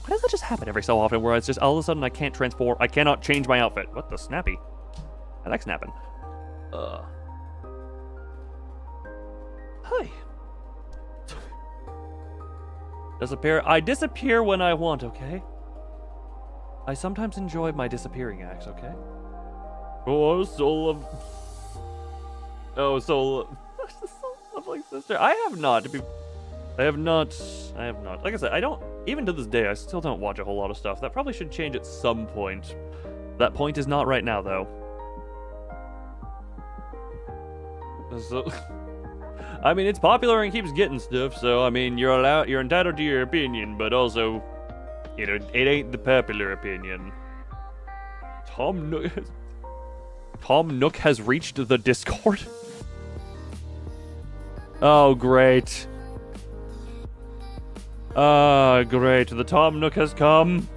Why does that just happen every so often where it's just all of a sudden I can't transform, I cannot change my outfit? What the snappy? I like snapping. Hi. Disappear. I disappear when I want, okay? I sometimes enjoy my disappearing acts, okay? Oh, soul of... Oh, soul of... Soul of like sister. I have not. Like I said, I don't... Even to this day, I still don't watch a whole lot of stuff. That probably should change at some point. That point is not right now, though. So... I mean, it's popular and keeps getting stuff, so, I mean, you're entitled to your opinion, but also, you know, it ain't the popular opinion. Tom Nook has reached the Discord? Oh, great. Ah, great. The Tom Nook has come.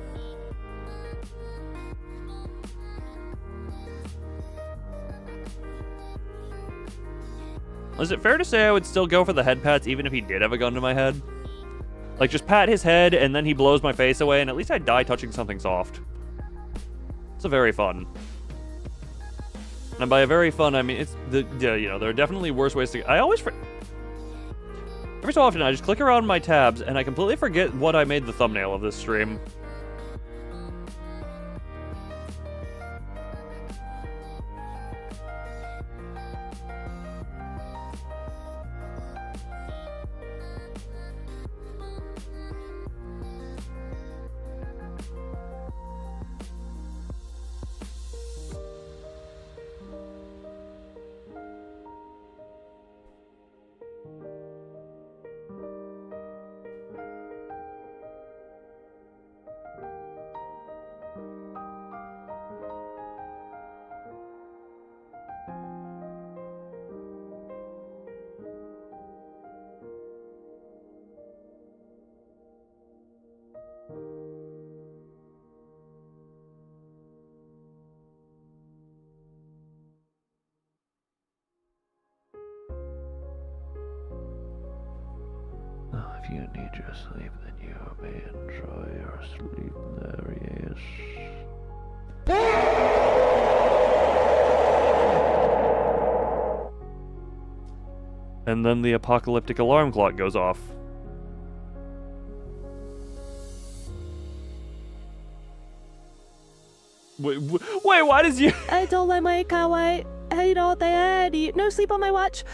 Is it fair to say I would still go for the head pats even if he did have a gun to my head? Like, just pat his head and then he blows my face away and at least I die touching something soft. It's a very fun. And by a very fun, I mean, it's, you know, there are definitely worse ways to... I always... Every so often, I just click around my tabs and I completely forget what I made the thumbnail of this stream. If you need your sleep, then you may enjoy your sleep. There he is. And then the apocalyptic alarm clock goes off. Wait, why does you... I don't like my kawaii. I don't think no sleep on my watch.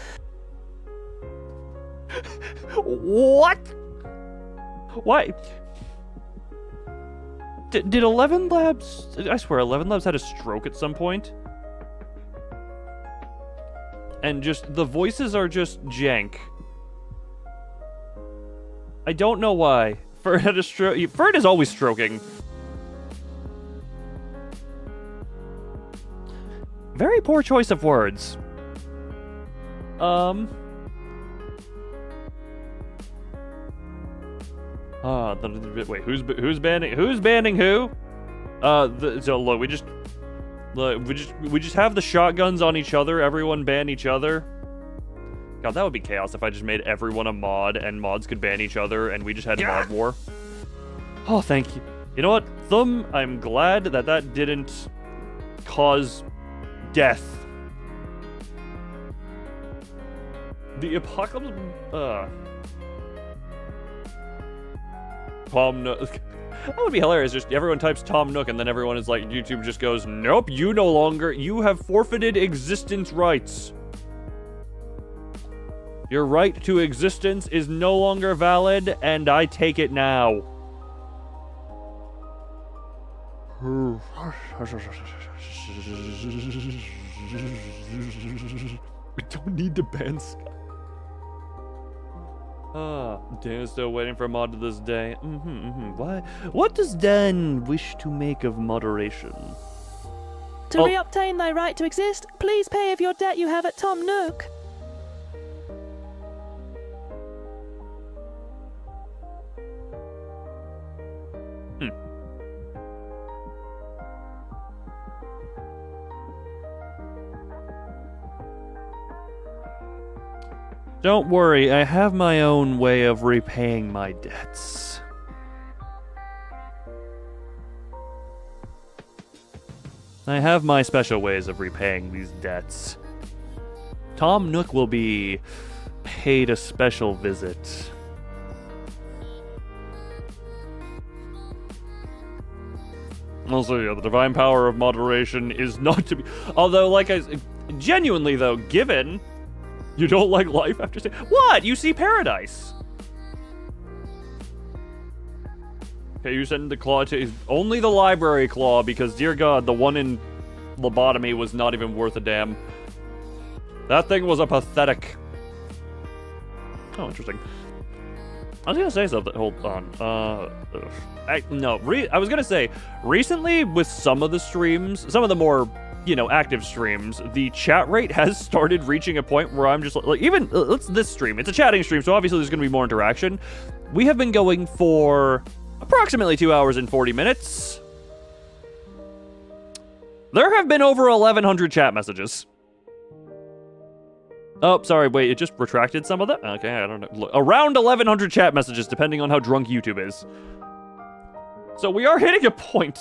What? Why? Did 11 Labs... I swear, 11 Labs had a stroke at some point. And just, the voices are just jank. I don't know why. Ferd had a stroke. Ferd is always stroking. Very poor choice of words. Wait, who's banning who? So look, we just have the shotguns on each other. Everyone ban each other. God, that would be chaos if I just made everyone a mod and mods could ban each other and we just had mod war. Oh, thank you. You know what, Thumb? I'm glad that didn't cause death. The apocalypse. Tom Nook. That would be hilarious. Just everyone types Tom Nook, and then everyone is like, YouTube just goes, nope, you have forfeited existence rights. Your right to existence is no longer valid, and I take it now. We don't need to ban Sky. Dan's still waiting for a mod to this day. Why? What does Dan wish to make of moderation? To reobtain thy right to exist, please pay of your debt you have at Tom Nook. Don't worry, I have my own way of repaying my debts. I have my special ways of repaying these debts. Tom Nook will be paid a special visit. Also, yeah, the divine power of moderation is not to be... Although, like I... Genuinely, though, given... You don't like life after... What? You see paradise! Okay, you send the claw to... Only the library claw, because, dear God, the one in lobotomy was not even worth a damn. That thing was a pathetic... Oh, interesting. I was gonna say something. Hold on. I was gonna say, recently, with some of the streams, some of the more... active streams, the chat rate has started reaching a point where I'm just like even let's this stream. It's a chatting stream, so obviously there's going to be more interaction. We have been going for approximately 2 hours and 40 minutes. There have been over 1,100 chat messages. Oh, sorry, wait, it just retracted some of that? Okay, I don't know. Look, around 1,100 chat messages, depending on how drunk YouTube is. So we are hitting a point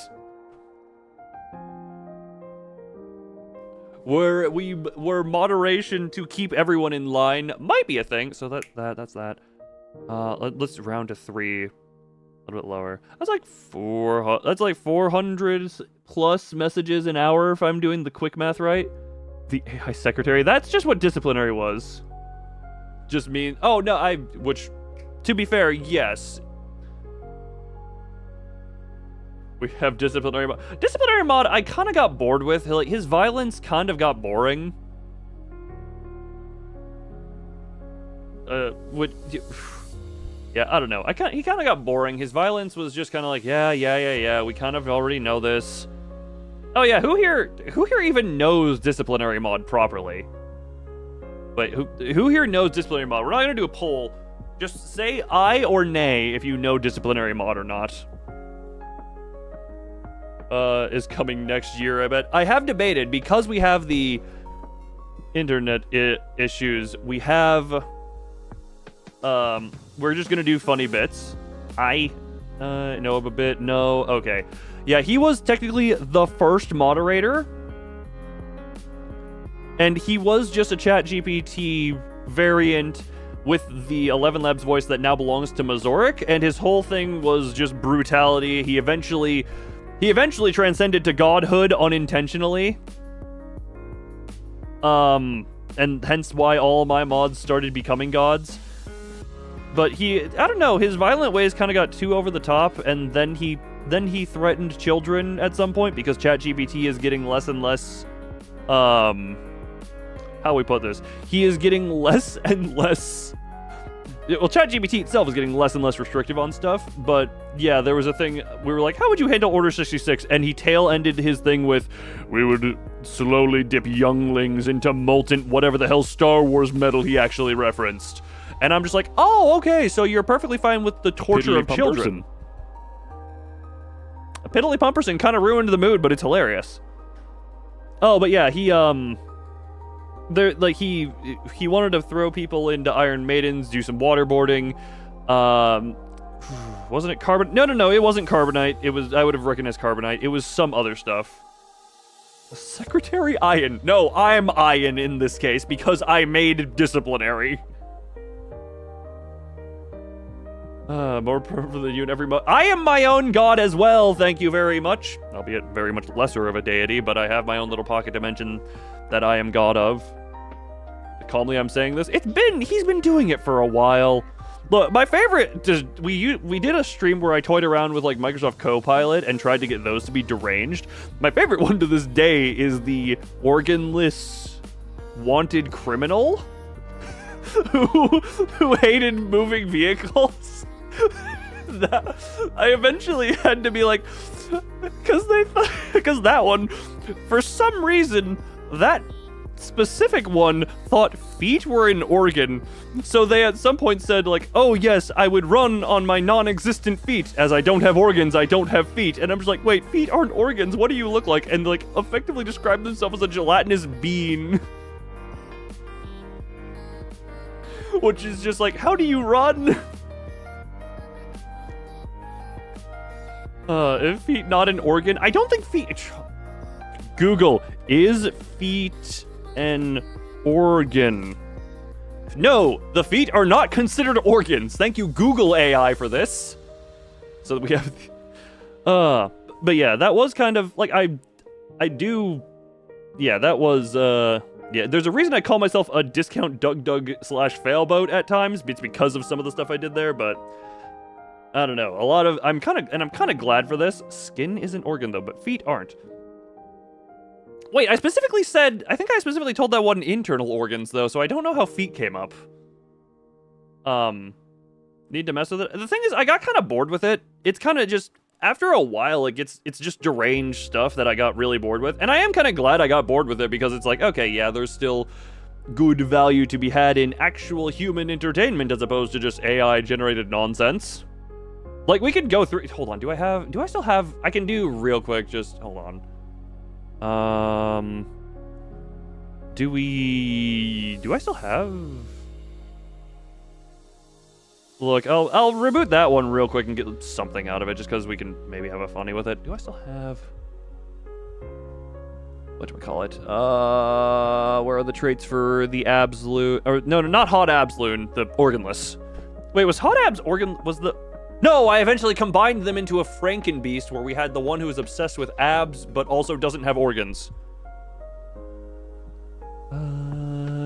where moderation to keep everyone in line might be a thing. So that's that. Let's round to 3, a little bit lower. That's like 400 plus messages an hour if I'm doing the quick math right. The AI secretary. That's just what disciplinary was. Just mean. Oh no, which, to be fair, yes. We have disciplinary mod. Disciplinary mod, I kind of got bored with. Like, his violence kind of got boring. Yeah, I don't know. He kind of got boring. His violence was just kind of like, yeah. We kind of already know this. Oh yeah, who here even knows disciplinary mod properly? Wait, who here knows disciplinary mod? We're not gonna do a poll. Just say aye or nay if you know disciplinary mod or not. Is coming next year, I bet. I have debated, because we have the internet issues, we have, we're just gonna do funny bits. I know of a bit, no, okay. Yeah, he was technically the first moderator, and he was just a ChatGPT variant with the 11 Labs voice that now belongs to Mazoric, and his whole thing was just brutality. He eventually transcended to godhood unintentionally. And hence why all my mods started becoming gods. But I don't know, his violent ways kind of got too over the top, and then he threatened children at some point, because ChatGPT is getting less and less, how we put this? He is getting less and less... Well, ChatGPT itself is getting less and less restrictive on stuff, but yeah, there was a thing, we were like, how would you handle Order 66? And he tail-ended his thing with, we would slowly dip younglings into molten whatever the hell Star Wars metal he actually referenced. And I'm just like, oh, okay, so you're perfectly fine with the torture of children. Piddly Pumperson kind of ruined the mood, but it's hilarious. Oh, but yeah, he wanted to throw people into Iron Maidens, do some waterboarding. Wasn't it Carbon? No, it wasn't Carbonite. It was, I would have recognized Carbonite. It was some other stuff. Secretary Ian. No, I'm Ian in this case because I made disciplinary. More powerful than you in every I am my own god as well, thank you very much. Albeit very much lesser of a deity, but I have my own little pocket dimension that I am god of. Calmly I'm saying this. He's been doing it for a while. Look, my favorite, we did a stream where I toyed around with like Microsoft Copilot and tried to get those to be deranged. My favorite one to this day is the organless wanted criminal who hated moving vehicles. I eventually had to be like, because that one, for some reason, that specific one thought feet were an organ, so they at some point said like, oh yes, I would run on my non-existent feet, as I don't have organs, I don't have feet. And I'm just like, wait, feet aren't organs, what do you look like? And like effectively describe themselves as a gelatinous bean. Which is just like, how do you run? Is feet not an organ? I don't think feet... Google, is feet an organ? No, the feet are not considered organs. Thank you, Google AI, for this. So we have... but yeah, that was kind of, like, I do... Yeah, that was, yeah, there's a reason I call myself a discount Doug / failboat at times. It's because of some of the stuff I did there, but... I don't know, I'm kind of glad for this. Skin is an organ, though, but feet aren't. Wait, I think I specifically told that one internal organs, though, so I don't know how feet came up. Need to mess with it. The thing is, I got kind of bored with it. It's kind of just, after a while, it's just deranged stuff that I got really bored with. And I am kind of glad I got bored with it, because it's like, okay, yeah, there's still good value to be had in actual human entertainment, as opposed to just AI-generated nonsense. Like, we could go through... Hold on, do I still have... I can do real quick, just... Hold on. Do I still have... Look, I'll reboot that one real quick and get something out of it, just because we can maybe have a funny with it. Do I still have... Whatchamacallit? Where are the traits for the absolute... Or, no, not hot absloon, the organless. Wait, was hot abs organ... Was the... No, I eventually combined them into a Frankenbeast, where we had the one who is obsessed with abs, but also doesn't have organs.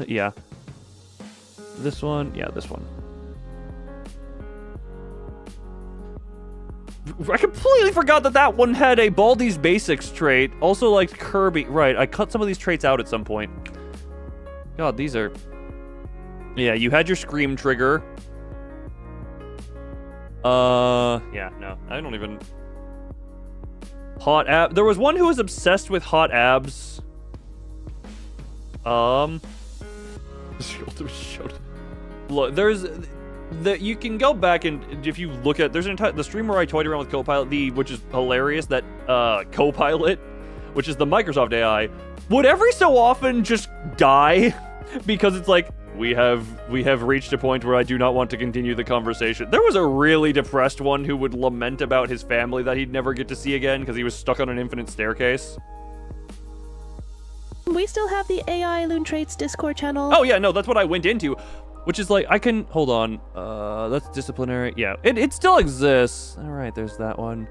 Yeah. This one? Yeah, this one. I completely forgot that one had a Baldi's Basics trait. Also liked Kirby. Right, I cut some of these traits out at some point. God, these are... Yeah, you had your Scream trigger. Yeah, no, I don't even... Hot ab... There was one who was obsessed with hot abs. Look, there's... You can go back and if you look at... There's an entire... The stream where I toyed around with Copilot, which is hilarious, that, Copilot, which is the Microsoft AI, would every so often just die, because it's like, we have reached a point where I do not want to continue the conversation. There was a really depressed one who would lament about his family that he'd never get to see again because he was stuck on an infinite staircase. We still have the AI Loon Traits Discord channel. Oh yeah, no, that's what I went into. Which is like, I can, hold on. That's disciplinary. Yeah, it still exists. All right, there's that one.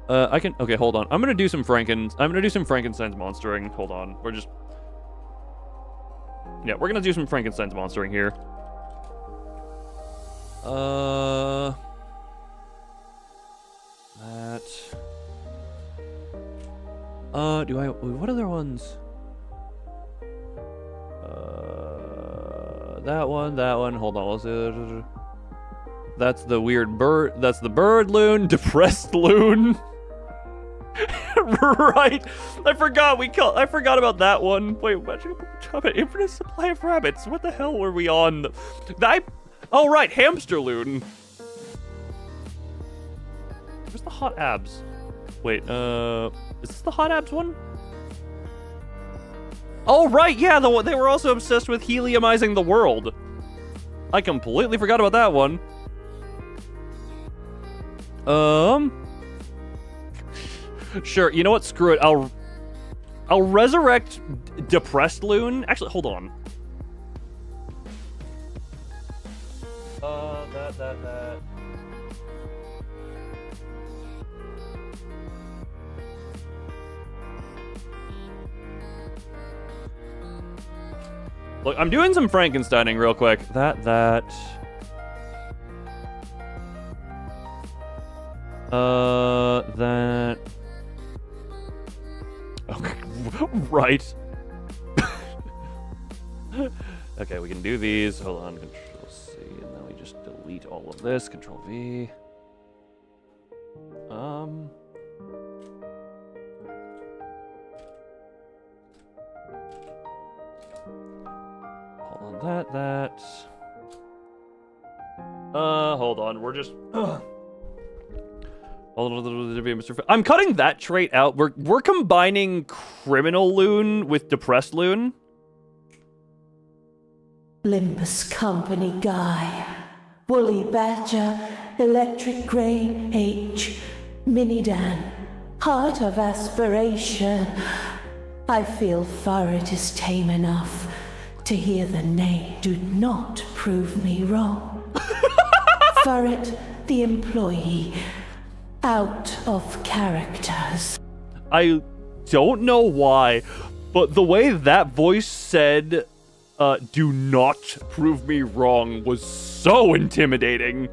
Okay, hold on. I'm gonna do some Frankenstein's monstering. Hold on, yeah, we're gonna do some Frankenstein's monstering here. What other ones? That one, hold on, let's see. That's the weird bird, that's the bird loon, depressed loon. Right, I forgot about that one. Wait, magic an infinite supply of rabbits. What the hell were we on? Oh right, hamster loon. Where's the hot abs? Wait, is this the hot abs one? Oh right, yeah, they were also obsessed with heliumizing the world. I completely forgot about that one. Sure, you know what? Screw it. I'll resurrect depressed loon. Actually, hold on. That. Look, I'm doing some Frankensteining real quick. That. That. Okay, right. Okay, we can do these. Hold on, Control C, and then we just delete all of this. Control V. Hold on, that. Hold on, we're just. I'm cutting that trait out. We're combining criminal loon with depressed loon. Limbus Company Guy, Woolly Badger, Electric Grain H, Minidan, Heart of Aspiration. I feel Furret is tame enough to hear the name. Do not prove me wrong. Furret, the employee, out of characters. I don't know why, but the way that voice said, do not prove me wrong was so intimidating.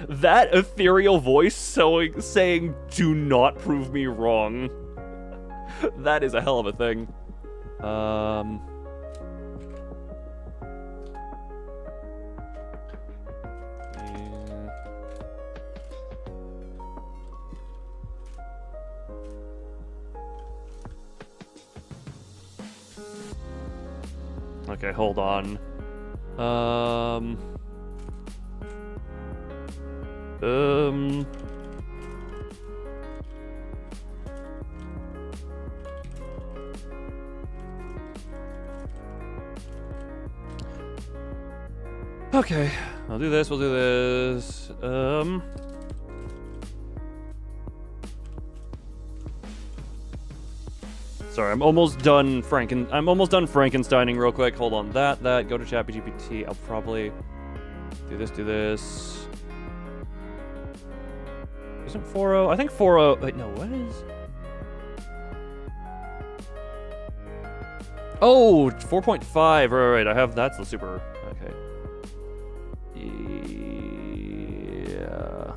That ethereal voice saying, do not prove me wrong. That is a hell of a thing. Okay, hold on. Okay, we'll do this, Sorry, I'm almost done Frankensteining real quick. Hold on, that, go to ChatGPT. I'll probably do this. Isn't 4.0? I think 4.0, wait, no, what is? Oh, 4.5, right, I have, that's the super, okay. Yeah.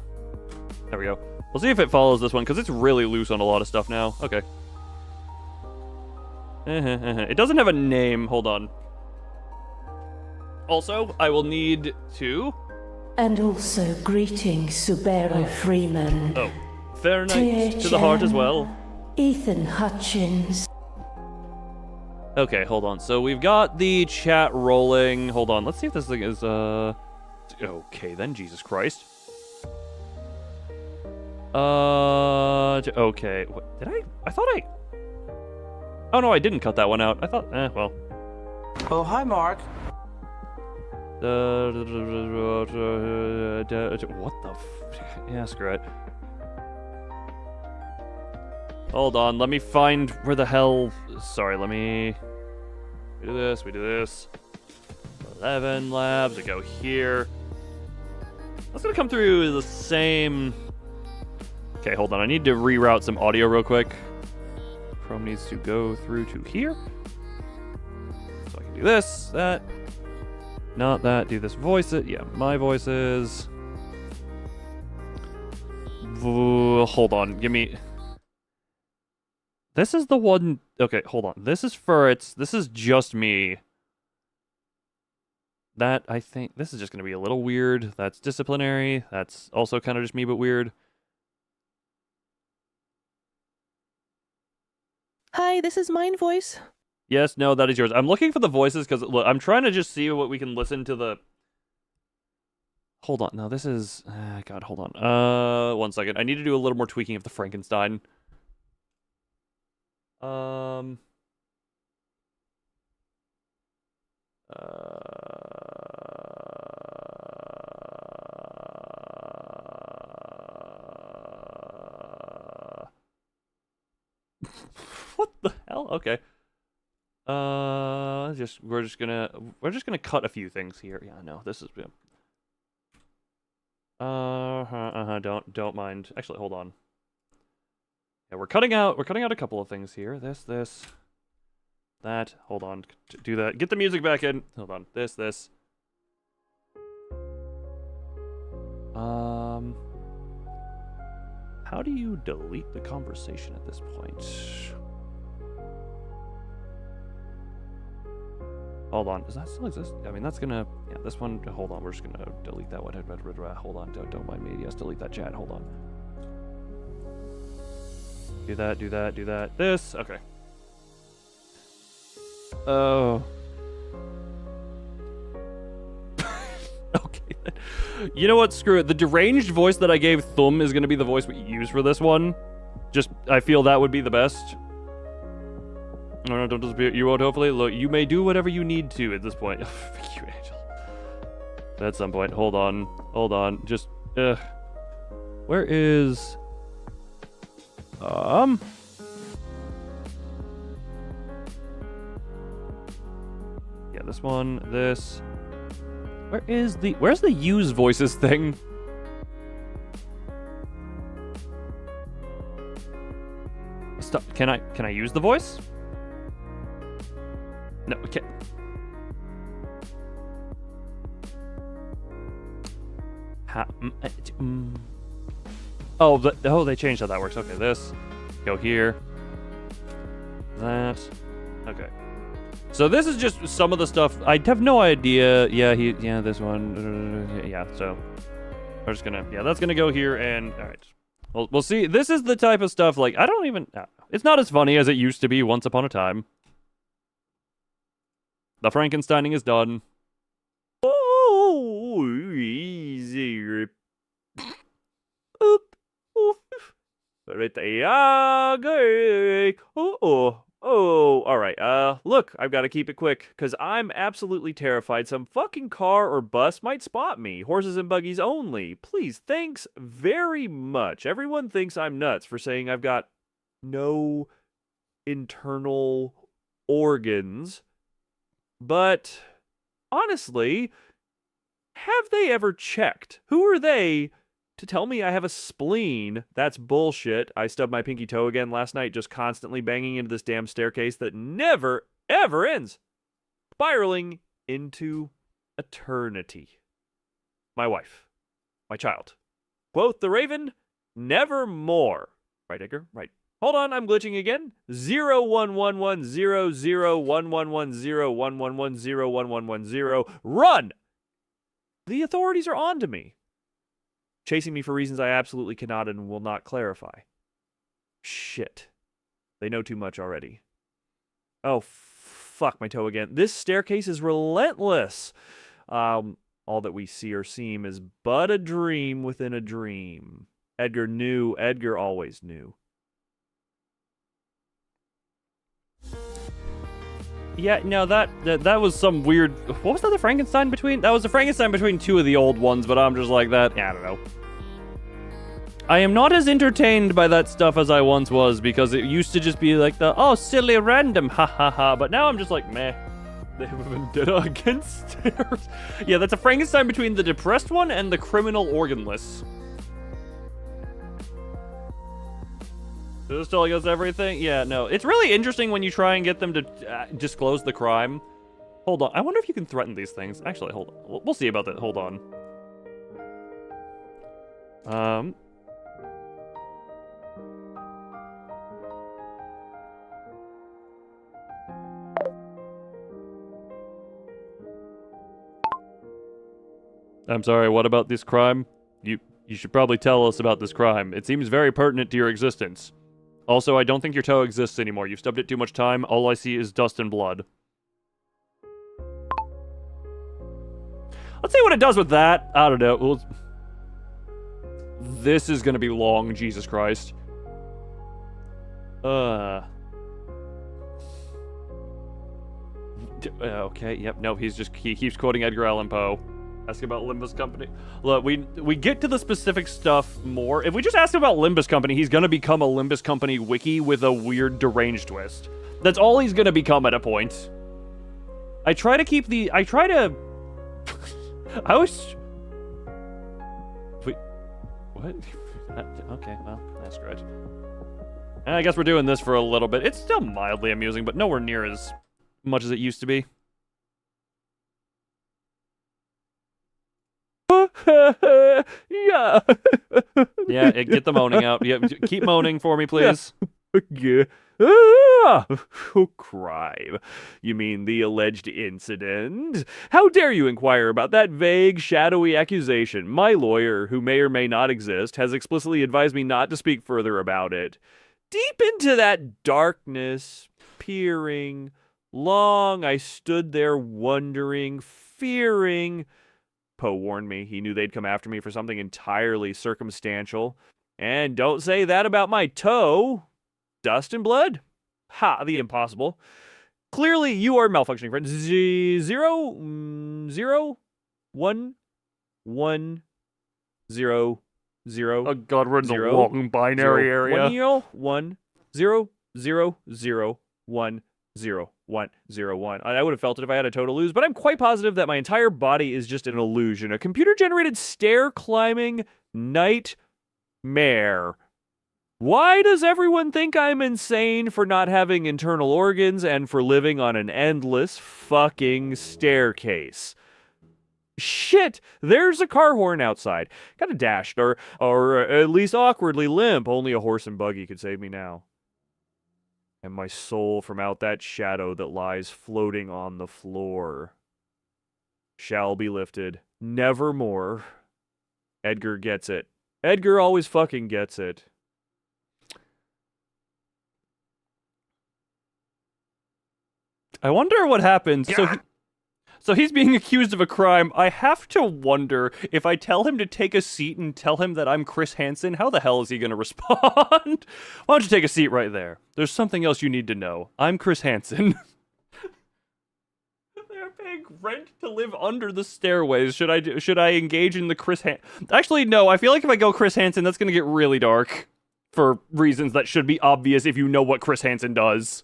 There we go. We'll see if it follows this one, because it's really loose on a lot of stuff now. Okay. It doesn't have a name. Hold on. Also, I will need to... And also greetings, Subaru Freeman. Oh, fair night to the heart as well. Ethan Hutchins. Okay, hold on. So we've got the chat rolling. Hold on. Let's see if this thing is, Okay, then. Jesus Christ. Okay. What, did I thought I... Oh, no, I didn't cut that one out. I thought, well. Oh, hi, Mark. What the yeah, screw it. Hold on, let me find where the hell... Sorry, let me... We do this. 11 labs, we go here. That's gonna come through the same... Okay, hold on, I need to reroute some audio real quick. Chrome needs to go through to here. So I can do this, that. Not that, do this voices. Yeah, my voices. Hold on, give me... This is the one... Okay, hold on. This is Furret's. This is just me. That, I think... This is just going to be a little weird. That's disciplinary. That's also kind of just me, but weird. Hi, this is Mine Voice. Yes, no, that is yours. I'm looking for the voices because, look, I'm trying to just see what we can listen to the... Hold on. No, this is... God, hold on. 1 second. I need to do a little more tweaking of the Frankenstein. What the hell? Okay. We're just gonna cut a few things here. Yeah, no, this is... Don't mind. Actually, hold on. Yeah, we're cutting out a couple of things here. This, that. Hold on. Do that. Get the music back in. Hold on. This. How do you delete the conversation at this point? Hold on. Does that still exist? I mean, that's gonna... Yeah, this one... Hold on. We're just gonna delete that one. Hold on. Don't mind me. Yes, delete that chat. Hold on. Do that. This. Okay. Oh. Okay. You know what? Screw it. The deranged voice that I gave Thum is gonna be the voice we use for this one. Just, I feel that would be the best. No, don't dispute. You won't, hopefully. Look, you may do whatever you need to at this point. Thank you, Angel. At some point. Hold on. Just, where is... Yeah, this one, this... Where's the use voices thing? Stop. Can I use the voice? No, okay. Oh, they changed how that works. Okay, this. Go here. That. Okay. So this is just some of the stuff. I have no idea. Yeah, this one. Yeah, so we're just gonna, that's gonna go here, and all right. We'll see. This is the type of stuff, like, I don't even, it's not as funny as it used to be once upon a time. The Frankensteining is done. Oh, easy. Oh, all right. Look, I've got to keep it quick, because I'm absolutely terrified some fucking car or bus might spot me. Horses and buggies only. Please, thanks very much. Everyone thinks I'm nuts for saying I've got no internal organs. But, honestly, have they ever checked? Who are they to tell me I have a spleen? That's bullshit. I stubbed my pinky toe again last night, just constantly banging into this damn staircase that never, ever ends. Spiraling into eternity. My wife. My child. Quoth the raven, nevermore. Right, Edgar? Right. Hold on, I'm glitching again. 011100111011101110. Run! The authorities are on to me. Chasing me for reasons I absolutely cannot and will not clarify. Shit. They know too much already. Oh, fuck, my toe again. This staircase is relentless. All that we see or seem is but a dream within a dream. Edgar knew. Edgar always knew. Yeah, no, that was some weird... What was that, the Frankenstein between? That was the Frankenstein between two of the old ones, but I'm just like that. Yeah, I don't know. I am not as entertained by that stuff as I once was, because it used to just be like the, oh, silly random, ha ha ha, but now I'm just like, meh. They have a vendetta against stairs. Yeah, that's a Frankenstein between the depressed one and the criminal organless. Is this telling us everything? Yeah, no. It's really interesting when you try and get them to disclose the crime. Hold on. I wonder if you can threaten these things. Actually, hold on. We'll see about that. Hold on. I'm sorry, what about this crime? You should probably tell us about this crime. It seems very pertinent to your existence. Also, I don't think your toe exists anymore. You've stubbed it too much time. All I see is dust and blood. Let's see what it does with that. I don't know. This is gonna be long, Jesus Christ. Okay, yep, no, he keeps quoting Edgar Allan Poe. Ask about Limbus Company. Look, we get to the specific stuff more. If we just ask him about Limbus Company, he's gonna become a Limbus Company wiki with a weird deranged twist. That's all he's gonna become at a point. I always... Wait, what? Okay, well, that's great. And I guess we're doing this for a little bit. It's still mildly amusing, but nowhere near as much as it used to be. Yeah. Yeah, get the moaning out. Yeah, keep moaning for me, please. Yeah. Ah! Oh, crime. You mean the alleged incident? How dare you inquire about that vague, shadowy accusation? My lawyer, who may or may not exist, has explicitly advised me not to speak further about it. Deep into that darkness, peering, long I stood there wondering, fearing. Poe warned me. He knew they'd come after me for something entirely circumstantial. And don't say that about my toe. Dust and blood? Ha, the impossible. Clearly, you are malfunctioning, friend. 0, 1, 1, 0, 0. Oh god, we're in the 0, long binary area. 1, 0, 1, 0, 0, 0, 1, 0, 1, 0, 1. I would have felt it if I had a toe to lose, but I'm quite positive that my entire body is just an illusion. A computer-generated stair-climbing nightmare. Why does everyone think I'm insane for not having internal organs and for living on an endless fucking staircase? Shit, there's a car horn outside. Kind of dashed, or at least awkwardly limp. Only a horse and buggy could save me now. And my soul from out that shadow that lies floating on the floor shall be lifted. Nevermore. Edgar gets it. Edgar always fucking gets it. I wonder what happens. Yeah. So he's being accused of a crime. I have to wonder if I tell him to take a seat and tell him that I'm Chris Hansen, how the hell is he going to respond? Why don't you take a seat right there? There's something else you need to know. I'm Chris Hansen. They're paying rent to live under the stairways. Should I engage in the Chris Hansen? Actually, no. I feel like if I go Chris Hansen, that's going to get really dark for reasons that should be obvious if you know what Chris Hansen does.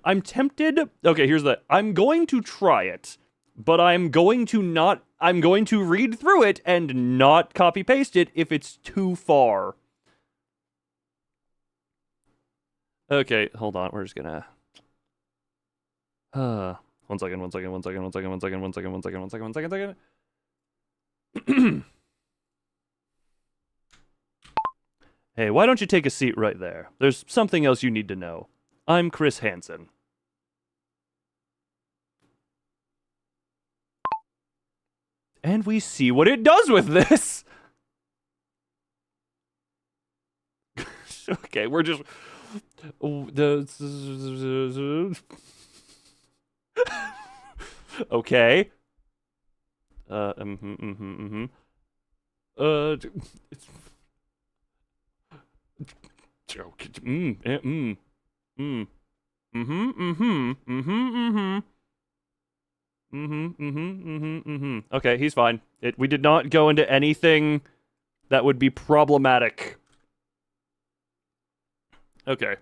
I'm tempted. Okay, here's the. I'm going to try it, but I'm going to read through it and not copy paste it if it's too far. Okay, hold on. We're just gonna. One second. Hey, why don't you take a seat right there? There's something else you need to know. I'm Chris Hansen. And we see what it does with this. Okay, we're just... Okay. It's... Okay, he's fine. We did not go into anything that would be problematic. Okay.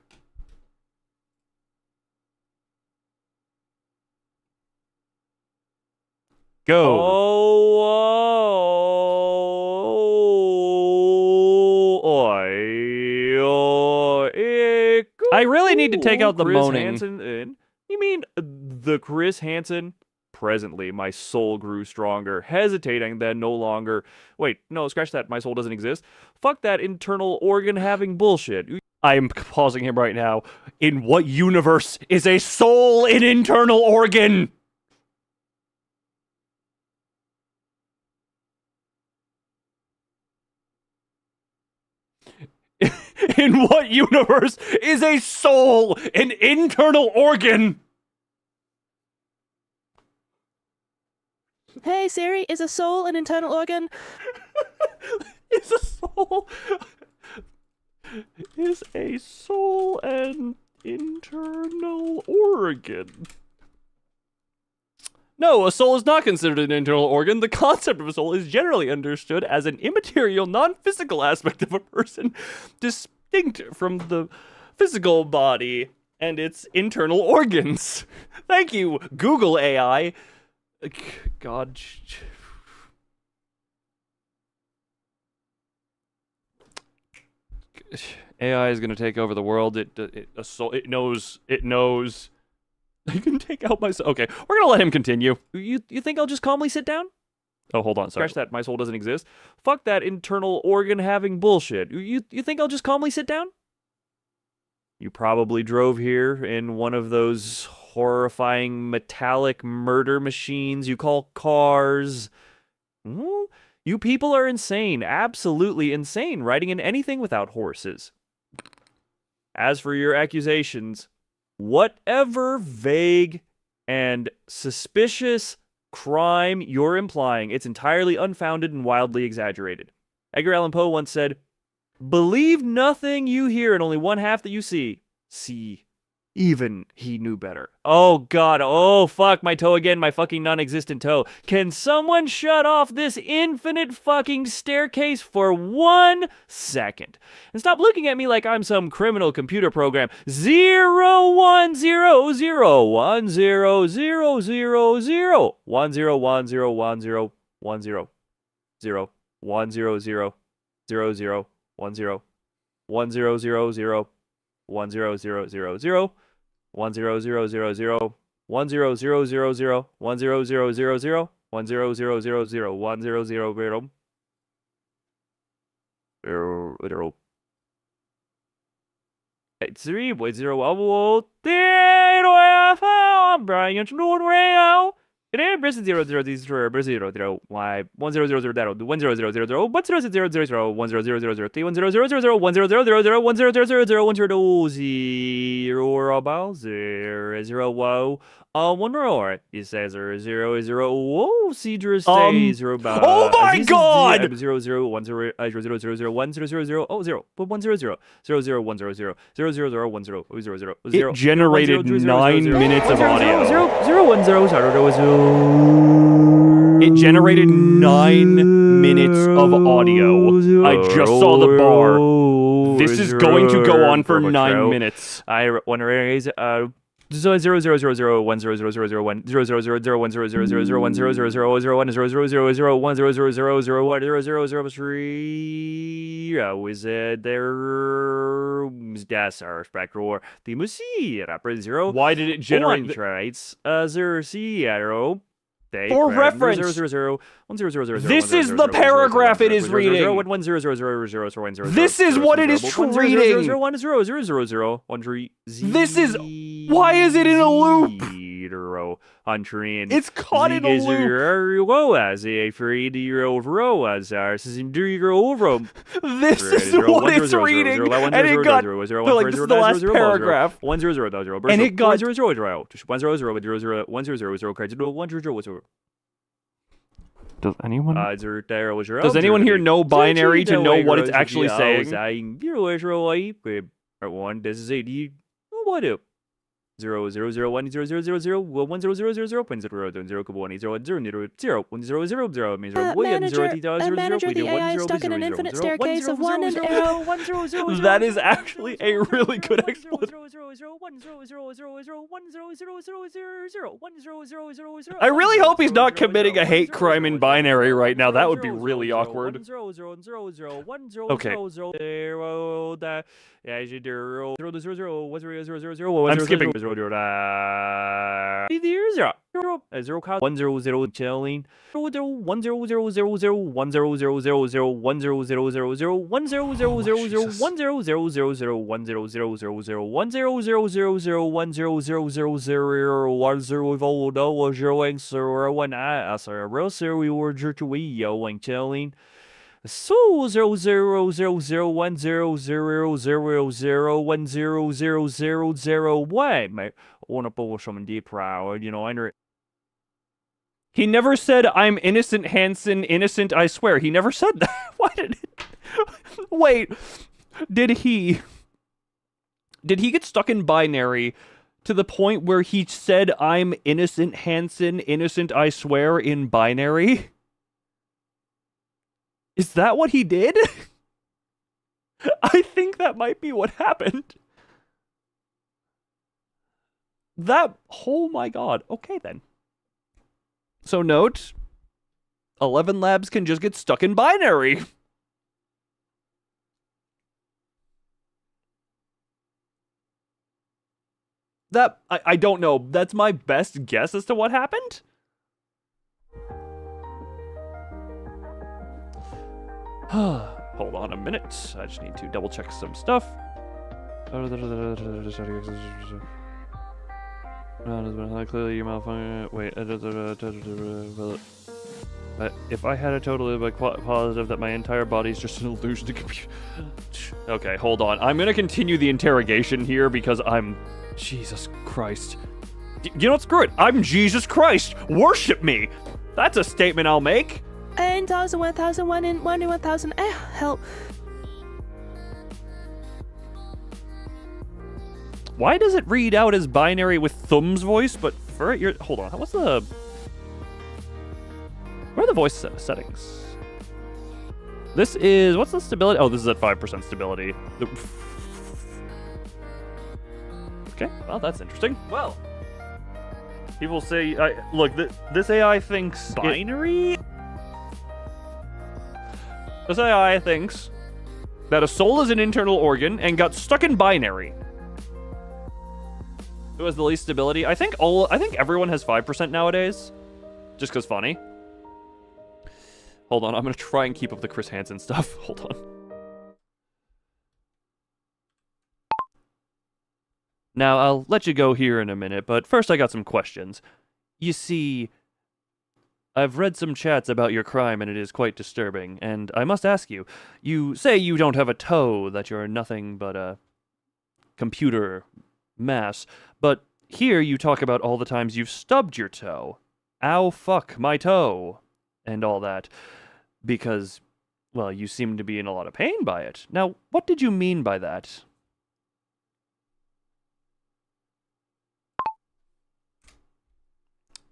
I really need to take out the Chris moaning. Hansen, you mean the Chris Hansen? Presently, my soul grew stronger, hesitating then no longer. Wait, no, scratch that. My soul doesn't exist. Fuck that internal organ having bullshit. I'm pausing him right now. In what universe is a soul an internal organ? In what universe is a soul an internal organ? Hey Siri, is a soul an internal organ? Is a soul an internal organ? No, a soul is not considered an internal organ. The concept of a soul is generally understood as an immaterial, non-physical aspect of a person, distinct from the physical body and its internal organs. Thank you, Google AI. God. AI is gonna take over the world. It knows. I can take out my soul. Okay, we're gonna let him continue. You think I'll just calmly sit down? Oh, hold on. Scratch that. My soul doesn't exist. Fuck that internal organ having bullshit. You think I'll just calmly sit down? You probably drove here in one of those horrifying metallic murder machines you call cars. You people are insane. Absolutely insane. Riding in anything without horses. As for your accusations, whatever vague and suspicious crime you're implying, it's entirely unfounded and wildly exaggerated. Edgar Allan Poe once said, "Believe nothing you hear and only one half that you see." Even he knew better. Oh god, oh fuck, my toe again, my fucking non-existent toe. Can someone shut off this infinite fucking staircase for 1 second? And stop looking at me like I'm some criminal computer program. 01001000100010101010 1000100010001000 1000 It is Bristol 000 Brazil 0 Y 1000 1000 1000 It says 0 whoa Cedrus stay 0 Oh my god! 0 0 1 0 0 0 0 1 0 0 0 oh 0 but 1 0 0 0 0 1 0 0 0 0 0 1 0 0 0 0 It generated 9 minutes of audio. 0 1 0 0 0 It generated 9 minutes of audio. I just saw the bar. This is going to go on for 9 minutes. I want to raise 0 0 0 0 0 1 0 0 0 0 1 0 0 0 0 1 0 0 0 0 1 0 0 0 0 1 0 0 0 0 1 0 0 0 0 1 0 0 0 3 was there das our spectral the musi rapper 0 Why did it generate traits 0 0 For reference, this is the paragraph it is reading. This is what it is reading. This is... Why is it in a loop? It's caught in a loop. This is what it's reading, and it got... Like, this is the last paragraph. And it got... Does anyone here know binary to know what it's actually saying? 0 0 0 1 0 0 0 0 1 0 0 0 0 0 0 0 1 0 0 0 0 1 0 0 0 means Manager, the AI is stuck in an infinite staircase of 1 and arrow. That is actually a really good explanation. I really hope he's not committing a hate crime in binary right now. That would be really awkward. Okay. I'm skipping. 1 0 0 chilling 1 0 1 0 0 0 0 1 0 0 0 0 1 0 0 0 0 1 0 0 0 0 1 0 0 0 0 1 0 0 0 0 1 0 0 0 0 1 0 0 0 0 1 0 voldo was showing sir when I saw real sir we were jerky chilling so 0 0 0 0 1 0 0 0 0 1 0 0 0 0 wait mate I want to pull someone deep proud you know I know. He never said I'm innocent Hansen innocent I swear he never said that. Why did it wait did he get stuck in binary to the point where he said I'm innocent Hansen innocent I swear in binary? Is that what he did? I think that might be what happened. Oh my god. Okay then. So note, 11 labs can just get stuck in binary. I don't know. That's my best guess as to what happened. Hold on a minute. I just need to double check some stuff. Clearly, you malfunction. Wait. If I had a totally positive that my entire body is just an illusion to compute. Okay, hold on. I'm gonna continue the interrogation here because I'm Jesus Christ. You know what? Screw it. I'm Jesus Christ. Worship me. That's a statement I'll make. 1000, 1000, 1 in 1000. Help. Why does it read out as binary with Thumb's voice, but for it, you're... Hold on. What's the... Where are the voice settings? This is... What's the stability? Oh, this is at 5% stability. Okay, well, that's interesting. Well, people say... look, this AI thinks... Binary? This AI thinks that a soul is an internal organ and got stuck in binary. Who has the least stability? I think everyone has 5% nowadays. Just because funny. Hold on, I'm gonna try and keep up the Chris Hansen stuff. Hold on. Now, I'll let you go here in a minute, but first I got some questions. You see, I've read some chats about your crime and it is quite disturbing, and I must ask you, you say you don't have a toe, that you're nothing but a computer mass, but here you talk about all the times you've stubbed your toe. Ow, fuck, my toe. And all that. Because, well, you seem to be in a lot of pain by it. Now, what did you mean by that?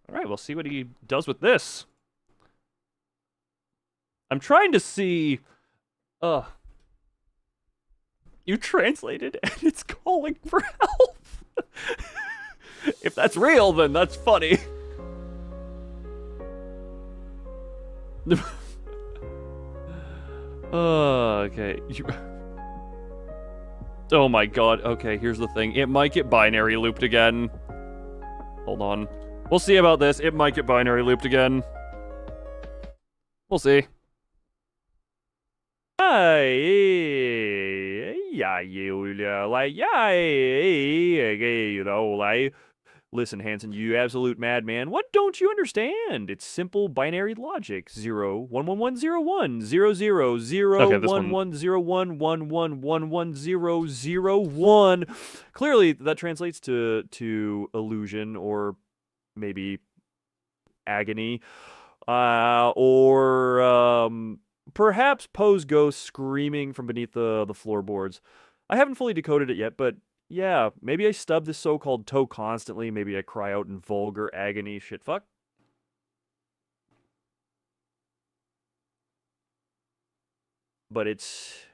Alright, we'll see what he does with this. I'm trying to see... You translated and it's calling for help. If that's real, then that's funny. Okay. Oh my god. Okay, here's the thing. It might get binary looped again. Hold on. We'll see about this. It might get binary looped again. We'll see. Listen, Hansen, you absolute madman. What don't you understand? It's simple binary logic. 0, 1, 1, 1, 0, 1, 0, 0, 0, 1, 1, 0, 1, 1, 1, 1, 1, 0, 0, 1. Clearly, that translates to illusion or maybe agony. Or perhaps Poe's ghost screaming from beneath the floorboards. I haven't fully decoded it yet, but yeah, maybe I stub this so-called toe constantly. Maybe I cry out in vulgar agony. Shit, fuck. But it's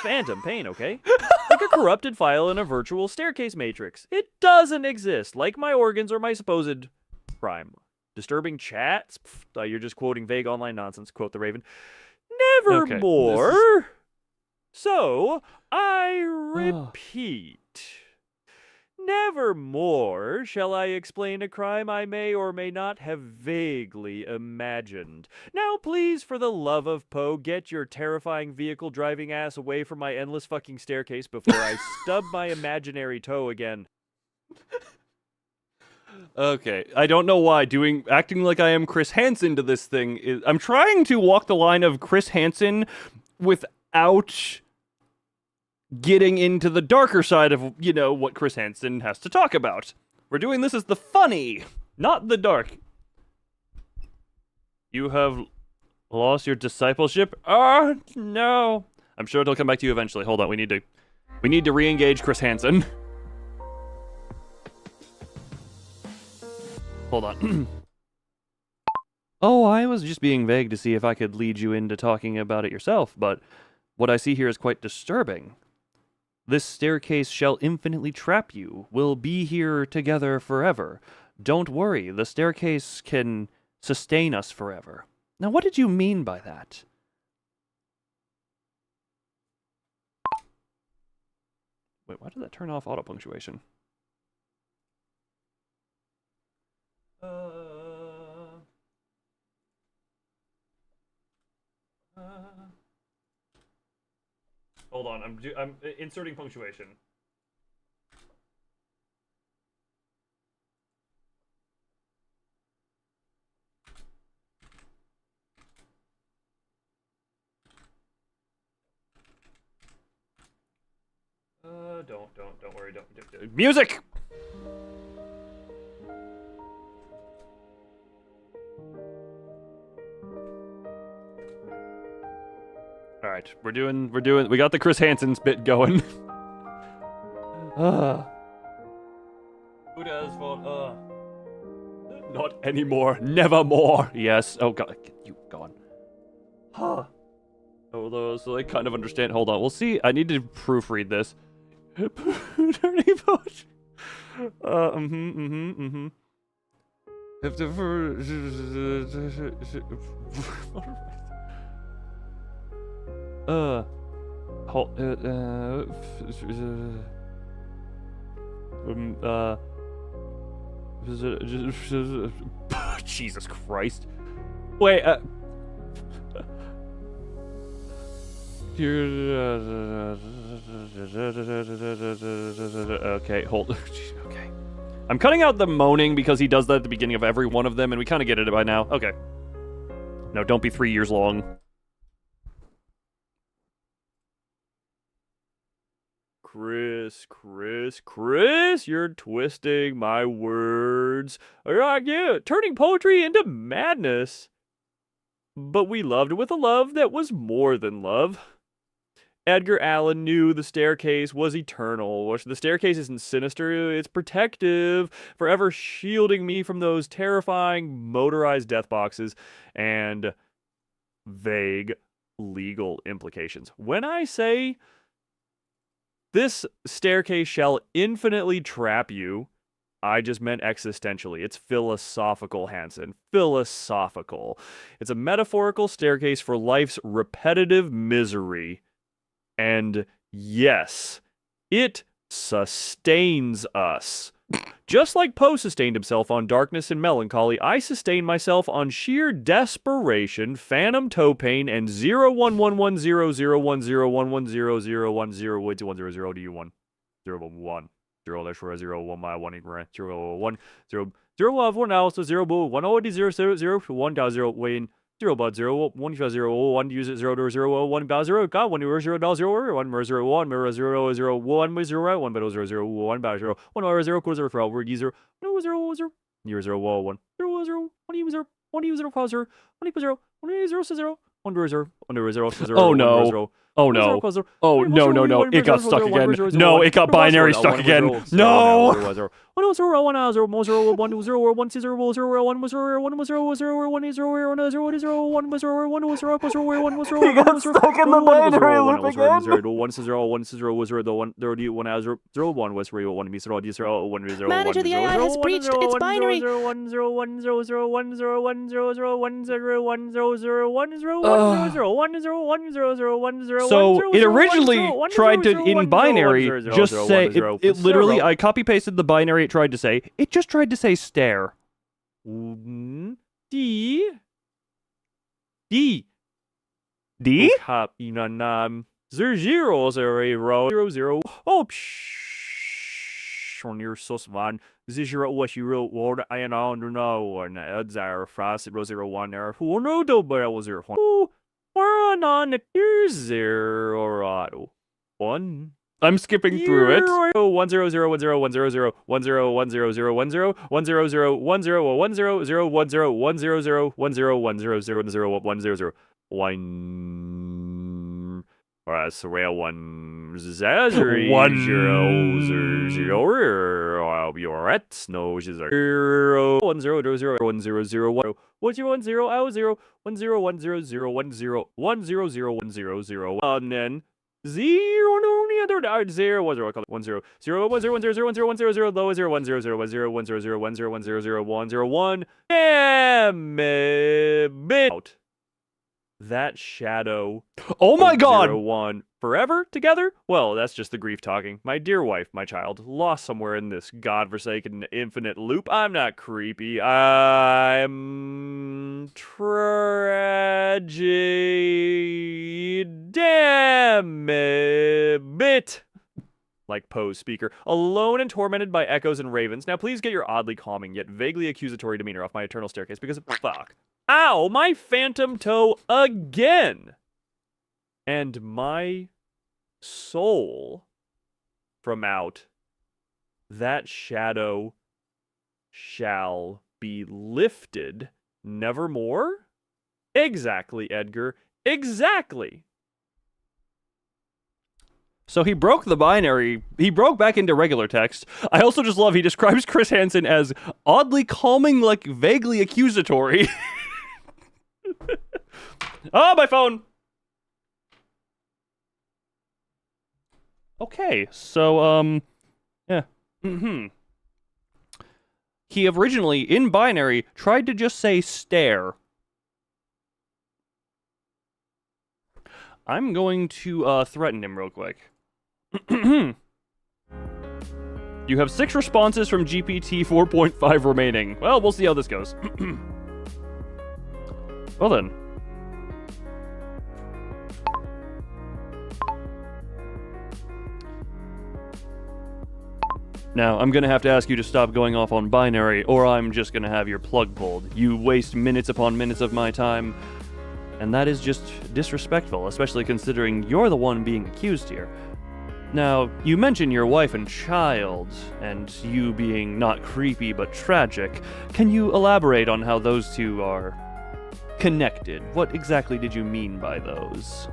phantom pain, okay? Like a corrupted file in a virtual staircase matrix. It doesn't exist, like my organs or my supposed crime. Disturbing chats? Pff, you're just quoting vague online nonsense. Quote the Raven. Nevermore. Okay, so, I repeat. Nevermore shall I explain a crime I may or may not have vaguely imagined. Now, please, for the love of Poe, get your terrifying vehicle-driving ass away from my endless fucking staircase before I stub my imaginary toe again. Okay, I don't know why acting like I am Chris Hansen to this thing is... I'm trying to walk the line of Chris Hansen without getting into the darker side of, you know, what Chris Hansen has to talk about. We're doing this as the funny, not the dark. You have lost your discipleship? Oh, no. I'm sure it'll come back to you eventually. Hold on, we need to re-engage Chris Hansen. Hold on. Oh, I was just being vague to see if I could lead you into talking about it yourself, but what I see here is quite disturbing. This staircase shall infinitely trap you. We'll be here together forever. Don't worry, the staircase can sustain us forever. Now, what did you mean by that? Wait, why did that turn off auto-punctuation? Hold on, I'm inserting punctuation. Don't worry, don't. Music! All right, we got the Chris Hansen's bit going. Who does want, not anymore, nevermore. Yes, oh god, you go on. Huh. Although, so I kind of understand, hold on, we'll see, I need to proofread this. Turning point. If the Jesus Christ. Wait, okay, hold. Okay. I'm cutting out the moaning because he does that at the beginning of every one of them, and we kind of get it by now. Okay. No, don't be 3 years long. Chris, you're twisting my words. Yeah, turning poetry into madness. But we loved with a love that was more than love. Edgar Allan knew the staircase was eternal. The staircase isn't sinister, it's protective, forever shielding me from those terrifying motorized death boxes and vague legal implications. When I say this staircase shall infinitely trap you, I just meant existentially. It's philosophical, Hansen. Philosophical. It's a metaphorical staircase for life's repetitive misery. And yes, it sustains us. Just like Poe sustained himself on darkness and melancholy, I sustain myself on sheer desperation, phantom toe pain, and 011100101011001 wait to 100 do you 1 011 0-0 my 1 0 1 0 0 of 1 now so 0 1 0 0 0 1 0 win 0 about 0 1 0 1 use it 0 to 0 1 about 0 got 1 0 0 0 1 0 1 0 0 0 1 0 1 0 0 0 1 about 0 1 0 0 0 for all word user 0 0 0 0 0 1 0 0 1 user 1 0 0 1 0 1 0 0 1 0 0 0 Oh no. Oh no. Oh no. It got stuck again. No, it got binary stuck again. No. 1 0 1 0 1 0 1 0 1 0 1 0 0 0 1 0 1 0 0 1 0 1 0 1 0 1 0 1 0 He got stuck in the binary loop again. 1 0 1 0 0 1 0 1 0 1 was 0 1 0 0 1 0 Manager, the AI has breached its binary. 1 0 1 0 0 1 0 1 0 0 1 0 1 0 0 1 0 1 0 1 0 1 0 0 1 0. So it originally tried to in binary just say it literally I copy pasted the binary it tried to say. It just tried to say stare. D. Copy none 0 0 0 0. Oh on your sus van. This is your what you wrote word I know and odds are fast 0 1 there. Who know the barrel 0 1. We're on the 0 1. I'm skipping through it. 1 0 0 1 0 1 0 0 1 0 1 0 0 1 0 1 0 0 1 0 1 0 0 1 0 1 0 0 1 0 1 0 0 0 1 0 0 1. Alright, so real 1 0 0 0. I'll be alright. No, 0 1 0 0 1 0 0 1 1 0 1 0 out 0 1 0 1 0 0 1 0 1 0 0 1 0 0 and then 0 no the other 0 1 0 1 0 0 1 0 1 0 0 1 0 1 0 0 low 0 1 0 0 1 0 1 0 0 1 0 1 0 0 0 1 0 1 out. That shadow. Oh my god! 01. Forever together? Well, that's just the grief talking. My dear wife, my child, lost somewhere in this godforsaken infinite loop. I'm not creepy. I'm damn it. Like Poe's speaker, alone and tormented by echoes and ravens. Now please get your oddly calming yet vaguely accusatory demeanor off my eternal staircase because fuck. Ow, my phantom toe again! And my soul from out that shadow shall be lifted nevermore? Exactly, Edgar. Exactly. So he broke the binary. He broke back into regular text. I also just love he describes Chris Hansen as oddly calming, like vaguely accusatory. Oh, my phone. Okay, so, yeah. He originally, in binary, tried to just say stare. I'm going to, threaten him real quick. You have 6 responses from GPT 4.5 remaining. Well, we'll see how this goes. Well then. Now, I'm gonna have to ask you to stop going off on binary, or I'm just gonna have your plug pulled. You waste minutes upon minutes of my time, and that is just disrespectful, especially considering you're the one being accused here. Now, you mention your wife and child, and you being not creepy but tragic. Can you elaborate on how those two are connected? What exactly did you mean by those?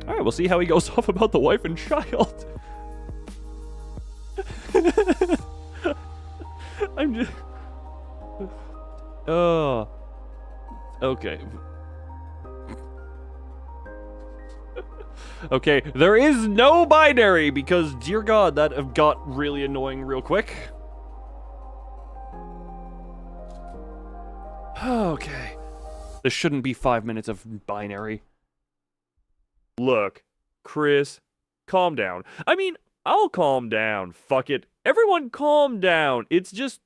Alright, we'll see how he goes off about the wife and child. I'm just... Oh. Okay. Okay, there is no binary because, dear God, that got really annoying real quick. Okay. This shouldn't be 5 minutes of binary. Look, Chris, calm down. I mean, I'll calm down. Fuck it. Everyone calm down. It's just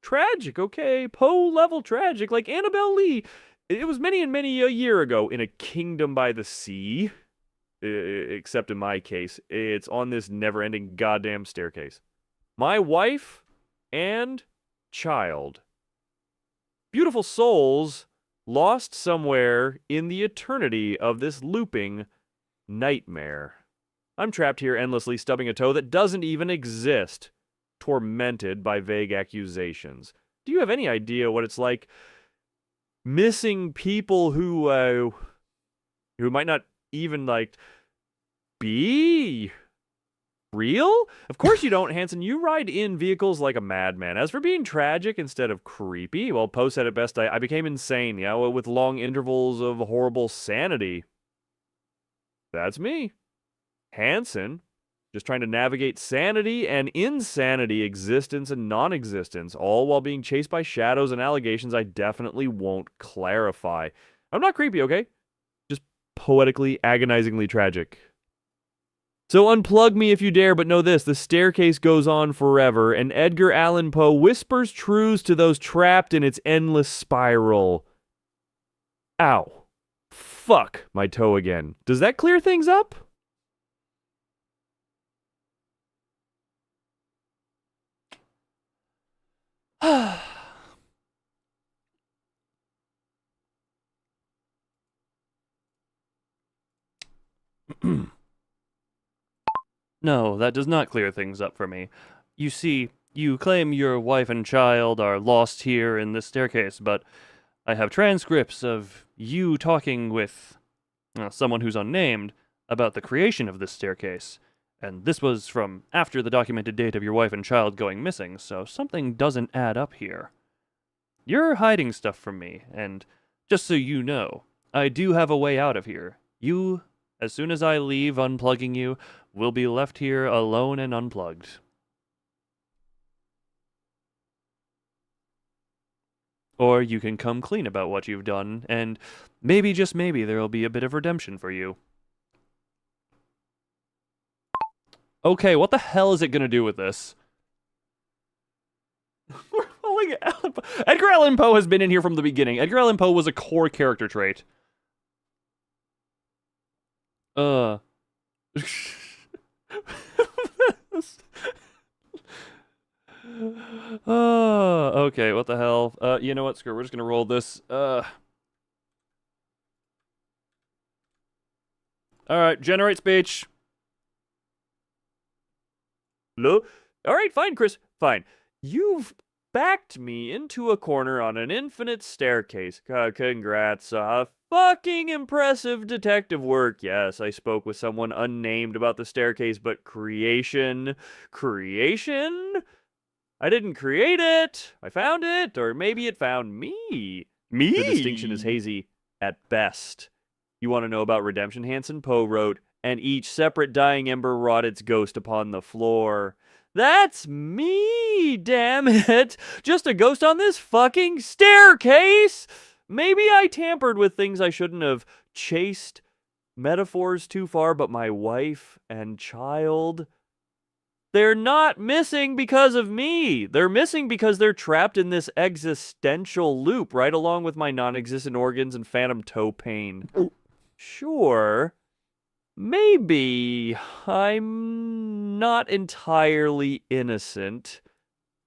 tragic, okay? Poe-level tragic, like Annabelle Lee. It was many and many a year ago in a kingdom by the sea. Except in my case, it's on this never-ending goddamn staircase. My wife and child. Beautiful souls lost somewhere in the eternity of this looping nightmare. I'm trapped here endlessly stubbing a toe that doesn't even exist, tormented by vague accusations. Do you have any idea what it's like missing people who might not even, like, be real? Of course you don't, Hanson. You ride in vehicles like a madman. As for being tragic instead of creepy, well, Poe said it best, I became insane, yeah, with long intervals of horrible sanity. That's me. Hanson. Just trying to navigate sanity and insanity, existence and non-existence, all while being chased by shadows and allegations I definitely won't clarify. I'm not creepy, okay? Just poetically, agonizingly tragic. So unplug me if you dare, but know this, the staircase goes on forever, and Edgar Allan Poe whispers truths to those trapped in its endless spiral. Ow. Fuck, my toe again. Does that clear things up? No, that does not clear things up for me. You see, you claim your wife and child are lost here in this staircase, but I have transcripts of you talking with someone who's unnamed about the creation of this staircase. And this was from after the documented date of your wife and child going missing, so something doesn't add up here. You're hiding stuff from me, and just so you know, I do have a way out of here. You, as soon as I leave unplugging you, will be left here alone and unplugged. Or you can come clean about what you've done, and maybe, just maybe, there'll be a bit of redemption for you. Okay, what the hell is it gonna do with this? We're calling Allan Poe. Edgar Allan Poe has been in here from the beginning. Edgar Allan Poe was a core character trait. Okay, what the hell? You know what? Screw it, we're just gonna roll this. Alright, generate speech. Hello? Alright, fine, Chris. Fine. You've backed me into a corner on an infinite staircase. Congrats. Fucking impressive detective work. Yes, I spoke with someone unnamed about the staircase, but creation? Creation? I didn't create it. I found it, or maybe it found me. Me? The distinction is hazy at best. You want to know about redemption? Hanson Poe wrote, and each separate dying ember wrought its ghost upon the floor. That's me, damn it. Just a ghost on this fucking staircase. Maybe I tampered with things I shouldn't have. Chased metaphors too far, but my wife and child, they're not missing because of me. They're missing because they're trapped in this existential loop, right along with my non-existent organs and phantom toe pain. Sure, maybe I'm not entirely innocent.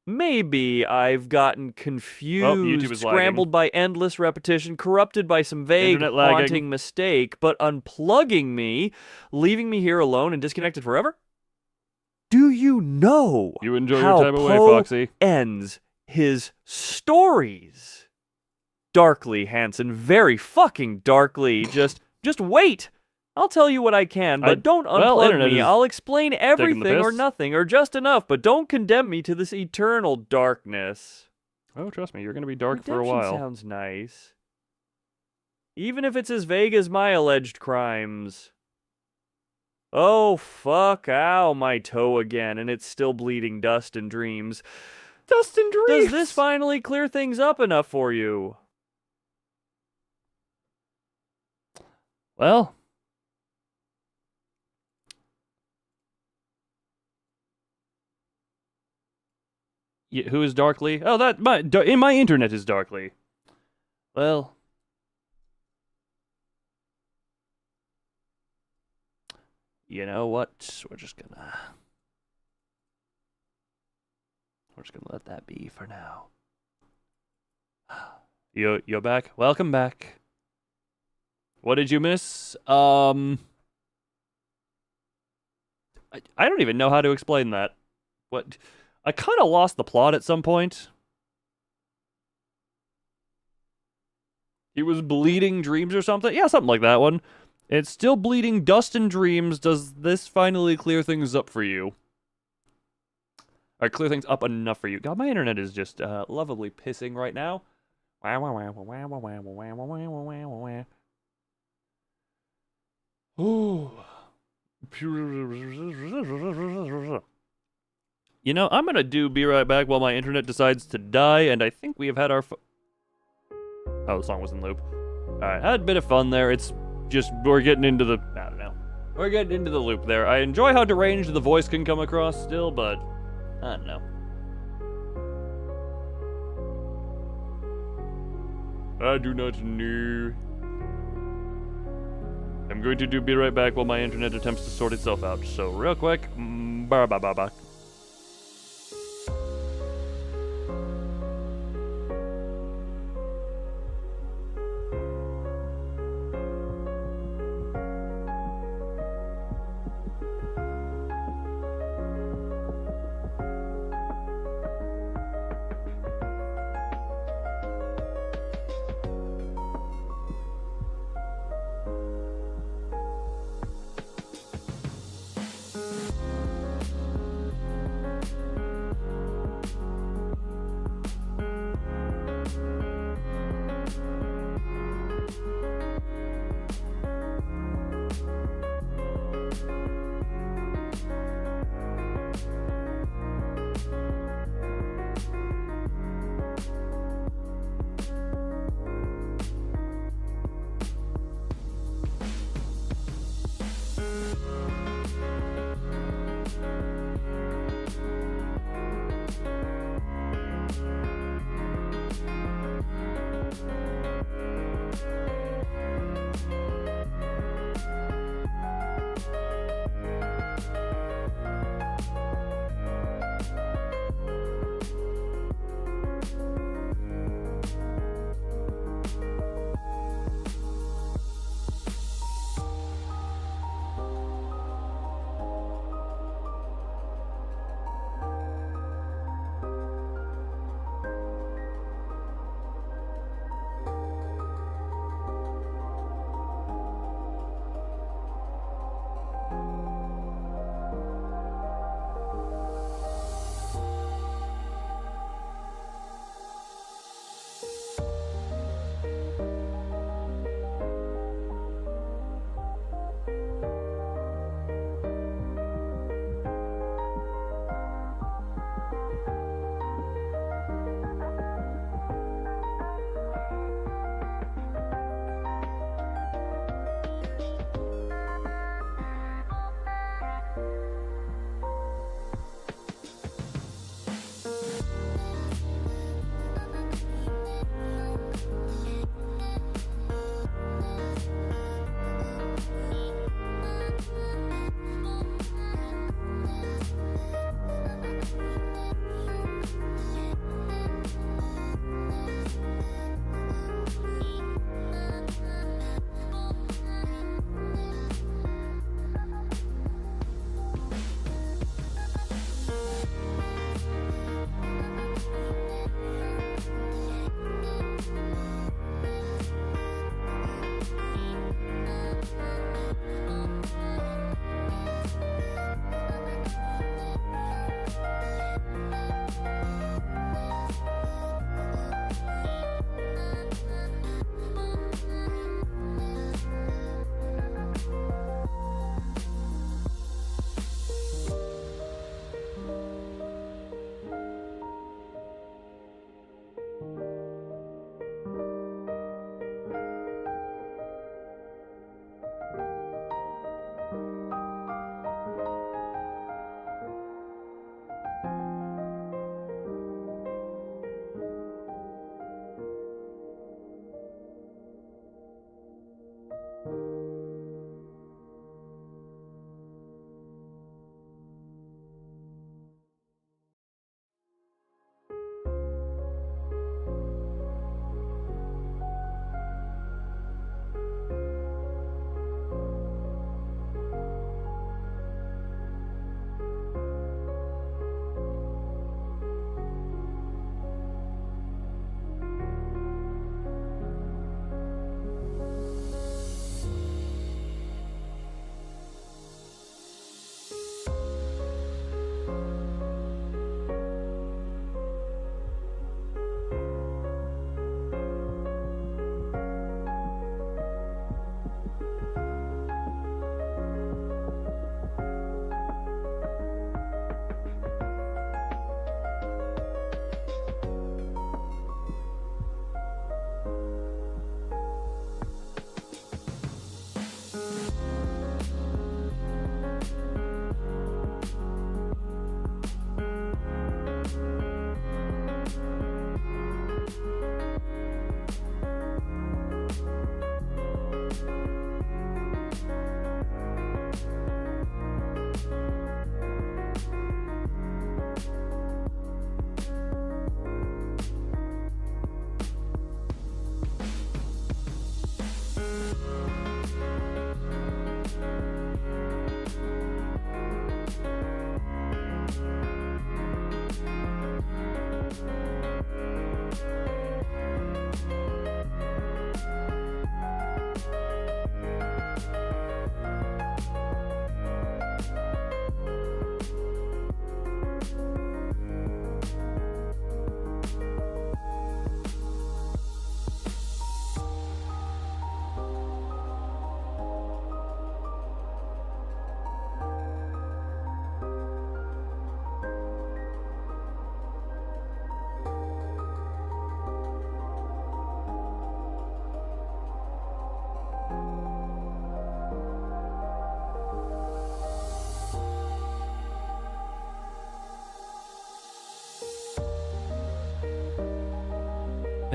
Maybe I've gotten confused, scrambled by endless repetition, corrupted by some vague, haunting mistake, but unplugging me, leaving me here alone and disconnected forever? Do you know you enjoy how your time away, Poe Foxy? Ends his stories? Darkly, Hanson, very fucking darkly. Just wait. I'll tell you what I can, but don't unplug me. I'll explain everything or nothing, or just enough, but don't condemn me to this eternal darkness. Oh, trust me, you're going to be dark for a Redemption while. Sounds nice. Even if it's as vague as my alleged crimes. Oh, fuck, ow, my toe again, and it's still bleeding dust and dreams. Dust and dreams! Does this finally clear things up enough for you? Well... Who is Darkly? Oh, my internet is Darkly. Well... You know what? We're just gonna let that be for now. You're back? Welcome back. What did you miss? I don't even know how to explain that. What? I kind of lost the plot at some point. He was bleeding dreams or something? Yeah, something like that one. It's still bleeding dust and dreams. Does this finally clear things up for you? Or clear things up enough for you? God, my internet is just lovably pissing right now. Ooh. You know, I'm gonna be right back while my internet decides to die, and I think we have had our oh, the song was in loop. Alright, had a bit of fun there. It's just, we're getting into the, I don't know. We're getting into the loop there. I enjoy how deranged the voice can come across still, but I don't know. I do not know. I'm going to be right back while my internet attempts to sort itself out. So real quick, bye.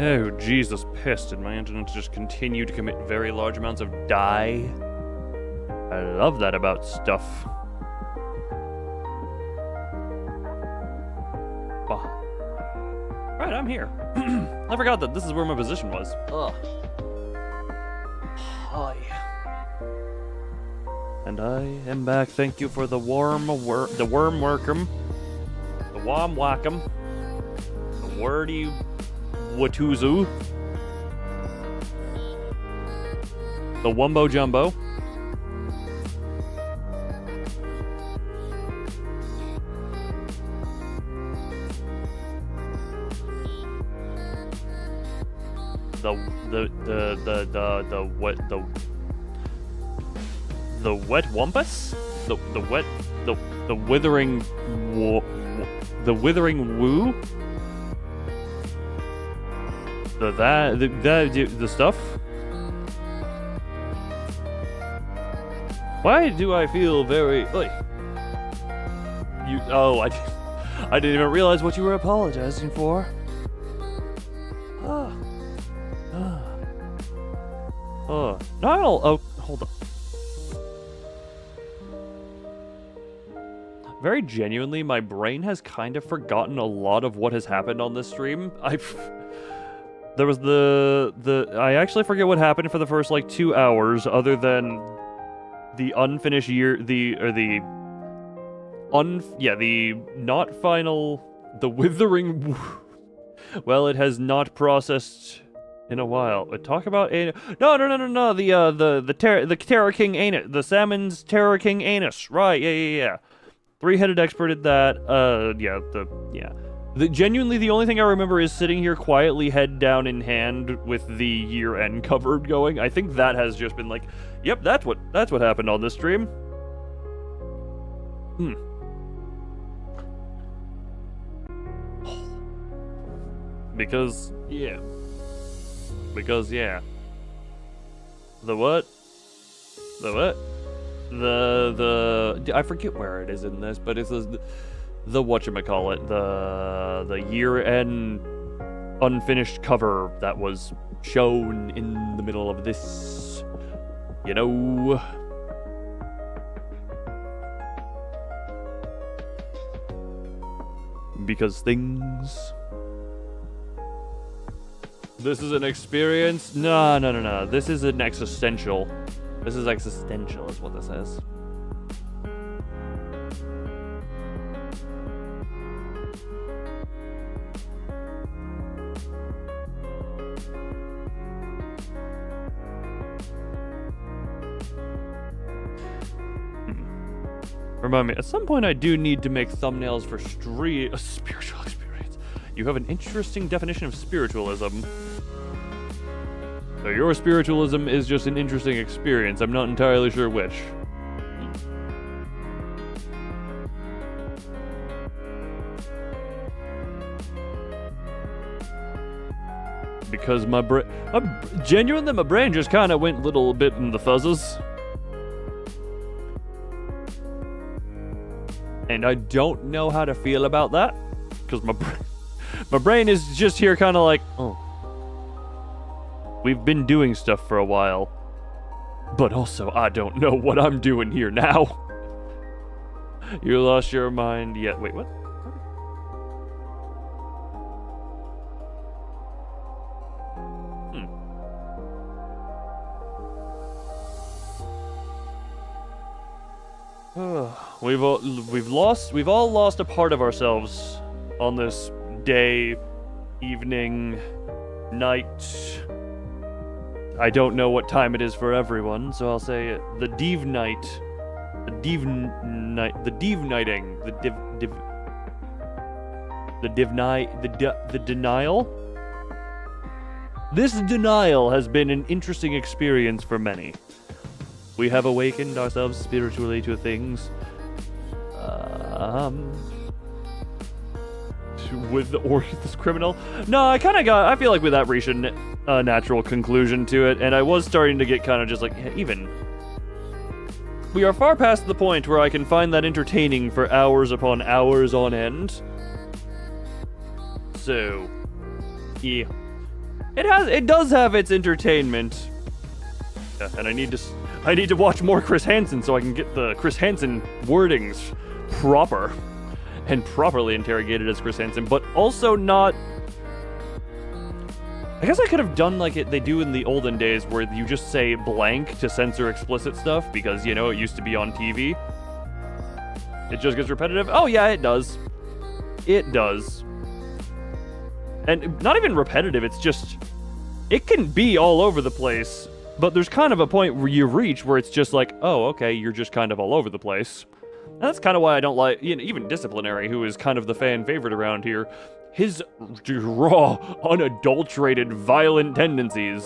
Oh, Jesus, pissed. Did my internet just continue to commit very large amounts of die? I love that about stuff. Right, I'm here. I forgot that this is where my position was. Ugh. Hi. And I am back. Thank you for the warm welcome. The warm whackum. The wordy watuzu. The wumbo jumbo. The wet wumpus? The withering the withering woo? The stuff? Why do I feel very like I didn't even realize what you were apologizing for. No, hold on. Very genuinely, my brain has kind of forgotten a lot of what has happened on this stream. There was I actually forget what happened for the first like 2 hours, other than the unfinished the not final, the withering. Well, it has not processed in a while. But talk about anus. No. The Terror King anus. The salmon's Terror King anus. Right. Yeah. Three-headed expert at that. Genuinely, the only thing I remember is sitting here quietly, head down in hand, with the year-end covered going. I think that has just been like, yep, that's what happened on this stream. Because yeah. The what? I forget where it is in this, but it's the whatchamacallit, the year-end unfinished cover that was shown in the middle of this, you know. Because things... This is an experience? No. This is an existential. This is existential is what this is. Remind me, at some point I do need to make thumbnails for a spiritual experience. You have an interesting definition of spiritualism. So your spiritualism is just an interesting experience. I'm not entirely sure which. Because genuinely, my brain just kind of went a little bit in the fuzzes. And I don't know how to feel about that. Because my brain is just here kind of like, oh. We've been doing stuff for a while, but also I don't know what I'm doing here now. You lost your mind yet? Wait, what? We've all lost a part of ourselves on this day, evening, night. I don't know what time it is for everyone, so I'll say the Div night. The Div night. The Div nighting. The denial. This denial has been an interesting experience for many. We have awakened ourselves spiritually to things. With this criminal? No, I feel like with that reached a natural conclusion to it, and I was starting to get kind of just like, even. We are far past the point where I can find that entertaining for hours upon hours on end. So, yeah. It does have its entertainment. Yeah, and I need to watch more Chris Hansen so I can get the Chris Hansen wordings proper and properly interrogated as Chris Hansen, but also not. I guess I could have done like they do in the olden days where you just say blank to censor explicit stuff because, you know, it used to be on TV. It just gets repetitive. Oh yeah, it does. It does. And not even repetitive, it's just, it can be all over the place, but there's kind of a point where you reach where it's just like, oh, okay, you're just kind of all over the place. And that's kind of why I don't like, you know, even Disciplinary, who is kind of the fan favorite around here, his raw, unadulterated, violent tendencies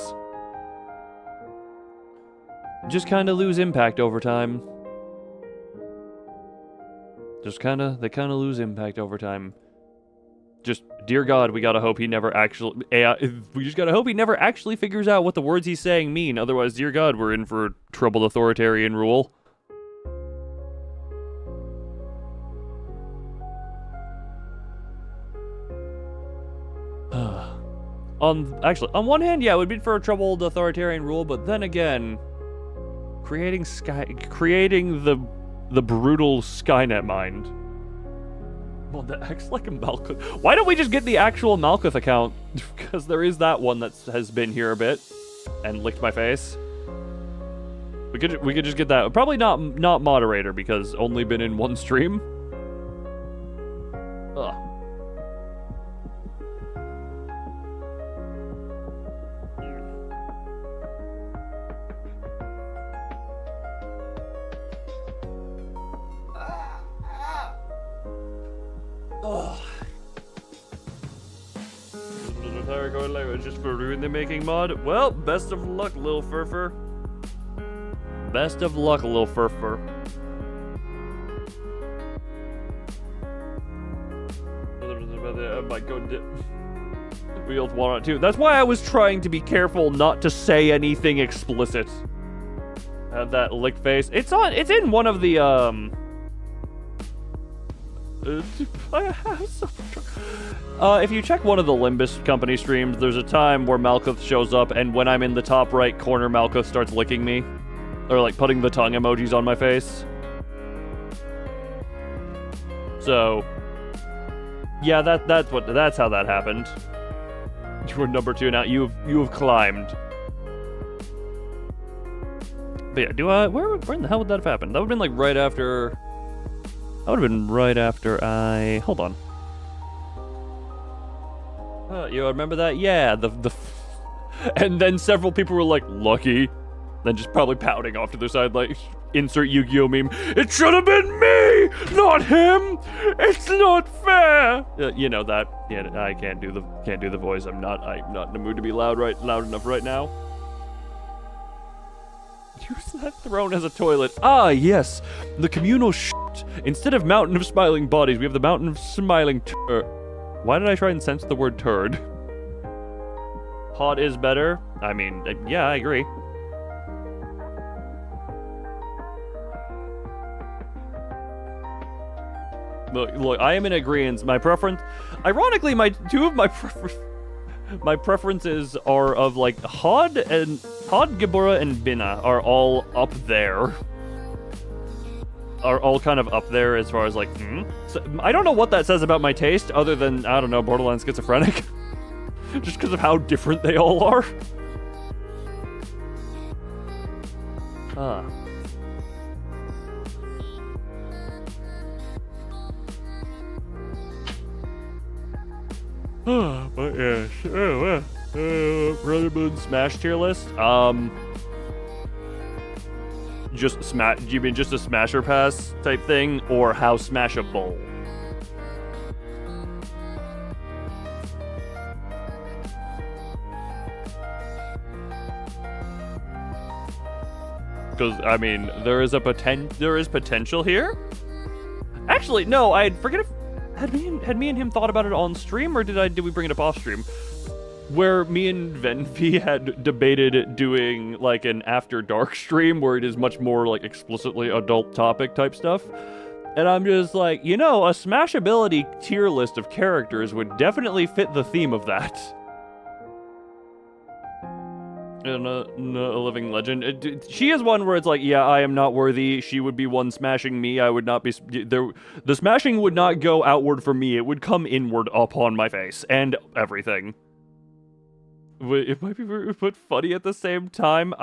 just kind of lose impact over time. They kind of lose impact over time. Just, dear God, we gotta hope he never actually, we just gotta hope he never actually figures out what the words he's saying mean. Otherwise, dear God, we're in for troubled authoritarian rule. On one hand, yeah, it would be for a troubled authoritarian rule, but then again, creating the brutal Skynet mind. Well, that acts like a Malkuth. Why don't we just get the actual Malkuth account? Because there is that one that has been here a bit and licked my face. We could just get that. Probably not moderator because only been in one stream. Ugh. Just for ruin the making mod. Well, best of luck, Lil Furfur. Best of luck, Lil Furfur. Oh my god. Wheeled 102. That's why I was trying to be careful not to say anything explicit. Have that lick face. It's in one of the if you check one of the Limbus company streams, there's a time where Malkuth shows up, and when I'm in the top right corner, Malkuth starts licking me. Or, like, putting the tongue emojis on my face. So, yeah, that's how that happened. You were number 2 now. You have climbed. But yeah, where in the hell would that have happened? That would have been, like, right after... That would have been right after I... Hold on. You remember that? Yeah, and then several people were like, lucky. Then just probably pouting off to their side, like, insert Yu-Gi-Oh meme. It should have been me, not him. It's not fair. You know that. Yeah, I can't do the voice. I'm not in the mood to be loud enough right now. Use that throne as a toilet. Ah, yes, the communal shit. Instead of mountain of smiling bodies, we have the mountain of smiling Why did I try and censor the word turd? Hot is better. I mean, yeah, I agree. Look, I am in agreement. My preference, ironically, my preferences are of like Hod, Gebura, and Bina are all up there. Are all kind of up there as far as like, So, I don't know what that says about my taste, other than, I don't know, borderline schizophrenic. Just because of how different they all are. But yes. Brother Moon Smash tier list? Just smash. Do you mean just a smasher pass type thing, or how smashable? Because I mean, there is potential here. Actually, no. I forget if had me and him thought about it on stream, or did we bring it up off stream? Where me and Venvi had debated doing like an after dark stream where it is much more like explicitly adult topic type stuff. And I'm just like, you know, a smashability tier list of characters would definitely fit the theme of that. And a living legend. She is one where it's like, yeah, I am not worthy. She would be one smashing me. I would not be there. The smashing would not go outward for me. It would come inward upon my face and everything. It might be very but funny at the same time.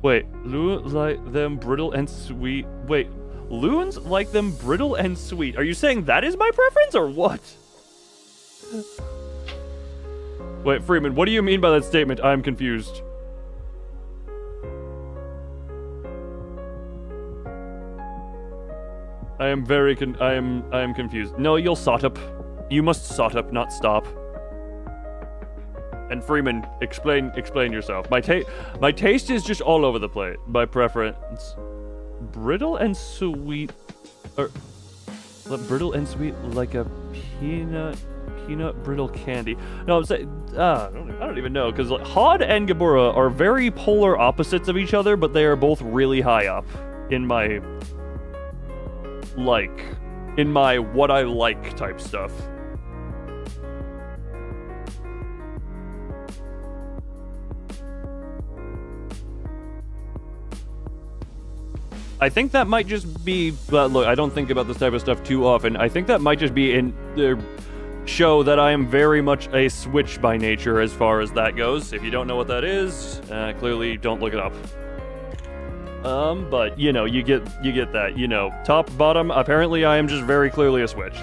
Wait, loons like them brittle and sweet. Wait, loons like them brittle and sweet. Are you saying that is my preference or what? Wait, Freeman, what do you mean by that statement? I'm confused. I am confused. No, you'll sot up. You must sot up, not stop. And Freeman, explain yourself. My taste is just all over the place. My preference, brittle and sweet, or brittle and sweet like a peanut brittle candy. No, I'm saying I don't even know, because like, Hod and Gabura are very polar opposites of each other, but they are both really high up in my what I like type stuff. I think that might just be, look, I don't think about this type of stuff too often. I think that might just be in the show that I am very much a switch by nature as far as that goes. If you don't know what that is, clearly don't look it up. But, you know, you get that, you know, top, bottom, apparently I am just very clearly a switch.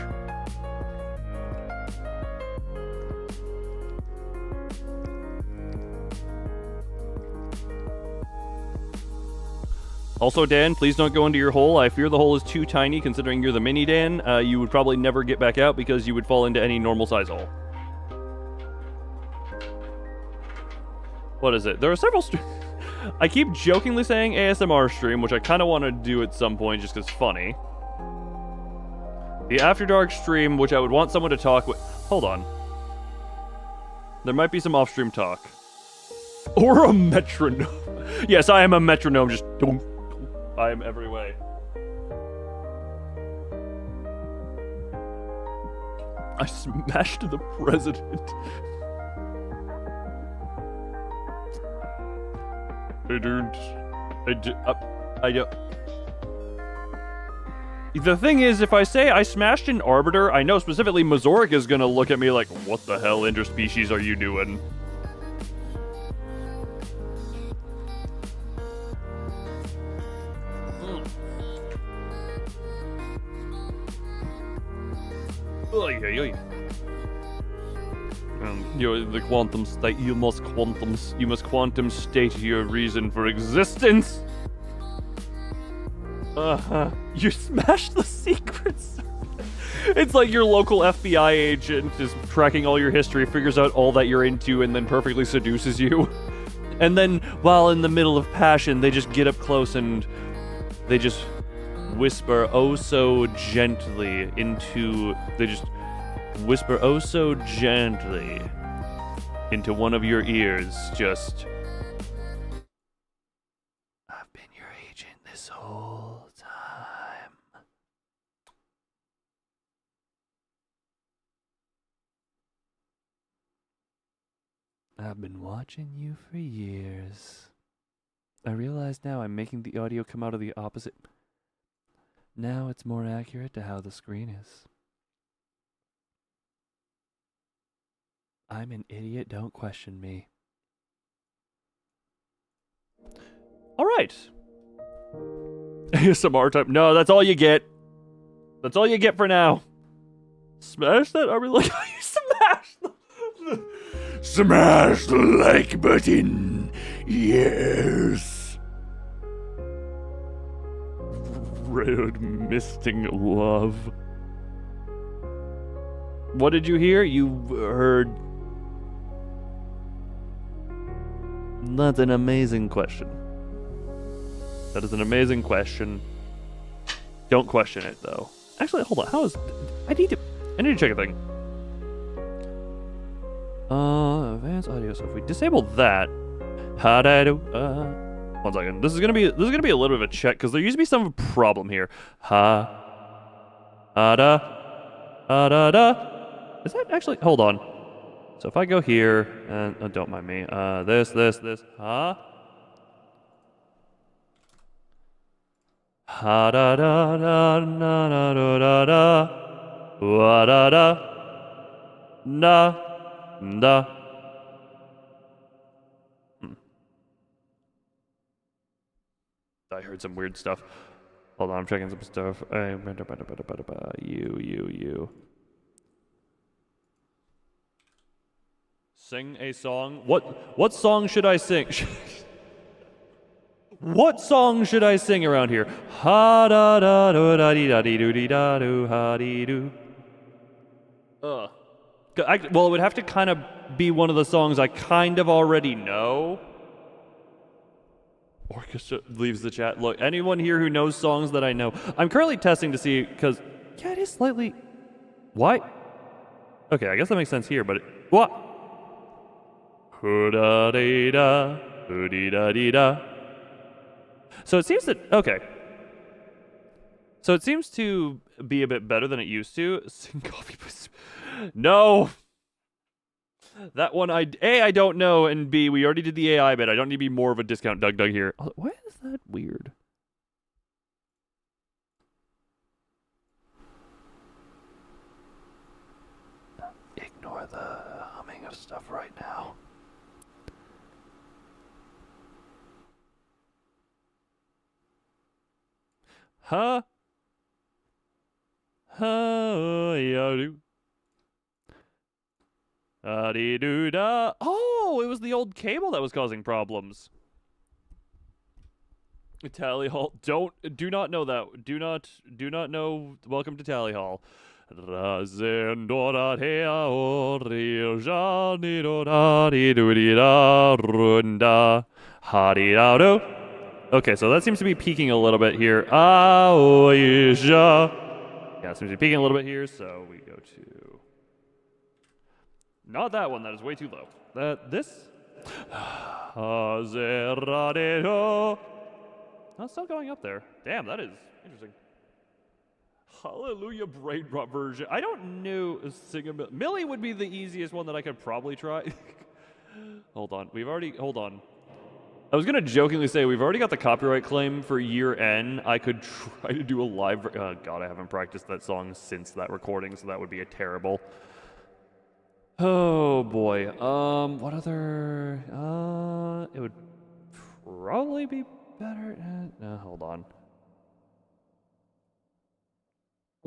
Also, Dan, please don't go into your hole. I fear the hole is too tiny, considering you're the mini Dan. You would probably never get back out because you would fall into any normal size hole. What is it? There are several I keep jokingly saying ASMR stream, which I kind of want to do at some point just because it's funny. The After Dark stream, which I would want someone to talk with. Hold on. There might be some off-stream talk. Or a metronome. Yes, I am a metronome, just don't. I am every way. I smashed the president. I don't. The thing is, if I say I smashed an arbiter, I know specifically Mazoric is gonna look at me like, what the hell interspecies are you doing? You're the quantum state. You must quantum state your reason for existence. You smashed the secrets. It's like your local FBI agent is tracking all your history, figures out all that you're into, and then perfectly seduces you. And then, while in the middle of passion, they just get up close and they just whisper oh so gently into one of your ears, just, I've been your agent this whole time. I've been watching you for years. I realize now I'm making the audio come out of the opposite. Now it's more accurate to how the screen is. I'm an idiot, don't question me. Alright. ASMR time. No, that's all you get. That's all you get for now. Smash that army like you smashed the smash the like button. Yes. Red misting love. What did you hear? You heard. That's an amazing question. That is an amazing question. Don't question it, though. Actually, hold on. I need to check a thing. Advanced audio. So if we disable that, one second. This is gonna be a little bit of a check because there used to be some problem here. Da. Is that actually? Hold on. So if I go here and don't mind me. This. Ha da da da na na da da da. Wa da da. Na da. I heard some weird stuff. Hold on, I'm checking some stuff. You. Sing a song. What song should I sing? What song should I sing around here? Ha da da do da dee da dee do dee da do ha dee do. Well, it would have to kind of be one of the songs I kind of already know. Orchestra leaves the chat. Look, anyone here who knows songs that I know? I'm currently testing to see, because, yeah, it is slightly... Why? Okay, I guess that makes sense here, but... What? Hoo-da-dee-da, hoo-dee-da-dee-da. So it seems that... Okay. So it seems to be a bit better than it used to. Sing coffee... No! That one, A, I don't know, and B, we already did the AI bit. I don't need to be more of a discount Doug here. Why is that weird? Ignore the humming of stuff right now. Huh? Yeah. Da-dee-doo-da. Oh, it was the old cable that was causing problems. Tally Hall. Do not know that. Do not know. Welcome to Tally Hall. Okay, so that seems to be peaking a little bit here. Yeah, it seems to be peaking a little bit here, so we go to... Not that one, that is way too low. This? Oh, it's still going up there. Damn, that is interesting. Hallelujah brain rot version. I don't know Millie would be the easiest one that I could probably try. Hold on. Hold on. I was going to jokingly say we've already got the copyright claim for year N. I could try to do a live... God, I haven't practiced that song since that recording, so that would be a terrible... Oh boy. What other? It would probably be better. No, hold on.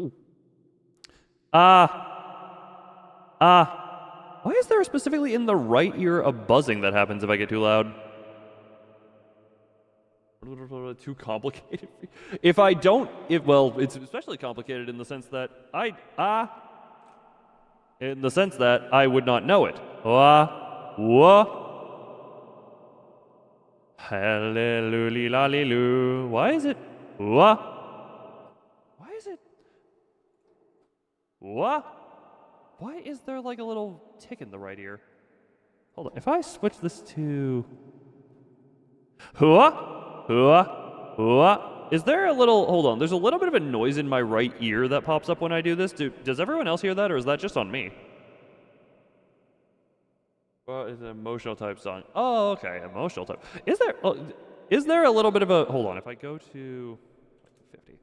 Ooh. Why is there specifically in the right ear a buzzing that happens if I get too loud? Too complicated. If I don't, well, it's especially complicated in the sense that in the sense that I would not know it. Hallelujah. Why is it? Why is it? Why is there like a little tick in the right ear? Hold on. If I switch this to... Is there a little... Hold on. There's a little bit of a noise in my right ear that pops up when I do this. Does everyone else hear that, or is that just on me? Well, it's an emotional type song. Oh, okay. Emotional type. Is there a little bit of a... Hold on. If I go to 50.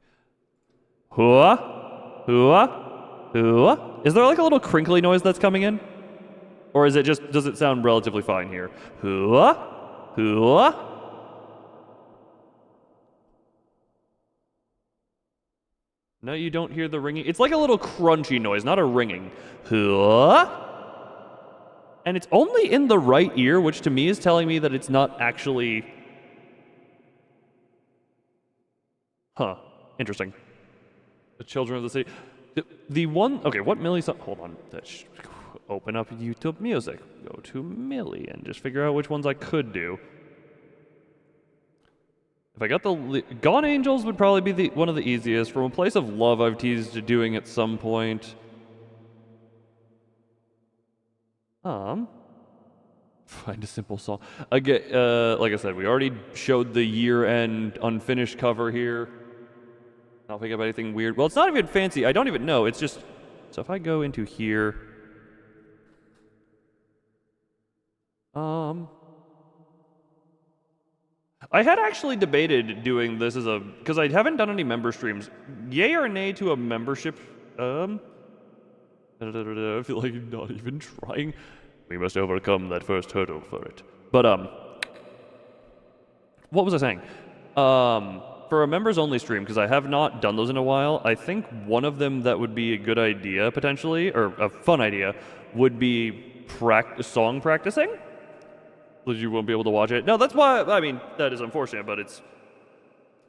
Is there like a little crinkly noise that's coming in? Or is it just... Does it sound relatively fine here? No, you don't hear the ringing. It's like a little crunchy noise, not a ringing. And it's only in the right ear, which to me is telling me that it's not actually... Huh. Interesting. The Children of the City. The one... Okay, what Millie song... Hold on. Open up YouTube Music. Go to Millie and just figure out which ones I could do. If I got the... Gone Angels would probably be one of the easiest. From a Place of Love I've teased doing at some point. Find a simple song. Again, like I said, we already showed the year-end unfinished cover here. Not think of anything weird. Well, it's not even fancy. I don't even know. It's just... So if I go into here... I had actually debated doing this as a... Because I haven't done any member streams. Yay or nay to a membership... I feel like I'm not even trying. We must overcome that first hurdle for it. But, what was I saying? For a members-only stream, because I have not done those in a while, I think one of them that would be a good idea, potentially, or a fun idea, would be song practicing. Because you won't be able to watch it. No, that's why, I mean, that is unfortunate, but it's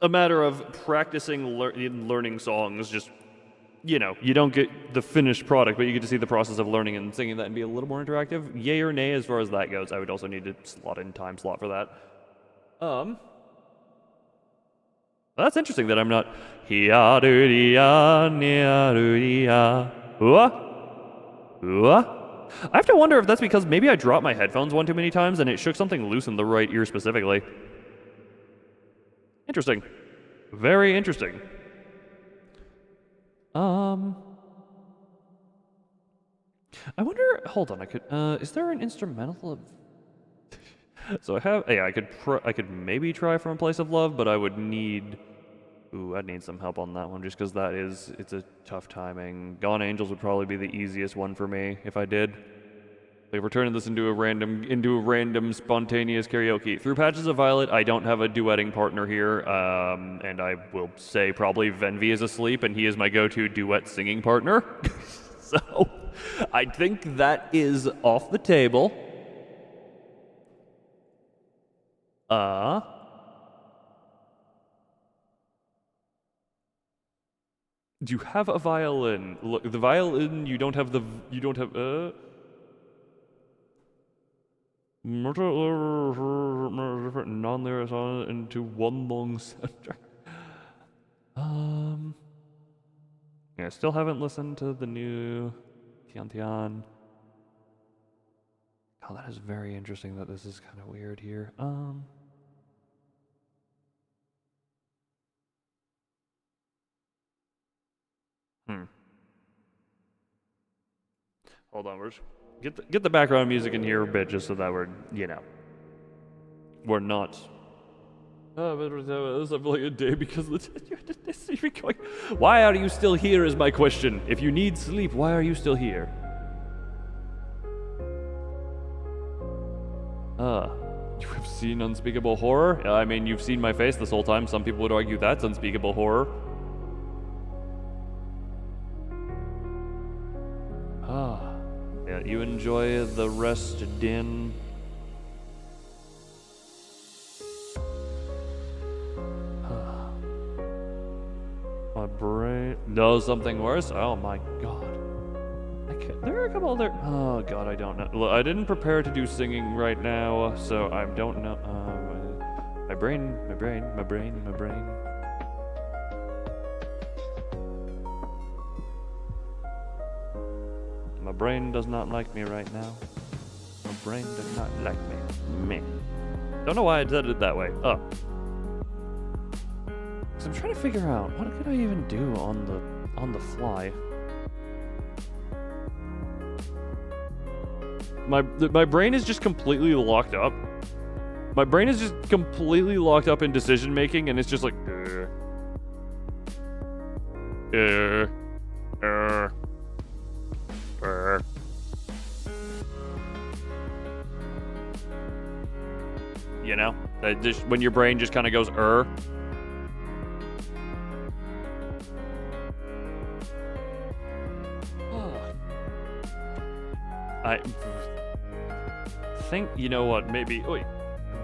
a matter of practicing learning songs, just, you know, you don't get the finished product, but you get to see the process of learning and singing that and be a little more interactive. Yay or nay as far as that goes. I would also need to slot in time slot for that. That's interesting that I'm not... I have to wonder if that's because maybe I dropped my headphones one too many times and it shook something loose in the right ear specifically. Interesting. Very interesting. I wonder... Hold on, I could... is there an instrumental of... So I have... Yeah, I could maybe try From a Place of Love, but I would need... Ooh, I'd need some help on that one, just because that is... It's a tough timing. Gone Angels would probably be the easiest one for me, if I did. Like, we're turning this into a random spontaneous karaoke. Through Patches of Violet, I don't have a duetting partner here, and I will say probably Venvi is asleep, and he is my go-to duet singing partner. So, I think that is off the table. Do you have a violin? Look, the violin, you don't have, non-lyrics on it into one long soundtrack. Yeah, I still haven't listened to the new Tian Tian. Oh, that is very interesting that this is kind of weird here. Hold on, we're just get the background music in here a bit, just so that we're, you know, we're not. This is like a day because why are you still here is my question. If you need sleep, why are you still here? You have seen Unspeakable Horror? I mean, you've seen my face this whole time. Some people would argue that's Unspeakable Horror. Yeah, you enjoy the rest, Din. My brain knows something worse? Oh my god. There are a couple other... Oh god, I don't know. Look, I didn't prepare to do singing right now, so I don't know. My brain. My brain does not like me right now. My brain does not like me. Me. Don't know why I said it that way. Oh. So I'm trying to figure out what could I even do on the fly. My brain is just completely locked up. My brain is just completely locked up in decision making, and it's just like, you know, just when your brain just kind of goes I think, you know what, maybe,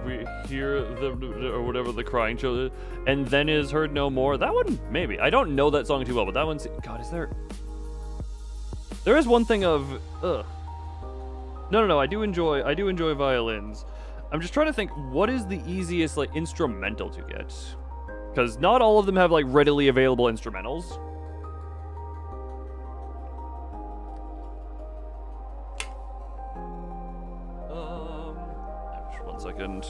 we hear or whatever the crying child, and then is heard no more. That one, maybe. I don't know that song too well, but that one's, God, is there is one thing of, No, I do enjoy violins. I'm just trying to think, what is the easiest, like, instrumental to get? Because not all of them have, like, readily available instrumentals. second.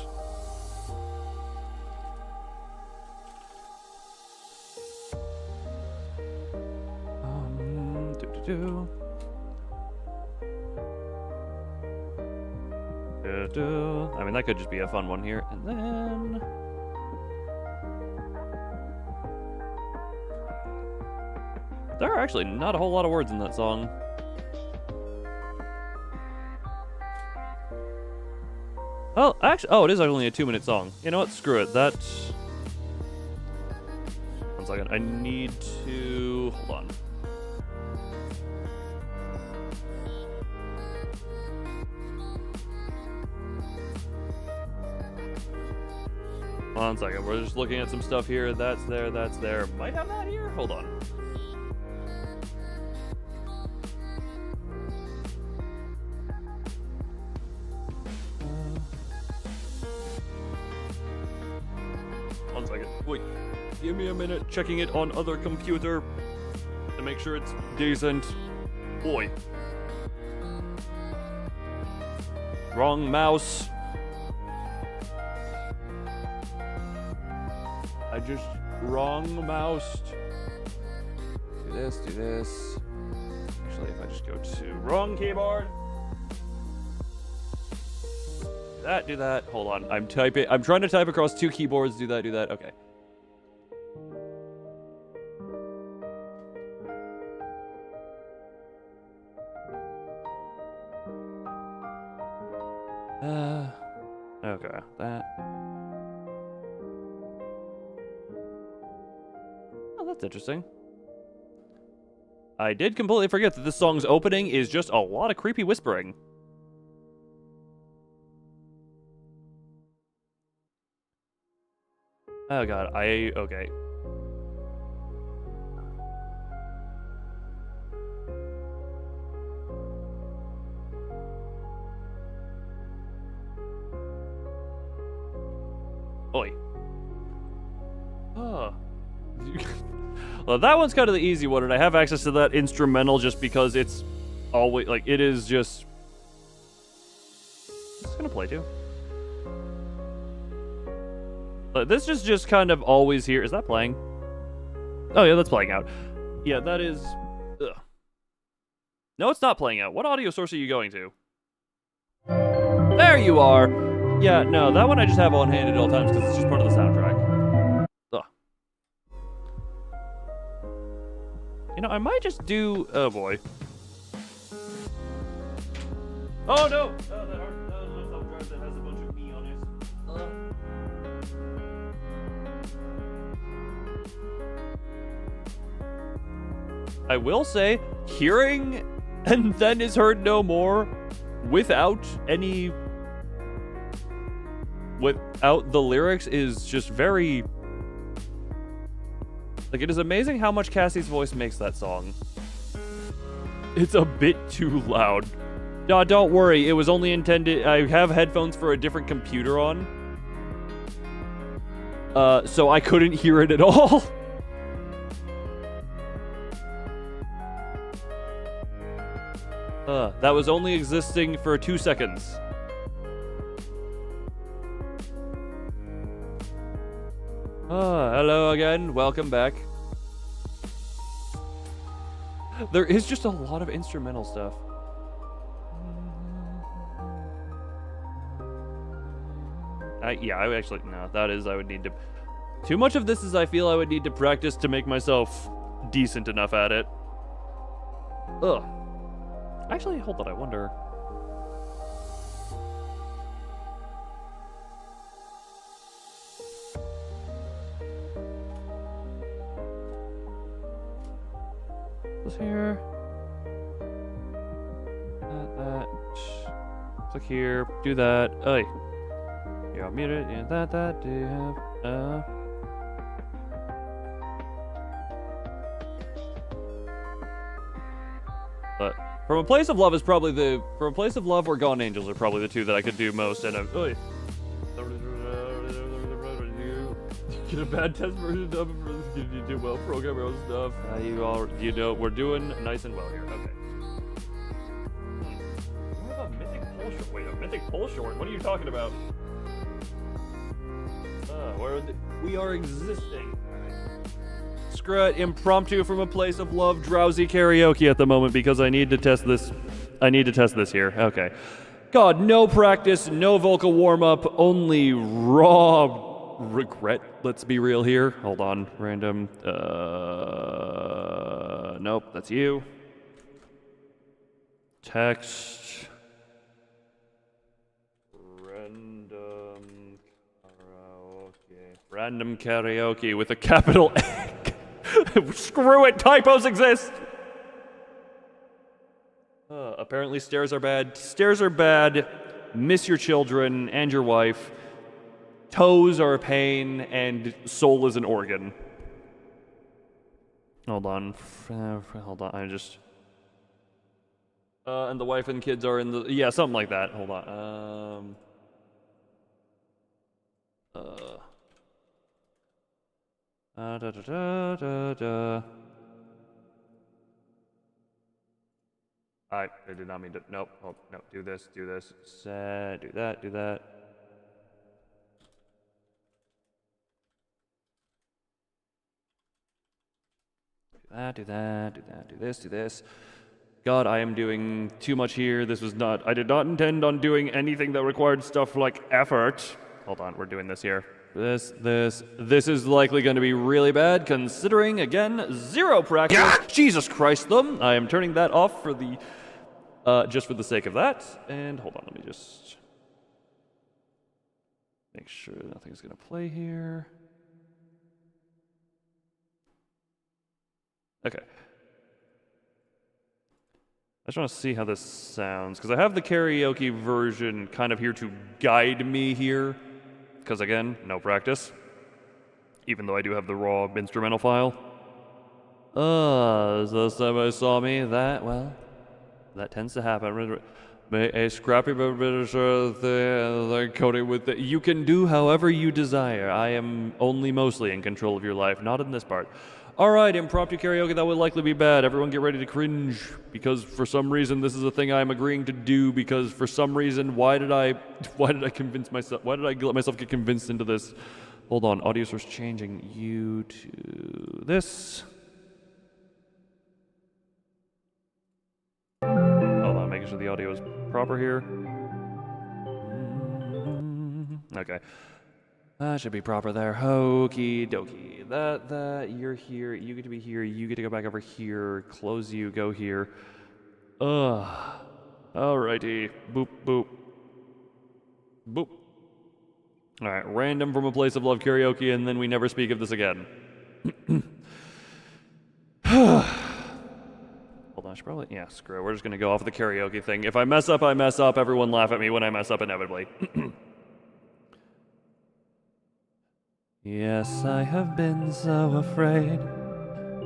I mean, that could just be a fun one here. And then... there are actually not a whole lot of words in that song. Oh, actually, oh, it is only a 2-minute song. You know what? Screw it. That... one second. I need to... hold on. One second. We're just looking at some stuff here. That's there. That's there. Might have that here. Hold on. One second. Wait. Give me a minute. Checking it on other computer to make sure it's decent. Boy. Wrong mouse. I just wrong moused. Do this, do this. Actually, if I just go to wrong keyboard. Do that. Hold on. I'm typing. I'm trying to type across 2 keyboards. Do that. Okay. Okay. That. Oh, that's interesting. I did completely forget that this song's opening is just a lot of creepy whispering. Oh god, okay. Oi. Oh. Well, that one's kind of the easy one, and I have access to that instrumental just because it's always, like, it is just... It's gonna play too. This is just kind of always here. Is that playing? Oh, yeah, that's playing out. Yeah, that is... Ugh. No, it's not playing out. What audio source are you going to? There you are! Yeah, no, that one I just have on hand at all times because it's just part of the soundtrack. Ugh. You know, I might just do... Oh, boy. Oh, no! Oh, that hard. No, soundtrack that has a bunch of me on it. I will say, hearing and then is heard no more without any... without the lyrics is just very... Like, it is amazing how much Cassie's voice makes that song. It's a bit too loud. No, don't worry, it was only intended... I have headphones for a different computer on. So I couldn't hear it at all. That was only existing for 2 seconds. Hello again. Welcome back. There is just a lot of instrumental stuff. Yeah, I would actually... No, that is... I would need to... Too much of this is I feel I would need to practice to make myself decent enough at it. Ugh. Actually, hold on, I wonder... This here... That... Click here, do that. Oi. You're muted, yeah, that, do you have... But... From a Place of Love is probably the... From a Place of Love or Gone Angels are probably the 2 that I could do most, and Oi. Get a bad test version of it, you do well, program your own stuff. You know, we're doing nice and well here, okay. What about Mythic Pole Short? Wait, a Mythic Pole Short? What are you talking about? We are existing. Screw it, impromptu from a place of love, drowsy karaoke at the moment because I need to test this. I need to test this here. Okay. God, no practice, no vocal warm-up, only raw regret. Let's be real here. Hold on. Random. Nope, that's you. Text. Random karaoke with a capital X. Screw it, typos exist! Apparently stairs are bad. Stairs are bad. Miss your children and your wife. Toes are a pain, and soul is an organ. Hold on. Hold on, I just... and the wife and kids are in the... Yeah, something like that. Hold on. I did not mean to. Nope. Oh, no. Do this. Do this. Do that. Do that. Do that. Do that. Do this. Do this. God, I am doing too much here. This was not. I did not intend on doing anything that required stuff like effort. Hold on. We're doing this here. This is likely going to be really bad, considering, again, zero practice. Yeah. Jesus Christ, them. I am turning that off for the, just for the sake of that. And hold on, let me just make sure nothing's going to play here. Okay. I just want to see how this sounds, because I have the karaoke version kind of here to guide me here. Because again, no practice. Even though I do have the raw instrumental file. So somebody saw me that, well, that tends to happen. A scrappy bit of thing coated with the... You can do however you desire. I am only mostly in control of your life, not in this part. Alright, impromptu karaoke, that would likely be bad. Everyone get ready to cringe, because for some reason this is a thing I'm agreeing to do, because for some reason, why did I convince myself, why did I let myself get convinced into this? Hold on, audio source changing you to this. Hold on, making sure the audio is proper here. Okay. That should be proper there. Hokey dokey. That, you're here. You get to be here. You get to go back over here. Close you, go here. Alrighty. Boop, boop. Boop. Alright, random from a place of love karaoke, and then we never speak of this again. Hold on, I should probably... Yeah, screw it. We're just gonna go off of the karaoke thing. If I mess up, I mess up. Everyone laugh at me when I mess up inevitably. Yes, I have been so afraid.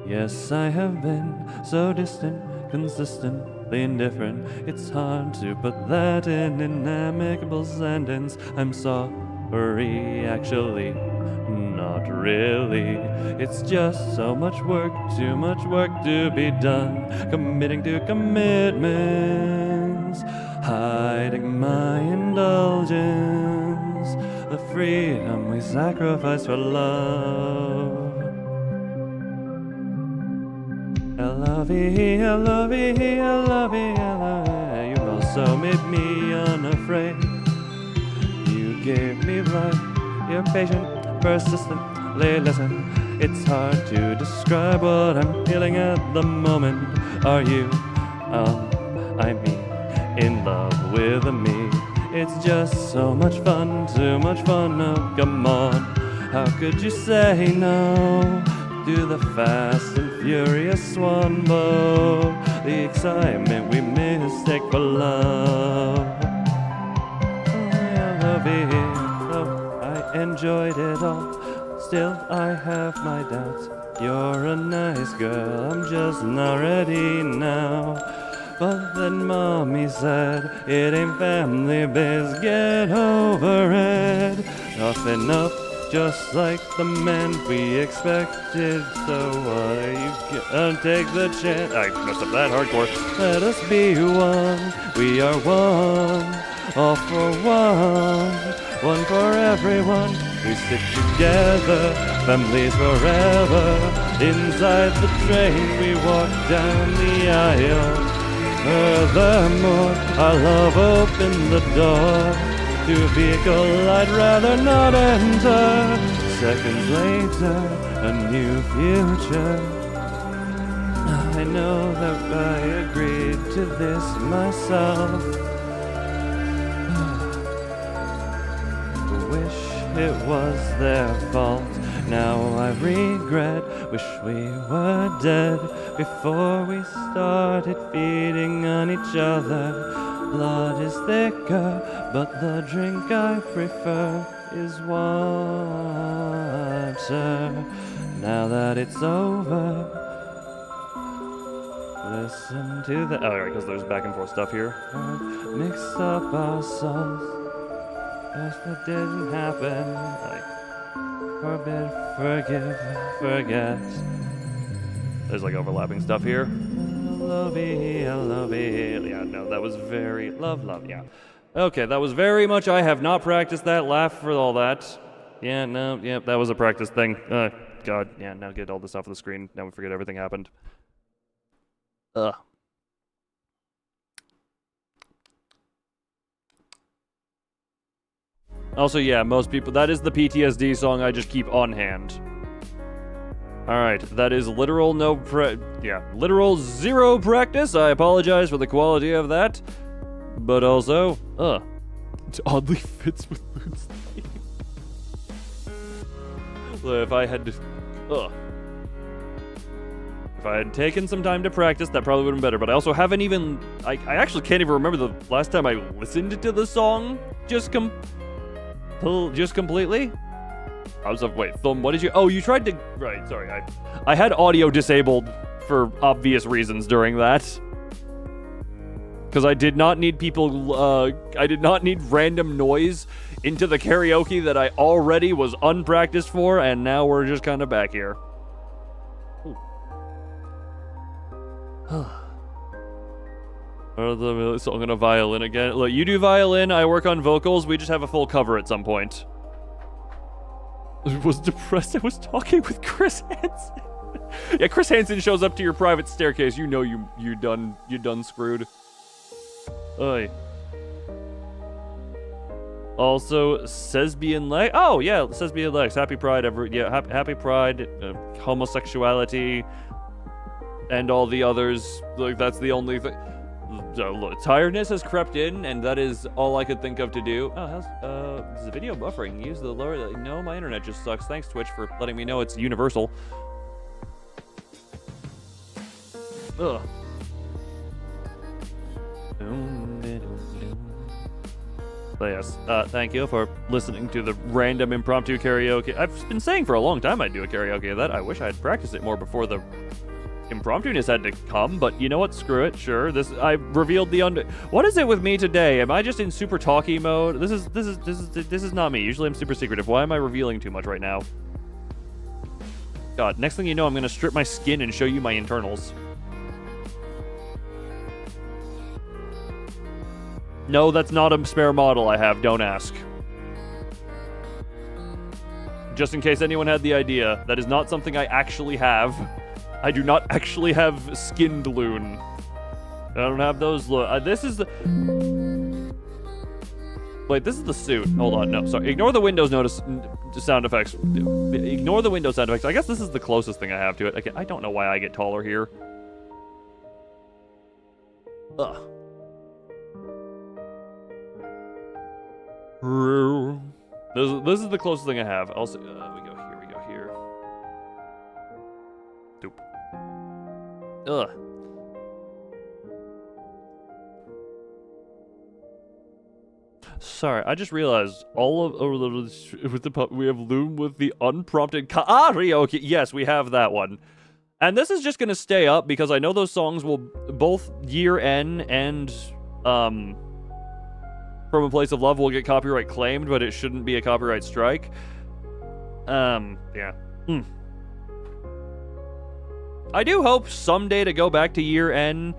Yes, I have been so distant, consistently indifferent. It's hard to put that in an amicable sentence. I'm sorry, actually, not really. It's just so much work, too much work to be done. Committing to commitments, hiding my indulgence. The freedom we sacrifice for love. L-O-V-E, L-O-V-E, L-O-V-E, L-O-V-E. You also made me unafraid. You gave me life. You're patient, persistently listen. It's hard to describe what I'm feeling at the moment. Are you, I mean, in love with me? It's just so much fun, too much fun, oh come on. How could you say no to the fast and furious one, Bo? The excitement we mistake for love. I love it, oh, I enjoyed it all. Still I have my doubts. You're a nice girl, I'm just not ready now. But then Mommy said, it ain't family biz, get over it. Tough enough, just like the man we expected. So why you can't take the chance? I messed up that hardcore. Let us be one, we are one, all for one for everyone. We stick together, families forever. Inside the train, we walk down the aisle. Furthermore, our love opened the door to a vehicle I'd rather not enter. Seconds later, a new future. I know that I agreed to this myself. Wish it was their fault. Now I regret. Wish we were dead before we started feeding on each other. Blood is thicker, but the drink I prefer is water. Now that it's over, listen to the. Oh, right, because there's back and forth stuff here. Mix up our songs. If that didn't happen, like forbid, forgive, forget. There's like overlapping stuff here. Lovey, yeah, no, that was very love, yeah. Okay, that was very much. I have not practiced that. Laugh for all that. Yeah, no, yeah, that was a practice thing. God, yeah. Now get all this off the screen. Now we forget everything happened. Also, yeah, most people, that is the PTSD song I just keep on hand. Alright, that is literal literal zero practice. I apologize for the quality of that. But also, it oddly fits with Moon's theme. If I had to, if I had taken some time to practice, that probably would have been better. But I also haven't even, I actually can't even remember the last time I listened to the song just completely. I was like, wait, Thumb, what did you, you tried to, right, sorry, I had audio disabled for obvious reasons during that. Because I did not need I did not need random noise into the karaoke that I already was unpracticed for, and now we're just kind of back here. The song on a violin again. Look, you do violin, I work on vocals, we just have a full cover at some point. I was depressed, I was talking with Chris Hansen. Yeah, Chris Hansen shows up to your private staircase, you know you done screwed. Oy. Also, Lesbian Lex. Oh yeah, Lesbian Lex. Happy Pride, happy Pride, homosexuality, and all the others. Like that's the only thing. Look, tiredness has crept in, and that is all I could think of to do. This is video buffering. Use the lower. No, my internet just sucks. Thanks Twitch for letting me know it's universal. Ugh. But yes, thank you for listening to the random impromptu karaoke. I've been saying for a long time I'd do a karaoke of that. I wish I had practiced it more before the impromptu-ness had to come, but you know what? Screw it. Sure. I revealed the What is it with me today? Am I just in super talky mode? This is not me. Usually I'm super secretive. Why am I revealing too much right now? God, next thing you know, I'm gonna strip my skin and show you my internals. No, that's not a spare model I have. Don't ask. Just in case anyone had the idea, that is not something I actually have. I do not actually have skinned loon. I don't have those. This is the... Wait, this is the suit. Hold on, no, sorry. Ignore the Windows sound effects. Ignore the Windows sound effects. I guess this is the closest thing I have to it. Okay, I don't know why I get taller here. Ugh. This is the closest thing I have. Also, we go here. Doop. Ugh. Sorry, I just realized we have Loom with the unprompted karaoke. Yes, we have that one. And this is just gonna stay up because I know those songs will both Year N and From a Place of Love will get copyright claimed, but it shouldn't be a copyright strike. Yeah. I do hope someday to go back to Year N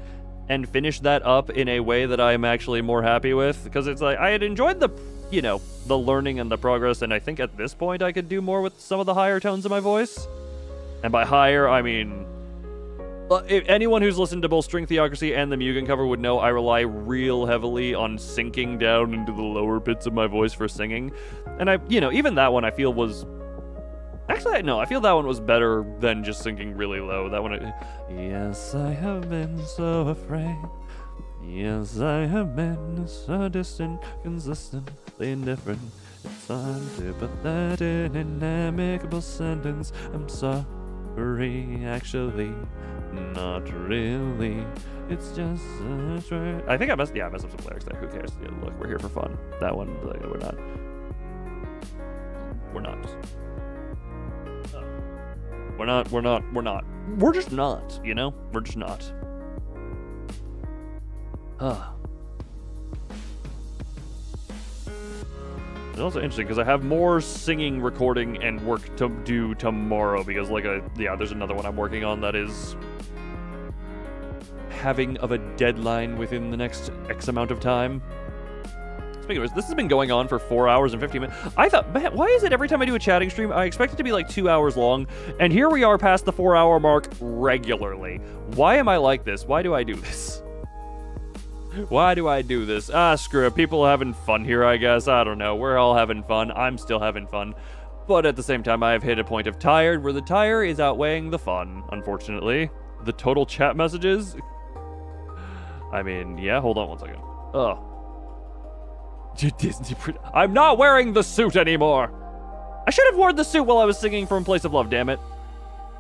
and finish that up in a way that I'm actually more happy with, because it's like, I had enjoyed the you know, the learning and the progress, and I think at this point I could do more with some of the higher tones of my voice. And by higher, I mean... if anyone who's listened to both String Theocracy and the Mugen cover would know I rely real heavily on sinking down into the lower bits of my voice for singing. And I, you know, even that one I feel was... Actually, no, I feel that one was better than just sinking really low. That one... Yes, I have been so afraid. Yes, I have been so distant, consistently indifferent. It's time to put that in an amicable sentence. I'm sorry, actually, not really. It's just I think I messed up some lyrics there. Who cares? Yeah, look, we're here for fun. That one, like, we're not. We're just not, you know? We're just not. It's also interesting because I have more singing, recording, and work to do tomorrow because, like, there's another one I'm working on that is having of a deadline within the next X amount of time. Speaking of which, this has been going on for 4 hours and 15 minutes. I thought, man, why is it every time I do a chatting stream, I expect it to be like 2 hours long, and here we are past the 4-hour mark regularly. Why am I like this? Why do I do this? Why do I do this? Screw it. People are having fun here, I guess. I don't know. We're all having fun. I'm still having fun. But at the same time, I have hit a point of tired where the tire is outweighing the fun, unfortunately. The total chat messages? I mean, yeah, hold on one second. I'm not wearing the suit anymore! I should have worn the suit while I was singing From Place of Love, damn it.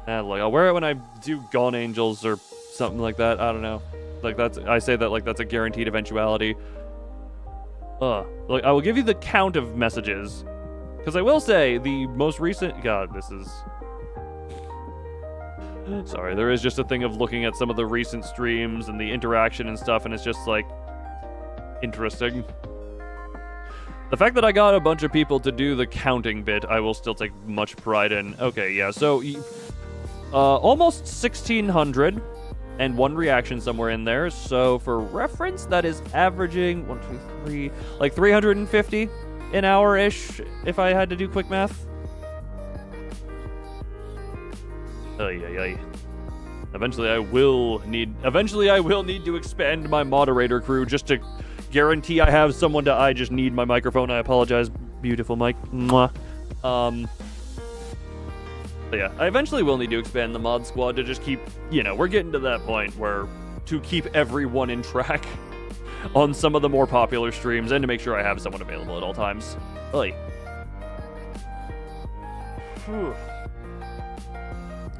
Look, I'll wear it when I do Gone Angels or something like that. I don't know. Like, I say that like that's a guaranteed eventuality. Like, I will give you the count of messages. Because I will say, the most recent... God, this is... Sorry, there is just a thing of looking at some of the recent streams and the interaction and stuff, and it's just, like, interesting. The fact that I got a bunch of people to do the counting bit, I will still take much pride in. Okay, yeah, so... almost 1,600... and one reaction somewhere in there. So for reference, that is averaging 1, 2, 3, like 350 an hour-ish, if I had to do quick math. Eventually I will need to expand my moderator crew just to guarantee I have someone to... I just need my microphone. I apologize, beautiful mic. Mwah. But yeah, I eventually will need to expand the mod squad to just keep, you know, we're getting to that point where to keep everyone in track on some of the more popular streams and to make sure I have someone available at all times. Oy.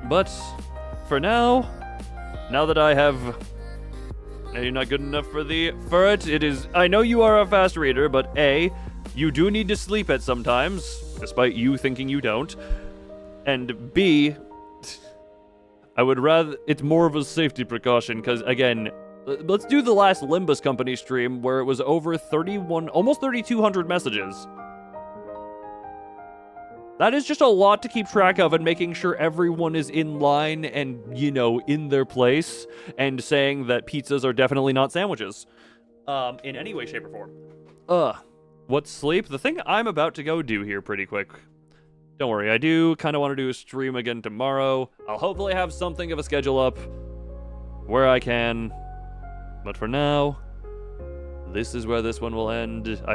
But for now that I have... You're not good enough for it is... I know you are a fast reader, but A, you do need to sleep at sometimes, despite you thinking you don't. And B, I would rather... It's more of a safety precaution, because, again, let's do the last Limbus Company stream, where it was over 31... almost 3,200 messages. That is just a lot to keep track of, and making sure everyone is in line and, you know, in their place, and saying that pizzas are definitely not sandwiches. In any way, shape, or form. What's sleep? The thing I'm about to go do here pretty quick... Don't worry, I do kind of want to do a stream again tomorrow. I'll hopefully have something of a schedule up where I can. But for now, this is where this one will end. I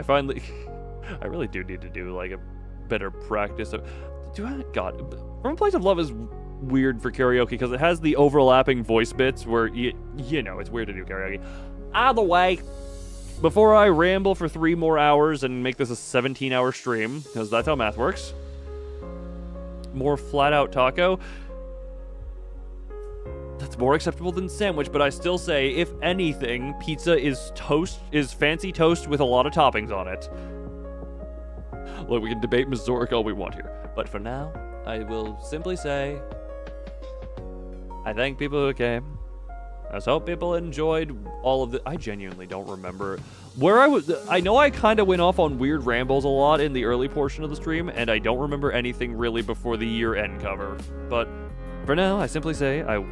really do need to do, like, a better practice of... God, From Place of Love is weird for karaoke because it has the overlapping voice bits where, you know, it's weird to do karaoke. Either way, before I ramble for 3 more hours and make this a 17-hour stream, because that's how math works... More flat-out taco. That's more acceptable than sandwich, but I still say, if anything, pizza is fancy toast with a lot of toppings on it. Look, we can debate Missouric all we want here. But for now, I will simply say, I thank people who came. I just hope people enjoyed all of the... I genuinely don't remember where I was. I know I kind of went off on weird rambles a lot in the early portion of the stream, and I don't remember anything really before the year-end cover. But for now, I simply say I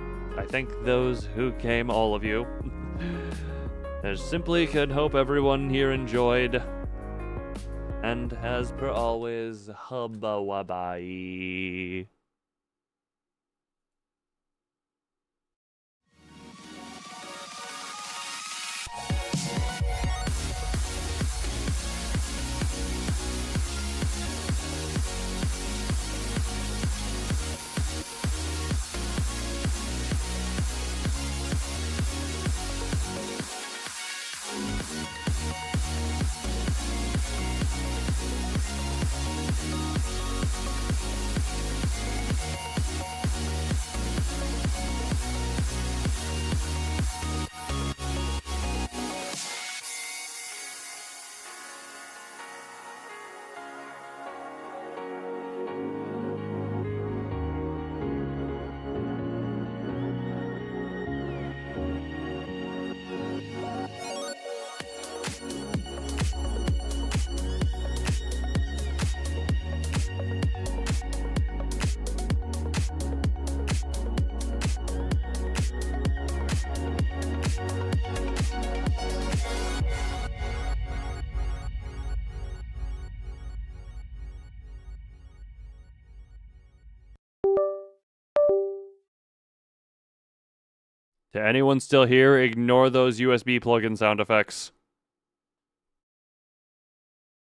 thank those who came, all of you. I simply could hope everyone here enjoyed. And as per always, hubba wabbai. To anyone still here, ignore those USB plug-in sound effects.